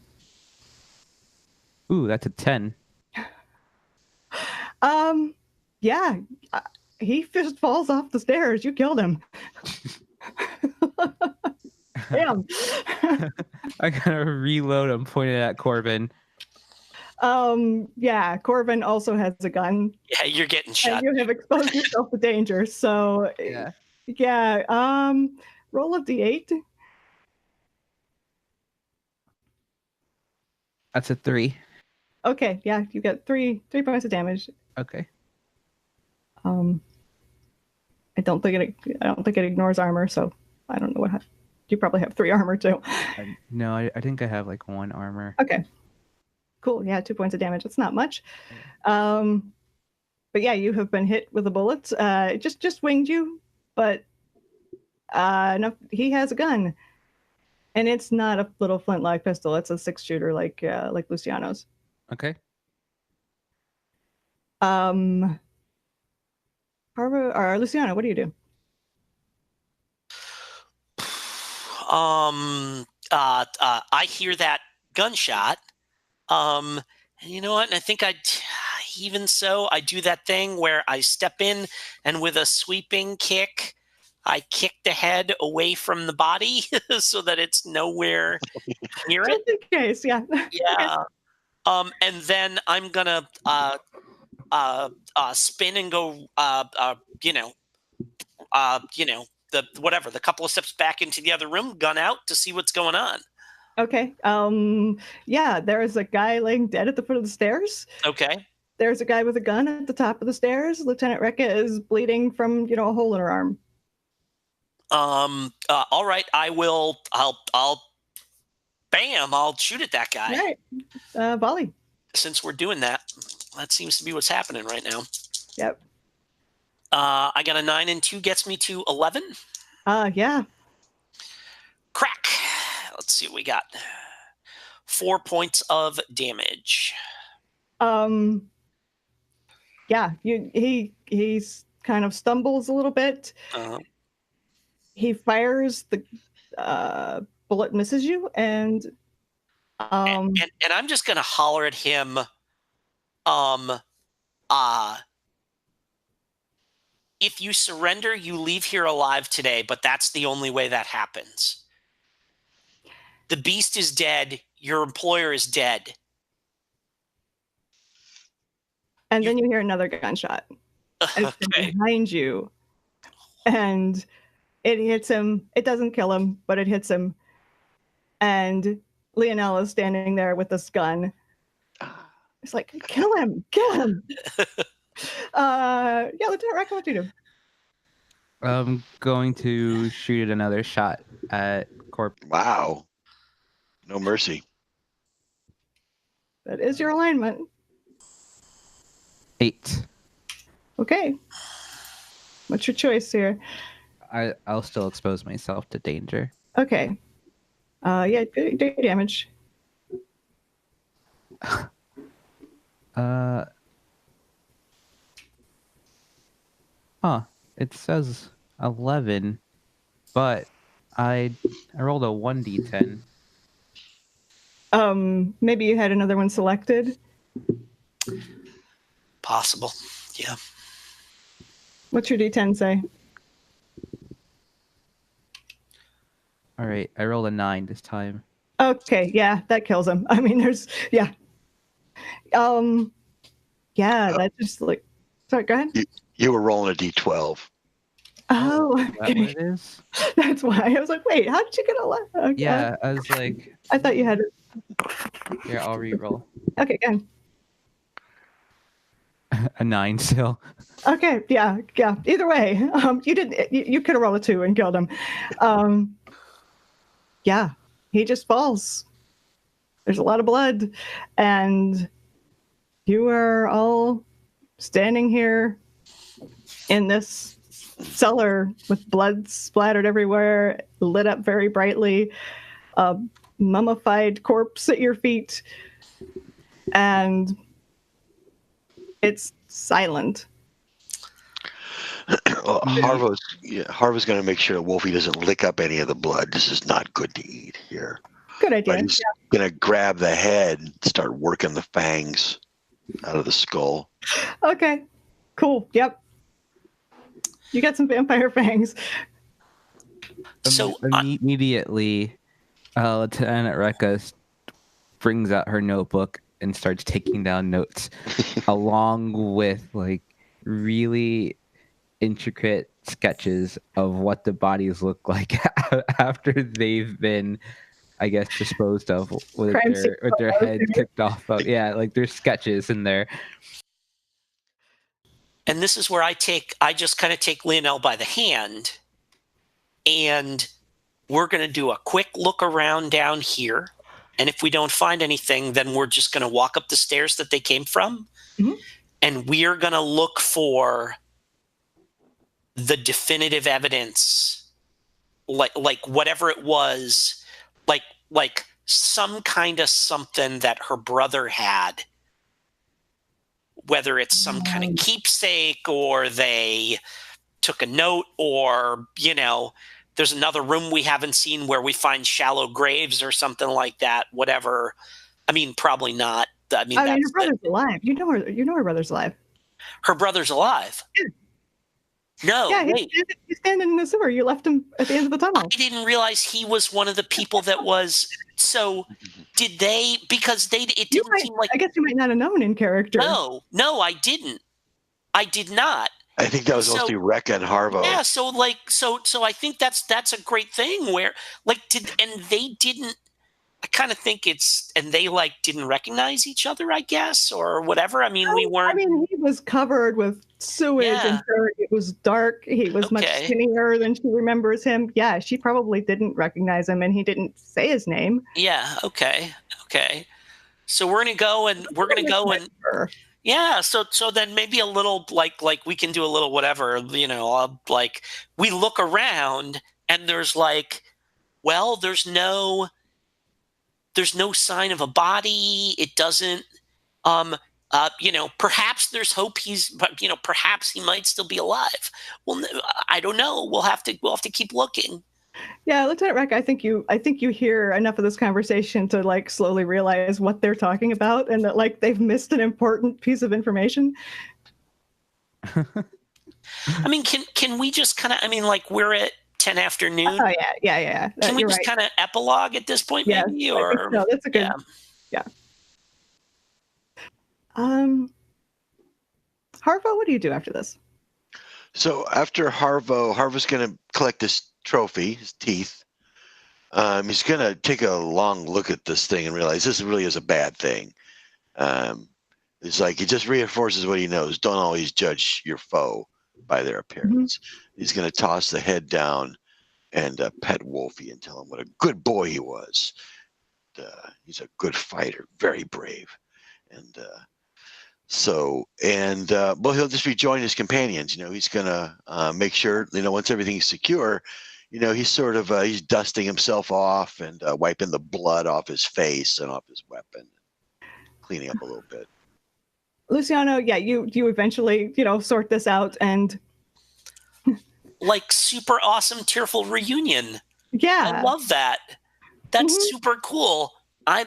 Ooh, that's a 10. Yeah. He just falls off the stairs. You killed him. Damn. I gotta reload. I'm pointing at Corbin. Yeah, Corvin also has a gun. Yeah, you're getting shot. And you have exposed yourself to danger. So yeah. Roll a d8. That's a 3. Okay, yeah, you get 3 points of damage. Okay. I don't think it ignores armor, so I don't know what. You probably have 3 armor too. No, I think I have like 1 armor. Okay. Cool. Yeah, 2 points of damage. It's not much. But yeah, you have been hit with a bullet. It just winged you, but no, he has a gun, and it's not a little flintlock pistol. It's a 6-shooter like Luciano's. Okay. Harvo or Luciano, what do you do? I hear that gunshot. And you know what? And I think even so, I do that thing where I step in and with a sweeping kick, I kick the head away from the body so that it's nowhere near it. Just in case, yeah. Yeah. And then I'm gonna spin and go, the couple of steps back into the other room, gun out to see what's going on. Okay. Yeah, there is a guy laying dead at the foot of the stairs. Okay. There's a guy with a gun at the top of the stairs. Lieutenant Rekka is bleeding from, a hole in her arm. All right. I'll shoot at that guy. All right. Volley. Since we're doing that, that seems to be what's happening right now. Yep. I got a 9 and 2 gets me to 11. Yeah. Crack. Let's see what we got. 4 points of damage. Yeah, he's kind of stumbles a little bit. He fires, the bullet misses you, and I'm just gonna holler at him. If you surrender, you leave here alive today, but that's the only way that happens. The beast is dead. Your employer is dead. And then you hear another gunshot behind you, and it hits him. It doesn't kill him, but it hits him. And Lionel is standing there with this gun. It's like, kill him, kill him. Yeah, Lieutenant Rekka, what do you do? I'm going to shoot another shot at Corp. Wow. No mercy. That is your alignment. 8. Okay. What's your choice here? I'll still expose myself to danger. Okay. Yeah, do your damage. It says 11, but I rolled a 1d10. Maybe you had another one selected. Possible. Yeah. What's your D10 say? All right, I rolled a 9 this time. Okay, yeah, that kills him. I mean, yeah, that just like, sorry, go ahead. You were rolling a D12. Oh, Is that what it is? That's why I was like, wait, how did you get 11? Okay. Yeah, I was like, I thought you had it. here, I'll re-roll. Okay, go ahead. A 9 still. Okay, yeah. Either way, you didn't. You could have rolled a 2 and killed him. Yeah, he just falls. There's a lot of blood, and you are all standing here in this cellar with blood splattered everywhere, lit up very brightly, a mummified corpse at your feet, and it's silent. Harvo's going to make sure Wolfie doesn't lick up any of the blood. This is not good to eat here. Good idea. But he's going to grab the head and start working the fangs out of the skull. Okay, cool. Yep. You got some vampire fangs. So immediately, Lieutenant Rekka brings out her notebook and starts taking down notes, along with like really intricate sketches of what the bodies look like after they've been, I guess, disposed of with their heads kicked off of. Yeah, like there's sketches in there. And this is where I just kind of take Lionel by the hand, and we're going to do a quick look around down here. And if we don't find anything, then we're just going to walk up the stairs that they came from. Mm-hmm. And we are going to look for the definitive evidence, like whatever it was, like some kind of something that her brother had, whether it's some kind of keepsake or they took a note, or, there's another room we haven't seen where we find shallow graves or something like that, whatever. I mean, probably not. I mean, her brother's alive. You know her brother's alive. Her brother's alive. Yeah. No, Yeah, wait. he's standing in the sewer. You left him at the end of the tunnel. I didn't realize he was one of the people that was. So did they? Because it didn't seem like. I guess you might not have known in character. No, I didn't. I did not. I think that was mostly Rekka and Harvo. Yeah, so I think that's a great thing where they didn't. I kind of think they didn't recognize each other, I guess, or whatever. I mean, we weren't. I mean, he was covered with sewage and dirt. It was dark. He was much skinnier than she remembers him. Yeah, she probably didn't recognize him, and he didn't say his name. Yeah. Okay. So we're gonna go and yeah. So then maybe a little like we can do a little whatever. We look around and there's there's no sign of a body. It doesn't, perhaps there's hope perhaps he might still be alive. Well, I don't know. We'll have to keep looking. Yeah, Lieutenant Rekka, I think you hear enough of this conversation to slowly realize what they're talking about and that they've missed an important piece of information. I mean, can we just kind of, we're at 10 afternoon. Oh yeah. Can we just kind of epilogue at this point, maybe? Yes, or no, that's a good. Yeah. Harvo, what do you do after this? So after Harvo's going to collect this trophy, his teeth. He's going to take a long look at this thing and realize this really is a bad thing. It's like it just reinforces what he knows. Don't always judge your foe by their appearance. Mm-hmm. He's going to toss the head down and pet Wolfie and tell him what a good boy he was. He's a good fighter, very brave. And he'll just rejoin his companions. He's going to make sure, once everything's secure, he's sort of, he's dusting himself off and wiping the blood off his face and off his weapon, cleaning up a little bit. Luciano, yeah, you eventually, sort this out and super awesome tearful reunion. Yeah. I love that. That's super cool. I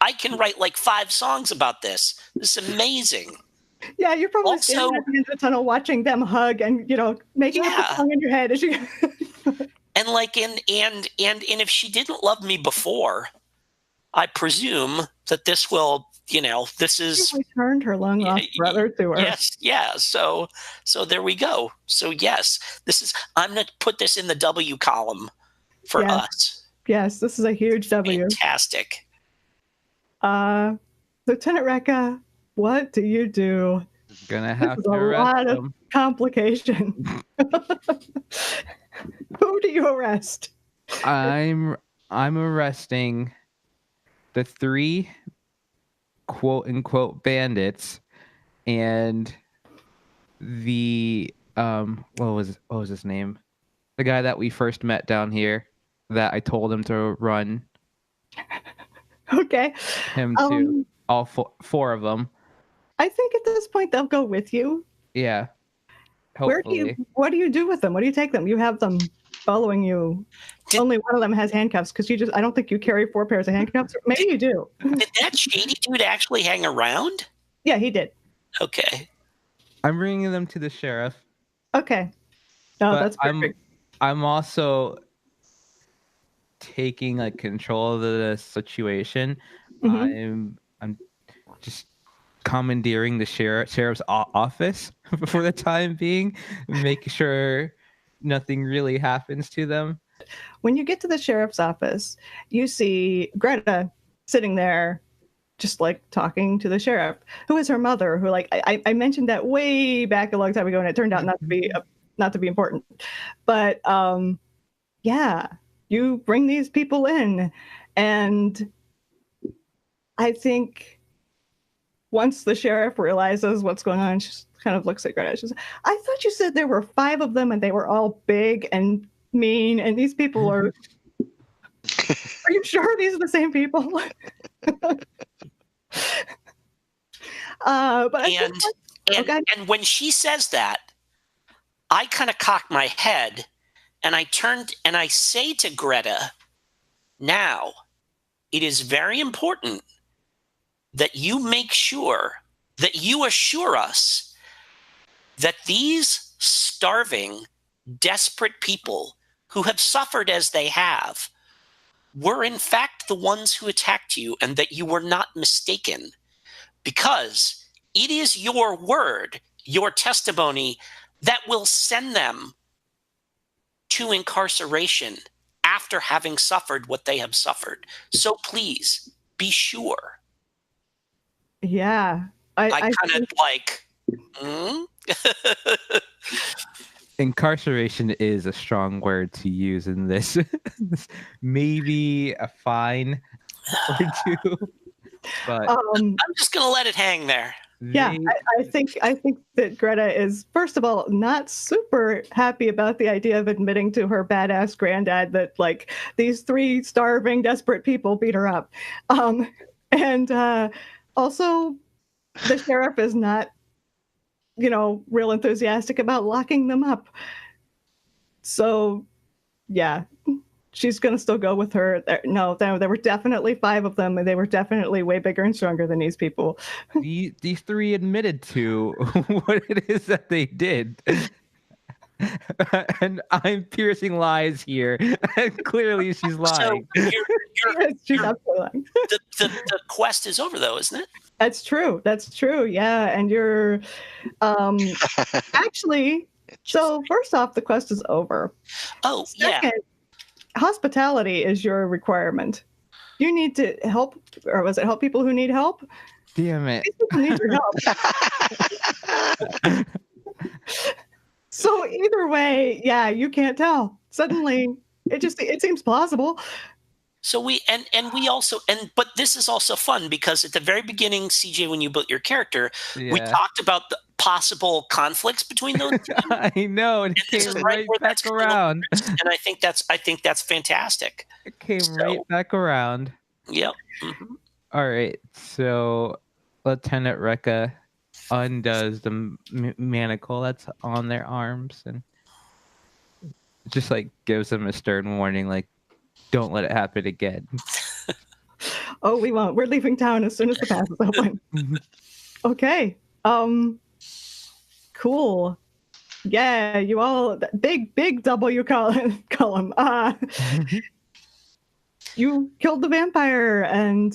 I can write 5 songs about this. This is amazing. Yeah, you're probably standing at the end of the tunnel watching them hug and making up a song in your head as you and and if she didn't love me before, I presume that this will this is she returned her long lost brother to her. Yes, yeah. So there we go. So yes, I'm gonna put this in the W column for us. Yes, this is a huge W. Fantastic. Lieutenant Rekka, what do you do? Gonna have to arrest a lot of complication. Who do you arrest? I'm arresting the 3 quote unquote bandits and the what was his name? The guy that we first met down here that I told him to run. Okay. Him too. All 4 of them. I think at this point they'll go with you. Yeah. Hopefully. What do you do with them? What do you take them? You have them following you. Only one of them has handcuffs because I don't think you carry 4 pairs of handcuffs. Maybe you do. Did that shady dude actually hang around? Yeah, he did. Okay. I'm bringing them to the sheriff. Okay. No, that's perfect. I'm also taking control of the situation. I'm just commandeering the sheriff's office for the time being, making sure nothing really happens to them. When you get to the sheriff's office, you see Greta sitting there just talking to the sheriff, who is her mother, who I mentioned that way back a long time ago and it turned out not to be important. But you bring these people in, and I think once the sheriff realizes what's going on, she kind of looks at Greta. She says, I thought you said there were 5 of them and they were all big and mean, and these people are are you sure these are the same people? And when she says that, I kind of cock my head and I turned and I say to Greta, now it is very important that you make sure that you assure us that these starving, desperate people who have suffered as they have were in fact the ones who attacked you, and that you were not mistaken, because it is your word, your testimony, that will send them to incarceration after having suffered what they have suffered. So please be sure. Yeah. I kind of like, Incarceration is a strong word to use in this. Maybe a fine or two, but I'm just gonna let it hang there. yeah, I think that Greta is, first of all, not super happy about the idea of admitting to her badass granddad that like these 3 starving, desperate people beat her up, and also the sheriff is not, real enthusiastic about locking them up. So, yeah, she's going to still go with her. No, there were definitely 5 of them, and they were definitely way bigger and stronger than these people. These 3 admitted to what it is that they did. And I'm piercing lies here. And clearly she's lying. So She's absolutely lying. the quest is over, though, isn't it? That's true. Yeah, and you're actually. So first off, the quest is over. Oh, Second, hospitality is your requirement. You need to help, or was it help people who need help? Damn it. These people need your help. So either way, yeah, you can't tell. Suddenly, it seems plausible. So we but this is also fun because at the very beginning, CJ, when you built your character, we talked about the possible conflicts between those two. I know, and it came right back around. And I think that's fantastic. It came right back around. Yep. Mm-hmm. All right, so Lieutenant Rekka undoes the manacle that's on their arms and just like gives them a stern warning, like, don't let it happen again. Oh, we won't. We're leaving town as soon as the pass is open. Okay. Cool. Yeah, you all big W column. You killed the vampire and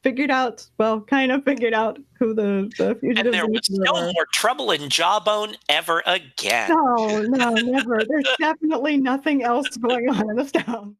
kind of figured out who the fugitives And there was no more trouble in Jawbone ever again. No, never. There's definitely nothing else going on in this town.